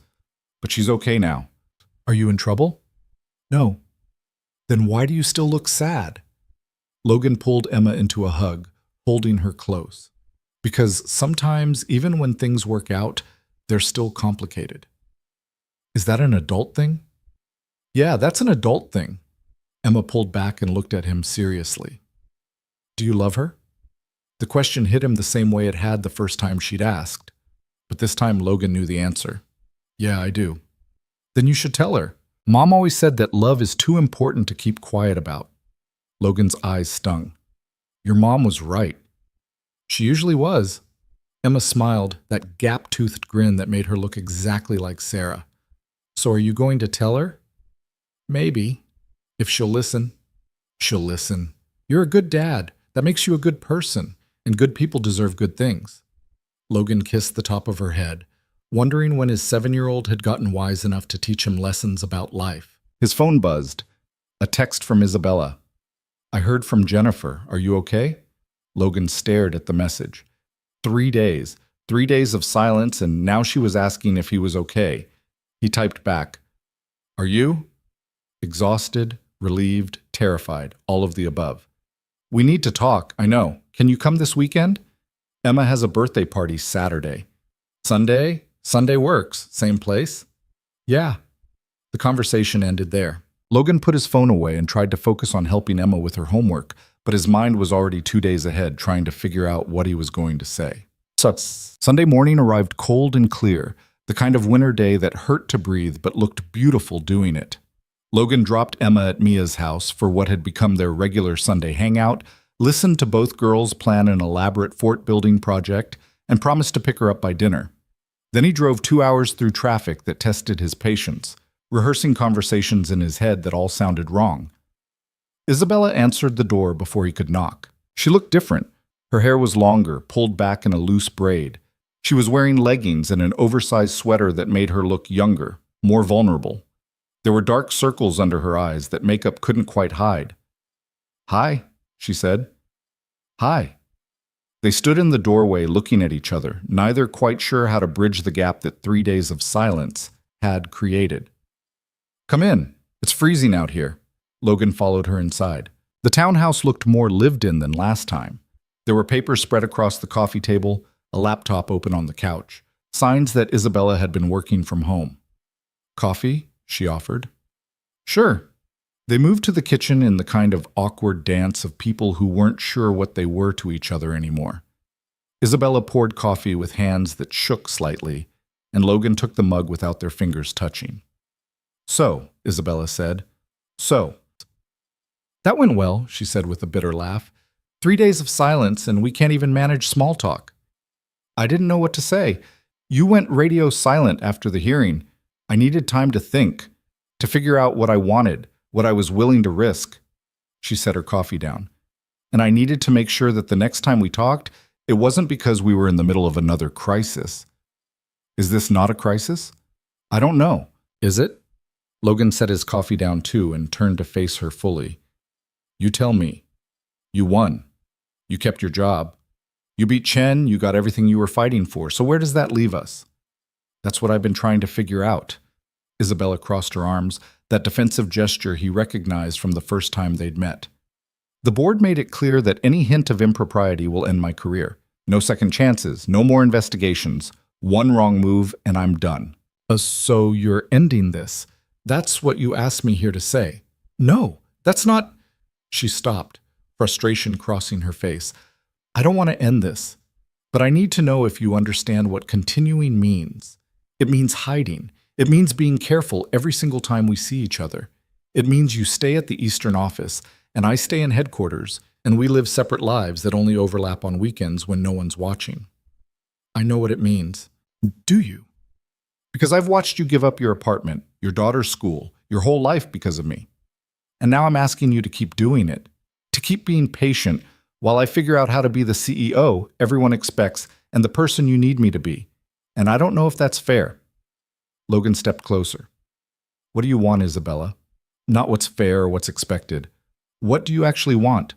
but she's okay now. Are you in trouble? No. Then why do you still look sad? Logan pulled Emma into a hug, holding her close. Because sometimes, even when things work out, they're still complicated. Is that an adult thing? Yeah, that's an adult thing. Emma pulled back and looked at him seriously. Do you love her? The question hit him the same way it had the first time she'd asked. But this time Logan knew the answer. Yeah, I do. Then you should tell her. Mom always said that love is too important to keep quiet about. Logan's eyes stung. Your mom was right. She usually was. Emma smiled, that gap-toothed grin that made her look exactly like Sarah. So are you going to tell her? Maybe. If she'll listen. She'll listen. You're a good dad. That makes you a good person, and good people deserve good things. Logan kissed the top of her head, wondering when his 7-year-old had gotten wise enough to teach him lessons about life. His phone buzzed. A text from Isabella. I heard from Jennifer. Are you okay? Logan stared at the message. 3 days. 3 days of silence, and now she was asking if he was okay. He typed back. Are you? Exhausted, relieved, terrified, all of the above. We need to talk, I know. Can you come this weekend? Emma has a birthday party Saturday. Sunday? Sunday works. Same place? Yeah. The conversation ended there. Logan put his phone away and tried to focus on helping Emma with her homework, but his mind was already 2 days ahead trying to figure out what he was going to say. Sunday morning arrived cold and clear, the kind of winter day that hurt to breathe but looked beautiful doing it. Logan dropped Emma at Mia's house for what had become their regular Sunday hangout, listened to both girls plan an elaborate fort-building project, and promised to pick her up by dinner. Then he drove 2 hours through traffic that tested his patience, rehearsing conversations in his head that all sounded wrong. Isabella answered the door before he could knock. She looked different. Her hair was longer, pulled back in a loose braid. She was wearing leggings and an oversized sweater that made her look younger, more vulnerable. There were dark circles under her eyes that makeup couldn't quite hide. Hi, she said. Hi. They stood in the doorway looking at each other, neither quite sure how to bridge the gap that 3 days of silence had created. Come in. It's freezing out here. Logan followed her inside. The townhouse looked more lived in than last time. There were papers spread across the coffee table, a laptop open on the couch, signs that Isabella had been working from home. Coffee? She offered. Sure. They moved to the kitchen in the kind of awkward dance of people who weren't sure what they were to each other anymore. Isabella poured coffee with hands that shook slightly, and Logan took the mug without their fingers touching. So, Isabella said. So. That went well, she said with a bitter laugh. 3 days of silence, and we can't even manage small talk. I didn't know what to say. You went radio silent after the hearing. I needed time to think, to figure out what I wanted, what I was willing to risk. She set her coffee down. And I needed to make sure that the next time we talked, it wasn't because we were in the middle of another crisis. Is this not a crisis? I don't know. Is it? Logan set his coffee down too and turned to face her fully. You tell me. You won. You kept your job. You beat Chen, you got everything you were fighting for, so where does that leave us? That's what I've been trying to figure out. Isabella crossed her arms, that defensive gesture he recognized from the first time they'd met. The board made it clear that any hint of impropriety will end my career. No second chances, no more investigations. One wrong move and I'm done. So you're ending this. That's what you asked me here to say. No, that's not... She stopped, frustration crossing her face. I don't want to end this, but I need to know if you understand what continuing means. It means hiding. It means being careful every single time we see each other. It means you stay at the Eastern office, and I stay in headquarters, and we live separate lives that only overlap on weekends when no one's watching. I know what it means. Do you? Because I've watched you give up your apartment, your daughter's school, your whole life because of me. And now I'm asking you to keep doing it, to keep being patient while I figure out how to be the CEO everyone expects and the person you need me to be. And I don't know if that's fair. Logan stepped closer. What do you want, Isabella? Not what's fair or what's expected. What do you actually want?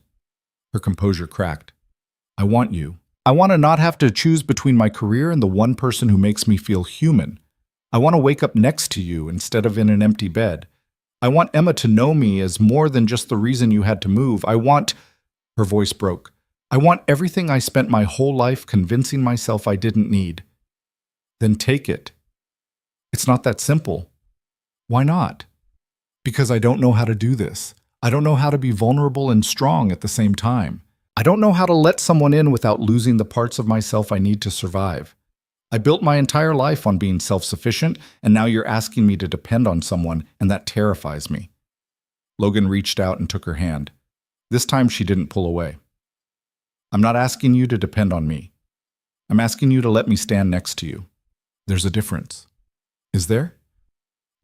Her composure cracked. I want you. I want to not have to choose between my career and the one person who makes me feel human. I want to wake up next to you instead of in an empty bed. I want Emma to know me as more than just the reason you had to move. I want... Her voice broke. I want everything I spent my whole life convincing myself I didn't need. Then take it. It's not that simple. Why not? Because I don't know how to do this. I don't know how to be vulnerable and strong at the same time. I don't know how to let someone in without losing the parts of myself I need to survive. I built my entire life on being self-sufficient, and now you're asking me to depend on someone, and that terrifies me. Logan reached out and took her hand. This time she didn't pull away. I'm not asking you to depend on me. I'm asking you to let me stand next to you. There's a difference. Is there?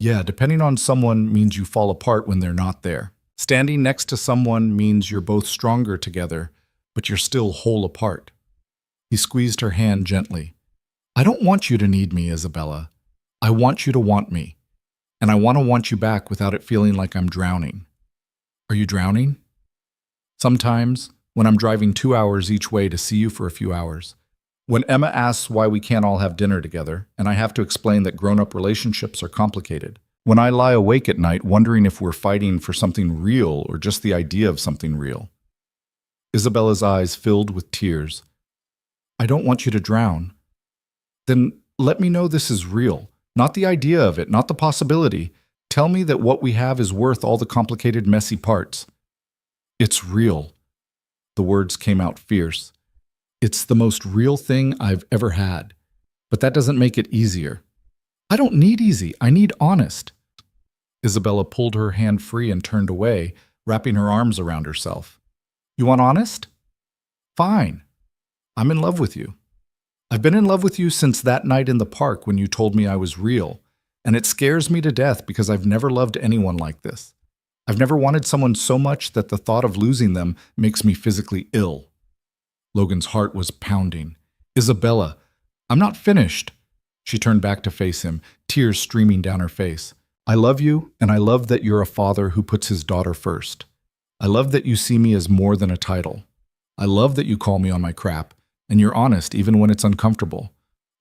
Yeah, depending on someone means you fall apart when they're not there. Standing next to someone means you're both stronger together, but you're still whole apart. He squeezed her hand gently. I don't want you to need me, Isabella. I want you to want me. And I want you back without it feeling like I'm drowning. Are you drowning? Sometimes, when I'm driving 2 hours each way to see you for a few hours. When Emma asks why we can't all have dinner together, and I have to explain that grown-up relationships are complicated. When I lie awake at night wondering if we're fighting for something real or just the idea of something real. Isabella's eyes filled with tears. I don't want you to drown. Then let me know this is real. Not the idea of it, not the possibility. Tell me that what we have is worth all the complicated, messy parts. It's real. The words came out fierce. It's the most real thing I've ever had. But that doesn't make it easier. I don't need easy. I need honest. Isabella pulled her hand free and turned away, wrapping her arms around herself. You want honest? Fine. I'm in love with you. I've been in love with you since that night in the park when you told me I was real, and it scares me to death because I've never loved anyone like this. I've never wanted someone so much that the thought of losing them makes me physically ill. Logan's heart was pounding. Isabella, I'm not finished. She turned back to face him, tears streaming down her face. I love you, and I love that you're a father who puts his daughter first. I love that you see me as more than a title. I love that you call me on my crap, and you're honest even when it's uncomfortable.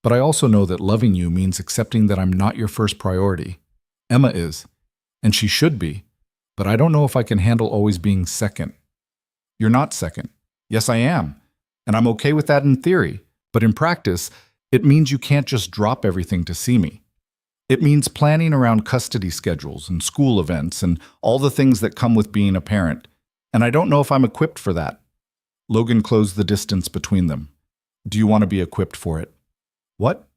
But I also know that loving you means accepting that I'm not your first priority. Emma is, and she should be. But I don't know if I can handle always being second. You're not second. Yes, I am. And I'm okay with that in theory. But in practice, it means you can't just drop everything to see me. It means planning around custody schedules and school events and all the things that come with being a parent. And I don't know if I'm equipped for that. Logan closed the distance between them. Do you want to be equipped for it? What?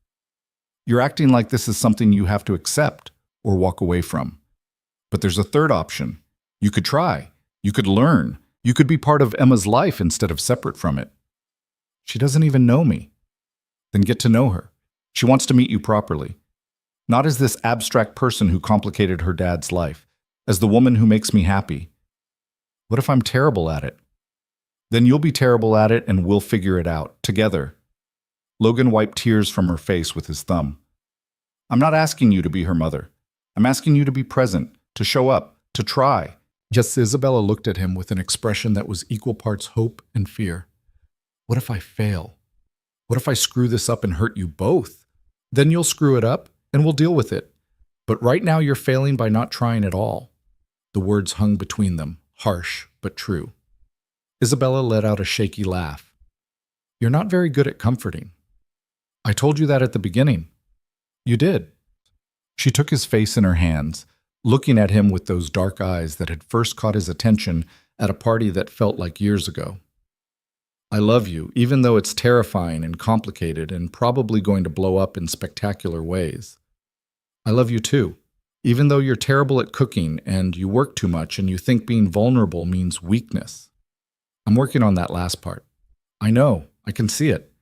You're acting like this is something you have to accept or walk away from. But there's a third option. You could try. You could learn. You could be part of Emma's life instead of separate from it. She doesn't even know me. Then get to know her. She wants to meet you properly. Not as this abstract person who complicated her dad's life, as the woman who makes me happy. What if I'm terrible at it? Then you'll be terrible at it and we'll figure it out, together. Logan wiped tears from her face with his thumb. I'm not asking you to be her mother. I'm asking you to be present. To show up, to try. Just Isabella looked at him with an expression that was equal parts hope and fear. What if I fail? What if I screw this up and hurt you both? Then you'll screw it up and we'll deal with it. But right now you're failing by not trying at all. The words hung between them, harsh but true. Isabella let out a shaky laugh. You're not very good at comforting. I told you that at the beginning. You did. She took his face in her hands, looking at him with those dark eyes that had first caught his attention at a party that felt like years ago. I love you, even though it's terrifying and complicated and probably going to blow up in spectacular ways. I love you too, even though you're terrible at cooking and you work too much and you think being vulnerable means weakness. I'm working on that last part. I know, I can see it.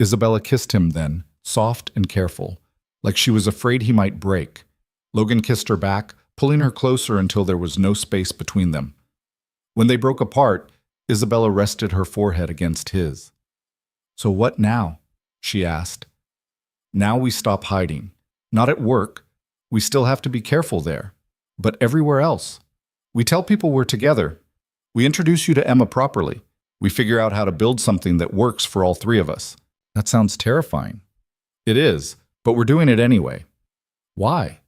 Isabella kissed him then, soft and careful, like she was afraid he might break. Logan kissed her back, pulling her closer until there was no space between them. When they broke apart, Isabella rested her forehead against his. So what now? She asked. Now we stop hiding. Not at work. We still have to be careful there. But everywhere else. We tell people we're together. We introduce you to Emma properly. We figure out how to build something that works for all three of us. That sounds terrifying. It is, but we're doing it anyway. Why?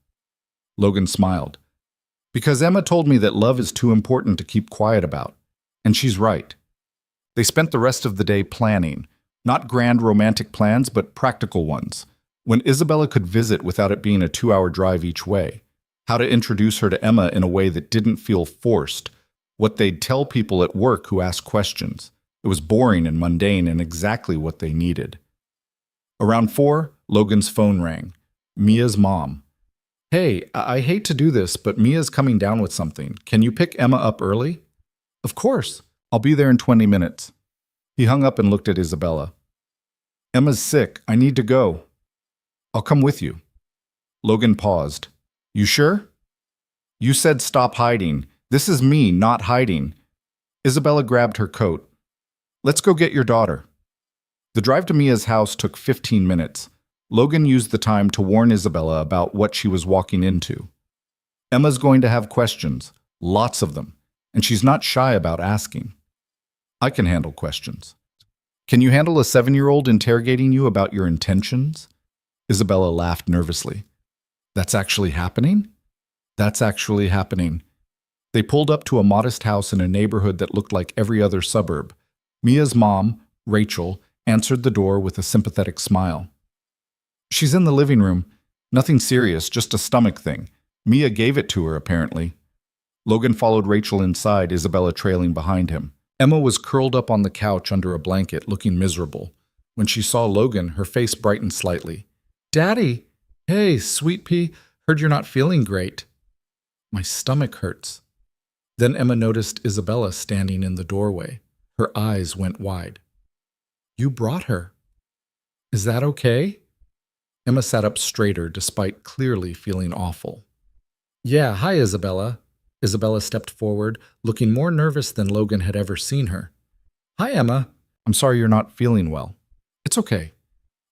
Logan smiled. Because Emma told me that love is too important to keep quiet about. And she's right. They spent the rest of the day planning, not grand romantic plans, but practical ones, when Isabella could visit without it being a 2-hour drive each way, how to introduce her to Emma in a way that didn't feel forced, what they'd tell people at work who asked questions. It was boring and mundane and exactly what they needed. Around 4, Logan's phone rang. Mia's mom. Hey, I hate to do this, but Mia's coming down with something. Can you pick Emma up early? Of course. I'll be there in 20 minutes. He hung up and looked at Isabella. Emma's sick. I need to go. I'll come with you. Logan paused. You sure? You said stop hiding. This is me, not hiding. Isabella grabbed her coat. Let's go get your daughter. The drive to Mia's house took 15 minutes. Logan used the time to warn Isabella about what she was walking into. Emma's going to have questions, lots of them, and she's not shy about asking. I can handle questions. Can you handle a 7-year-old interrogating you about your intentions? Isabella laughed nervously. That's actually happening? That's actually happening. They pulled up to a modest house in a neighborhood that looked like every other suburb. Mia's mom, Rachel, answered the door with a sympathetic smile. She's in the living room. Nothing serious, just a stomach thing. Mia gave it to her, apparently. Logan followed Rachel inside, Isabella trailing behind him. Emma was curled up on the couch under a blanket, looking miserable. When she saw Logan, her face brightened slightly. Daddy! Hey, sweet pea, heard you're not feeling great. My stomach hurts. Then Emma noticed Isabella standing in the doorway. Her eyes went wide. You brought her. Is that okay? Emma sat up straighter, despite clearly feeling awful. Yeah, hi, Isabella. Isabella stepped forward, looking more nervous than Logan had ever seen her. Hi, Emma. I'm sorry you're not feeling well. It's okay.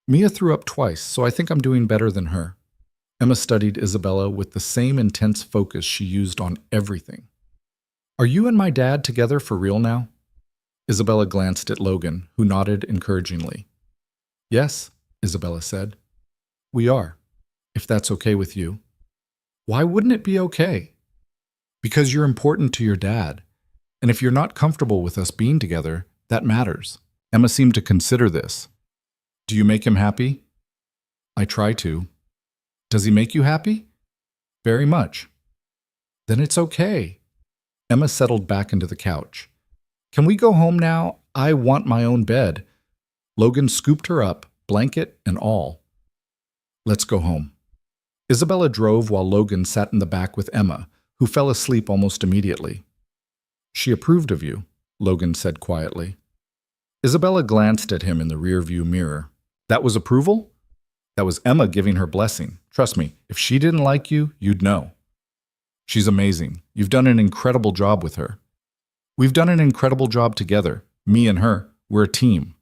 Mia threw up twice, so I think I'm doing better than her. Emma studied Isabella with the same intense focus she used on everything. Are you and my dad together for real now? Isabella glanced at Logan, who nodded encouragingly. Yes, Isabella said. We are, if that's okay with you. Why wouldn't it be okay? Because you're important to your dad, and if you're not comfortable with us being together, that matters. Emma seemed to consider this. Do you make him happy? I try to. Does he make you happy? Very much. Then it's okay. Emma settled back into the couch. Can we go home now? I want my own bed. Logan scooped her up, blanket and all. Let's go home. Isabella drove while Logan sat in the back with Emma, who fell asleep almost immediately. She approved of you, Logan said quietly. Isabella glanced at him in the rearview mirror. That was approval? That was Emma giving her blessing. Trust me, if she didn't like you, you'd know. She's amazing. You've done an incredible job with her. We've done an incredible job together, me and her. We're a team.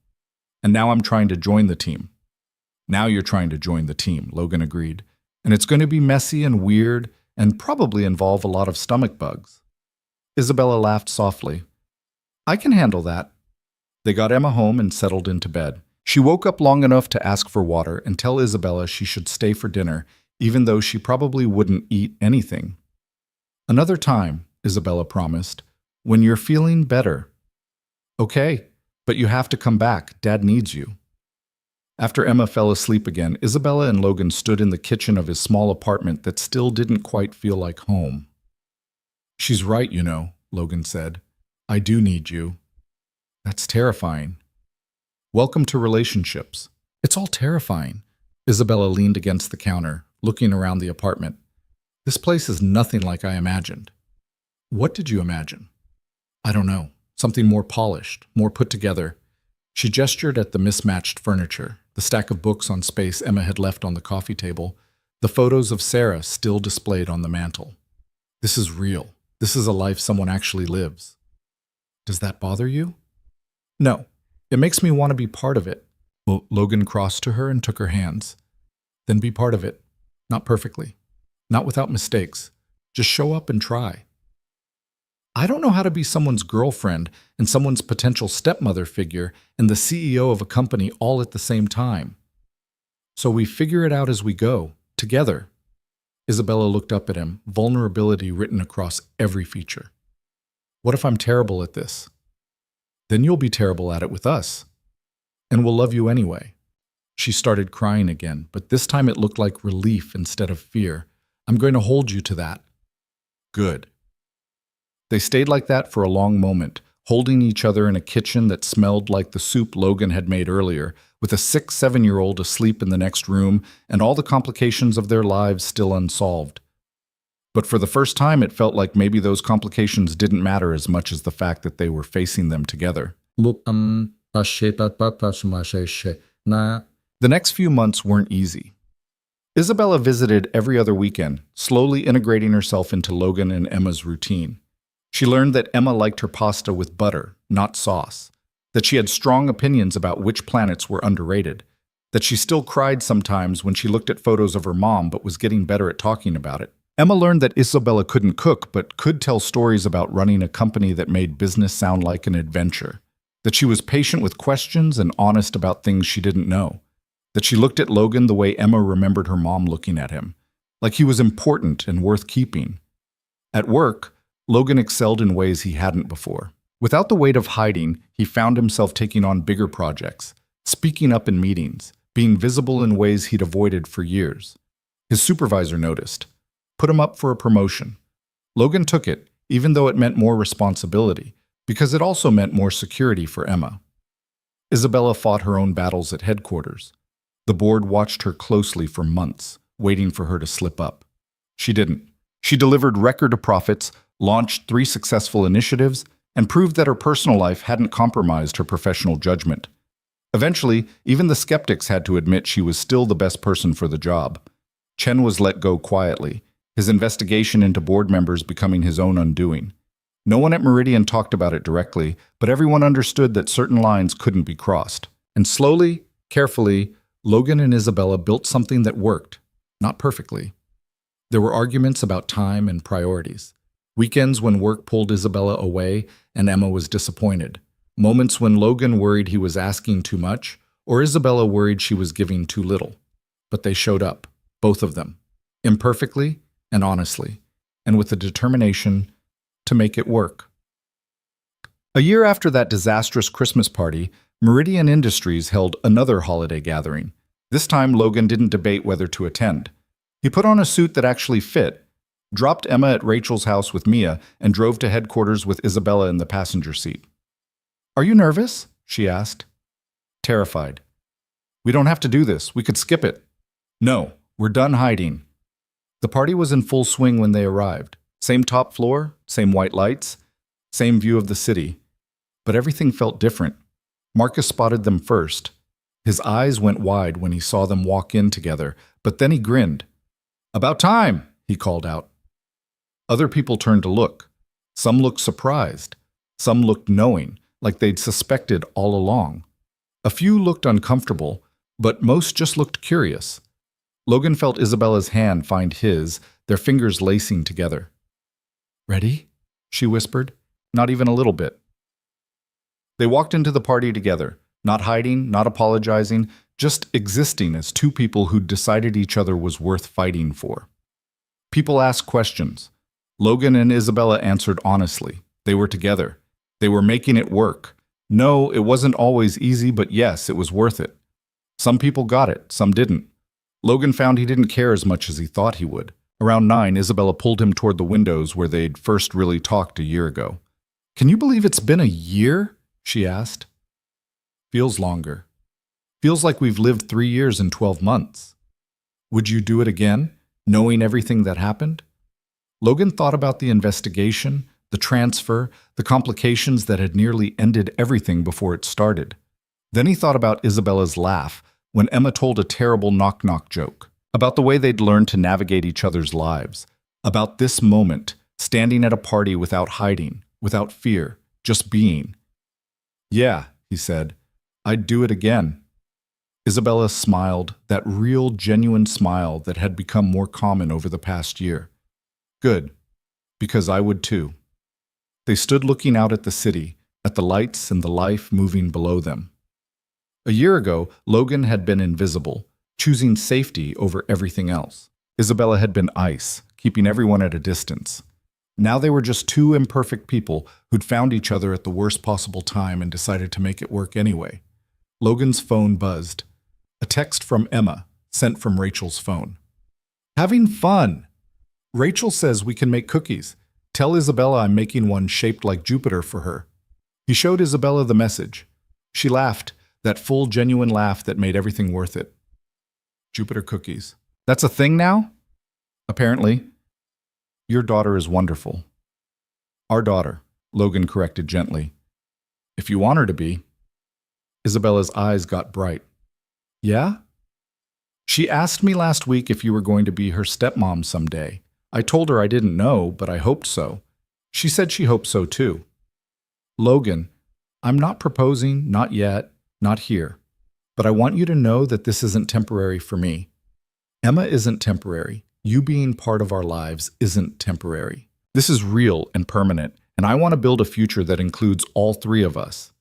And now I'm trying to join the team. Now you're trying to join the team, Logan agreed. And it's going to be messy and weird and probably involve a lot of stomach bugs. Isabella laughed softly. I can handle that. They got Emma home and settled into bed. She woke up long enough to ask for water and tell Isabella she should stay for dinner, even though she probably wouldn't eat anything. Another time, Isabella promised, when you're feeling better. Okay, but you have to come back. Dad needs you. After Emma fell asleep again, Isabella and Logan stood in the kitchen of his small apartment that still didn't quite feel like home. She's right, you know, Logan said. I do need you. That's terrifying. Welcome to relationships. It's all terrifying. Isabella leaned against the counter, looking around the apartment. This place is nothing like I imagined. What did you imagine? I don't know. Something more polished, more put together. She gestured at the mismatched furniture, the stack of books on space Emma had left on the coffee table, the photos of Sarah still displayed on the mantel. This is real. This is a life someone actually lives. Does that bother you? No. It makes me want to be part of it. Well, Logan crossed to her and took her hands. Then be part of it. Not perfectly. Not without mistakes. Just show up and try. I don't know how to be someone's girlfriend and someone's potential stepmother figure and the CEO of a company all at the same time. So we figure it out as we go, together. Isabella looked up at him, vulnerability written across every feature. What if I'm terrible at this? Then you'll be terrible at it with us. And we'll love you anyway. She started crying again, but this time it looked like relief instead of fear. I'm going to hold you to that. Good. They stayed like that for a long moment, holding each other in a kitchen that smelled like the soup Logan had made earlier, with a 6-7-year-old asleep in the next room and all the complications of their lives still unsolved. But for the first time, it felt like maybe those complications didn't matter as much as the fact that they were facing them together. The next few months weren't easy. Isabella visited every other weekend, slowly integrating herself into Logan and Emma's routine. She learned that Emma liked her pasta with butter, not sauce, that she had strong opinions about which planets were underrated, that she still cried sometimes when she looked at photos of her mom but was getting better at talking about it. Emma learned that Isabella couldn't cook but could tell stories about running a company that made business sound like an adventure, that she was patient with questions and honest about things she didn't know, that she looked at Logan the way Emma remembered her mom looking at him, like he was important and worth keeping. At work, Logan excelled in ways he hadn't before. Without the weight of hiding, he found himself taking on bigger projects, speaking up in meetings, being visible in ways he'd avoided for years. His supervisor noticed, put him up for a promotion. Logan took it, even though it meant more responsibility, because it also meant more security for Emma. Isabella fought her own battles at headquarters. The board watched her closely for months, waiting for her to slip up. She didn't. She delivered record profits, launched 3 successful initiatives, and proved that her personal life hadn't compromised her professional judgment. Eventually, even the skeptics had to admit she was still the best person for the job. Chen was let go quietly, his investigation into board members becoming his own undoing. No one at Meridian talked about it directly, but everyone understood that certain lines couldn't be crossed. And slowly, carefully, Logan and Isabella built something that worked, not perfectly. There were arguments about time and priorities. Weekends when work pulled Isabella away and Emma was disappointed. Moments when Logan worried he was asking too much, or Isabella worried she was giving too little. But they showed up, both of them, imperfectly and honestly, and with the determination to make it work. A year after that disastrous Christmas party, Meridian Industries held another holiday gathering. This time, Logan didn't debate whether to attend. He put on a suit that actually fit, dropped Emma at Rachel's house with Mia, and drove to headquarters with Isabella in the passenger seat. "Are you nervous?" she asked. Terrified. "We don't have to do this. We could skip it." "No, we're done hiding." The party was in full swing when they arrived. Same top floor, same white lights, same view of the city. But everything felt different. Marcus spotted them first. His eyes went wide when he saw them walk in together, but then he grinned. "About time," he called out. Other people turned to look. Some looked surprised. Some looked knowing, like they'd suspected all along. A few looked uncomfortable, but most just looked curious. Logan felt Isabella's hand find his, their fingers lacing together. "Ready?" she whispered, not even a little bit. They walked into the party together, not hiding, not apologizing, just existing as two people who'd decided each other was worth fighting for. People asked questions. Logan and Isabella answered honestly. They were together. They were making it work. No, it wasn't always easy, but yes, it was worth it. Some people got it, some didn't. Logan found he didn't care as much as he thought he would. Around 9, Isabella pulled him toward the windows where they'd first really talked a year ago. Can you believe it's been a year? She asked. Feels longer. Feels like we've lived 3 years and 12 months. Would you do it again, knowing everything that happened? Logan thought about the investigation, the transfer, the complications that had nearly ended everything before it started. Then he thought about Isabella's laugh when Emma told a terrible knock-knock joke, about the way they'd learned to navigate each other's lives, about this moment, standing at a party without hiding, without fear, just being. Yeah, he said, I'd do it again. Isabella smiled, that real, genuine smile that had become more common over the past year. Good, because I would too. They stood looking out at the city, at the lights and the life moving below them. A year ago, Logan had been invisible, choosing safety over everything else. Isabella had been ice, keeping everyone at a distance. Now they were just two imperfect people who'd found each other at the worst possible time and decided to make it work anyway. Logan's phone buzzed. A text from Emma, sent from Rachel's phone. Having fun! Rachel says we can make cookies. Tell Isabella I'm making one shaped like Jupiter for her. He showed Isabella the message. She laughed, that full, genuine laugh that made everything worth it. Jupiter cookies. That's a thing now? Apparently. Your daughter is wonderful. Our daughter, Logan corrected gently. If you want her to be. Isabella's eyes got bright. Yeah? She asked me last week if you were going to be her stepmom someday. I told her I didn't know, but I hoped so. She said she hoped so too. Logan, I'm not proposing, not yet, not here. But I want you to know that this isn't temporary for me. Emma isn't temporary. You being part of our lives isn't temporary. This is real and permanent, and I want to build a future that includes all three of us.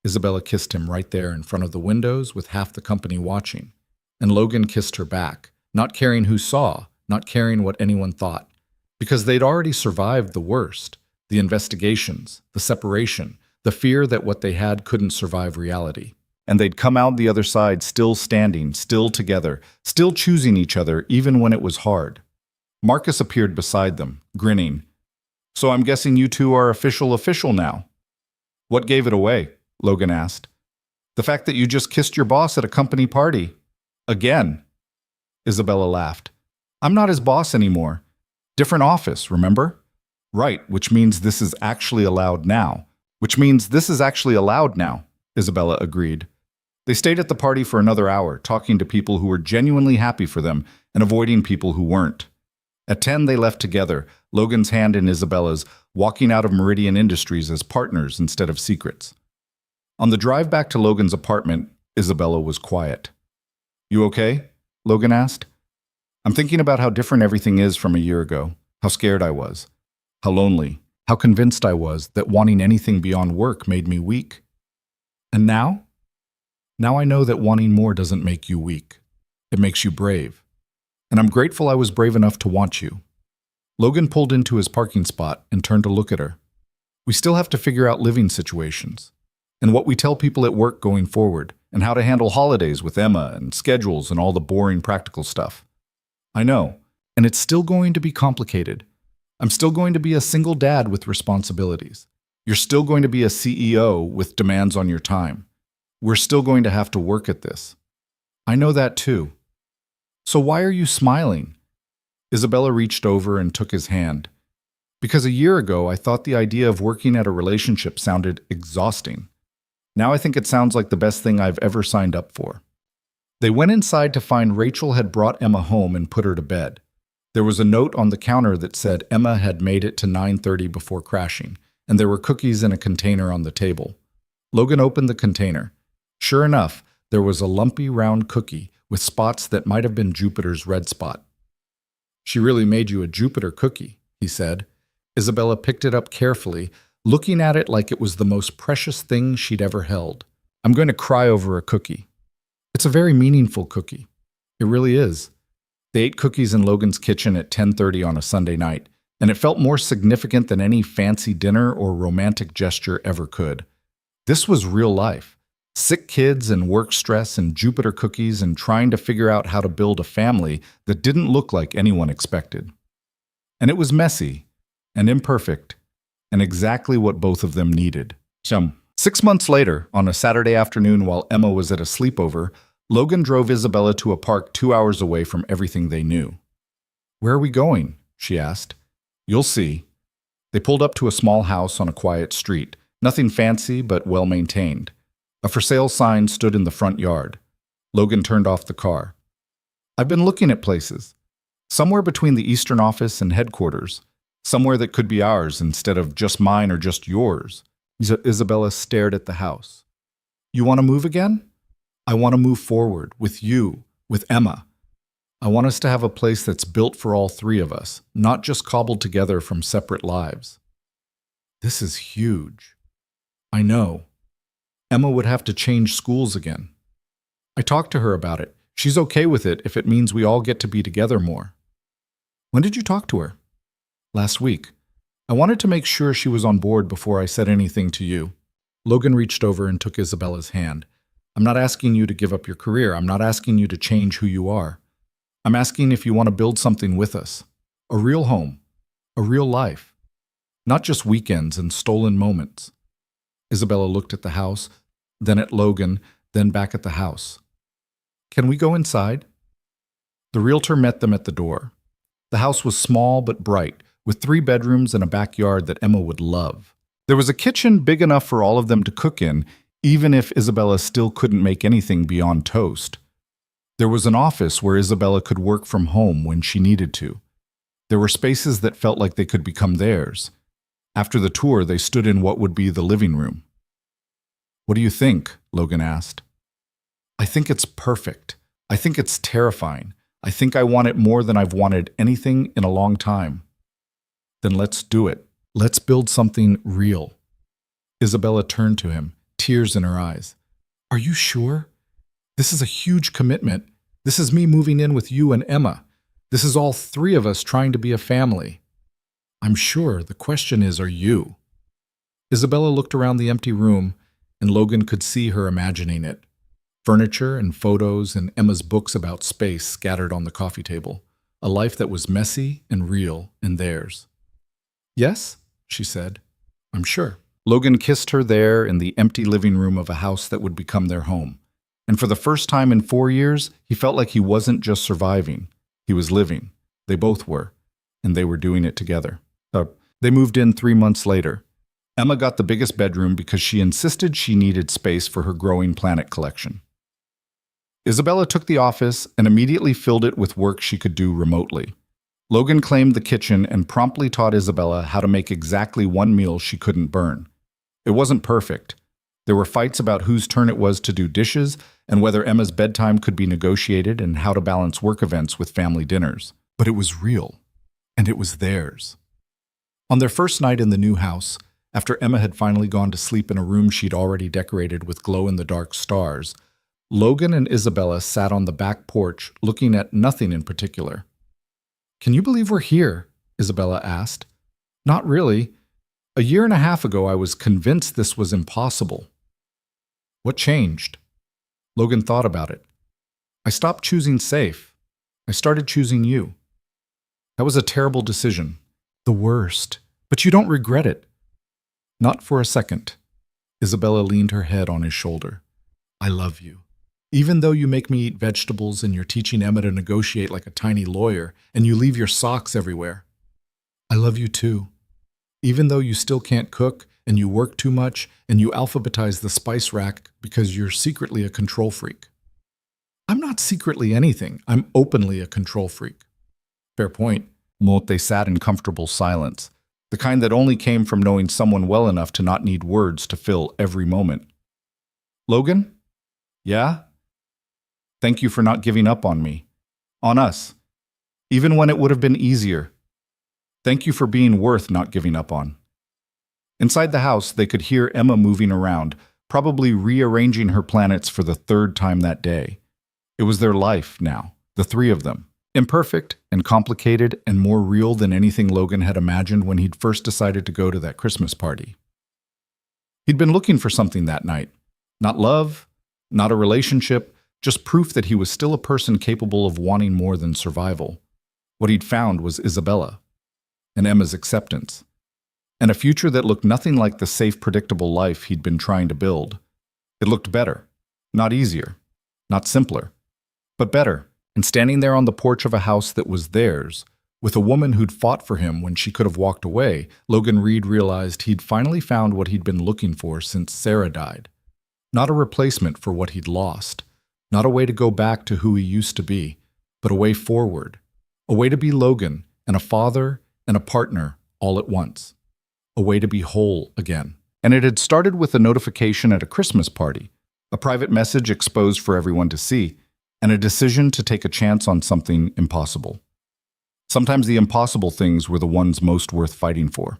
Isabella kissed him right there in front of the windows with half the company watching. And Logan kissed her back, not caring who saw, not caring what anyone thought, because they'd already survived the worst, the investigations, the separation, the fear that what they had couldn't survive reality. And they'd come out the other side still standing, still together, still choosing each other even when it was hard. Marcus appeared beside them, grinning. So I'm guessing you two are official now. What gave it away? Logan asked. The fact that you just kissed your boss at a company party. Again. Isabella laughed. I'm not his boss anymore. Different office, remember? Right, which means this is actually allowed now. Isabella agreed. They stayed at the party for another hour, talking to people who were genuinely happy for them and avoiding people who weren't. At 10, they left together, Logan's hand in Isabella's, walking out of Meridian Industries as partners instead of secrets. On the drive back to Logan's apartment, Isabella was quiet. You okay? Logan asked. I'm thinking about how different everything is from a year ago, how scared I was, how lonely, how convinced I was that wanting anything beyond work made me weak. And now? Now I know that wanting more doesn't make you weak. It makes you brave. And I'm grateful I was brave enough to want you. Logan pulled into his parking spot and turned to look at her. We still have to figure out living situations, and what we tell people at work going forward, and how to handle holidays with Emma and schedules and all the boring practical stuff. I know, and it's still going to be complicated. I'm still going to be a single dad with responsibilities. You're still going to be a CEO with demands on your time. We're still going to have to work at this. I know that too. So why are you smiling? Isabella reached over and took his hand. Because a year ago, I thought the idea of working at a relationship sounded exhausting. Now I think it sounds like the best thing I've ever signed up for. They went inside to find Rachel had brought Emma home and put her to bed. There was a note on the counter that said Emma had made it to 9:30 before crashing, and there were cookies in a container on the table. Logan opened the container. Sure enough, there was a lumpy round cookie with spots that might have been Jupiter's red spot. She really made you a Jupiter cookie, he said. Isabella picked it up carefully, looking at it like it was the most precious thing she'd ever held. I'm going to cry over a cookie. It's a very meaningful cookie. It really is. They ate cookies in Logan's kitchen at 10:30 on a Sunday night, and it felt more significant than any fancy dinner or romantic gesture ever could. This was real life. Sick kids and work stress and Jupiter cookies and trying to figure out how to build a family that didn't look like anyone expected. And it was messy and imperfect and exactly what both of them needed. 6 months later, on a Saturday afternoon while Emma was at a sleepover, Logan drove Isabella to a park 2 hours away from everything they knew. "Where are we going?" she asked. "You'll see." They pulled up to a small house on a quiet street, nothing fancy but well-maintained. A for sale sign stood in the front yard. Logan turned off the car. "I've been looking at places. Somewhere between the Eastern office and headquarters. Somewhere that could be ours instead of just mine or just yours." Isabella stared at the house. "You want to move again?" "I want to move forward, with you, with Emma. I want us to have a place that's built for all three of us, not just cobbled together from separate lives." "This is huge." "I know. Emma would have to change schools again." "I talked to her about it. She's okay with it if it means we all get to be together more." "When did you talk to her?" "Last week. I wanted to make sure she was on board before I said anything to you." Logan reached over and took Isabella's hand. "I'm not asking you to give up your career. I'm not asking you to change who you are. I'm asking if you want to build something with us. A real home. A real life. Not just weekends and stolen moments." Isabella looked at the house, then at Logan, then back at the house. "Can we go inside?" The realtor met them at the door. The house was small but bright, with 3 bedrooms and a backyard that Emma would love. There was a kitchen big enough for all of them to cook in, even if Isabella still couldn't make anything beyond toast. There was an office where Isabella could work from home when she needed to. There were spaces that felt like they could become theirs. After the tour, they stood in what would be the living room. "What do you think?" Logan asked. "I think it's perfect. I think it's terrifying. I think I want it more than I've wanted anything in a long time." "Then let's do it. Let's build something real." Isabella turned to him, tears in her eyes. "Are you sure? This is a huge commitment. This is me moving in with you and Emma. This is all 3 of us trying to be a family." "I'm sure. The question is, are you?" Isabella looked around the empty room, and Logan could see her imagining it. Furniture and photos and Emma's books about space scattered on the coffee table. A life that was messy and real and theirs. "Yes," she said. "I'm sure." Logan kissed her there in the empty living room of a house that would become their home. And for the first time in 4 years, he felt like he wasn't just surviving. He was living. They both were. And they were doing it together. They moved in 3 months later. Emma got the biggest bedroom because she insisted she needed space for her growing planet collection. Isabella took the office and immediately filled it with work she could do remotely. Logan claimed the kitchen and promptly taught Isabella how to make exactly 1 meal she couldn't burn. It wasn't perfect. There were fights about whose turn it was to do dishes and whether Emma's bedtime could be negotiated and how to balance work events with family dinners. But it was real, and it was theirs. On their first night in the new house, after Emma had finally gone to sleep in a room she'd already decorated with glow-in-the-dark stars, Logan and Isabella sat on the back porch looking at nothing in particular. "Can you believe we're here?" Isabella asked. "Not really. A year and a half ago, I was convinced this was impossible." "What changed?" Logan thought about it. "I stopped choosing safe. I started choosing you." "That was a terrible decision. The worst. But you don't regret it." "Not for a second." Isabella leaned her head on his shoulder. "I love you. Even though you make me eat vegetables and you're teaching Emma to negotiate like a tiny lawyer and you leave your socks everywhere. I love you too. Even though you still can't cook and you work too much and you alphabetize the spice rack because you're secretly a control freak." "I'm not secretly anything. I'm openly a control freak." "Fair point." Mote sat in comfortable silence, the kind that only came from knowing someone well enough to not need words to fill every moment. "Logan?" "Yeah?" "Thank you for not giving up on me. On us. Even when it would have been easier. Thank you for being worth not giving up on." Inside the house, they could hear Emma moving around, probably rearranging her planets for the 3rd time that day. It was their life now, the 3 of them. Imperfect and complicated and more real than anything Logan had imagined when he'd first decided to go to that Christmas party. He'd been looking for something that night. Not love, not a relationship, just proof that he was still a person capable of wanting more than survival. What he'd found was Isabella, and Emma's acceptance, and a future that looked nothing like the safe, predictable life he'd been trying to build. It looked better, not easier, not simpler, but better. And standing there on the porch of a house that was theirs, with a woman who'd fought for him when she could have walked away, Logan Reed realized he'd finally found what he'd been looking for since Sarah died. Not a replacement for what he'd lost, not a way to go back to who he used to be, but a way forward, a way to be Logan and a father and a partner all at once, a way to be whole again. And it had started with a notification at a Christmas party, a private message exposed for everyone to see, and a decision to take a chance on something impossible. Sometimes the impossible things were the ones most worth fighting for.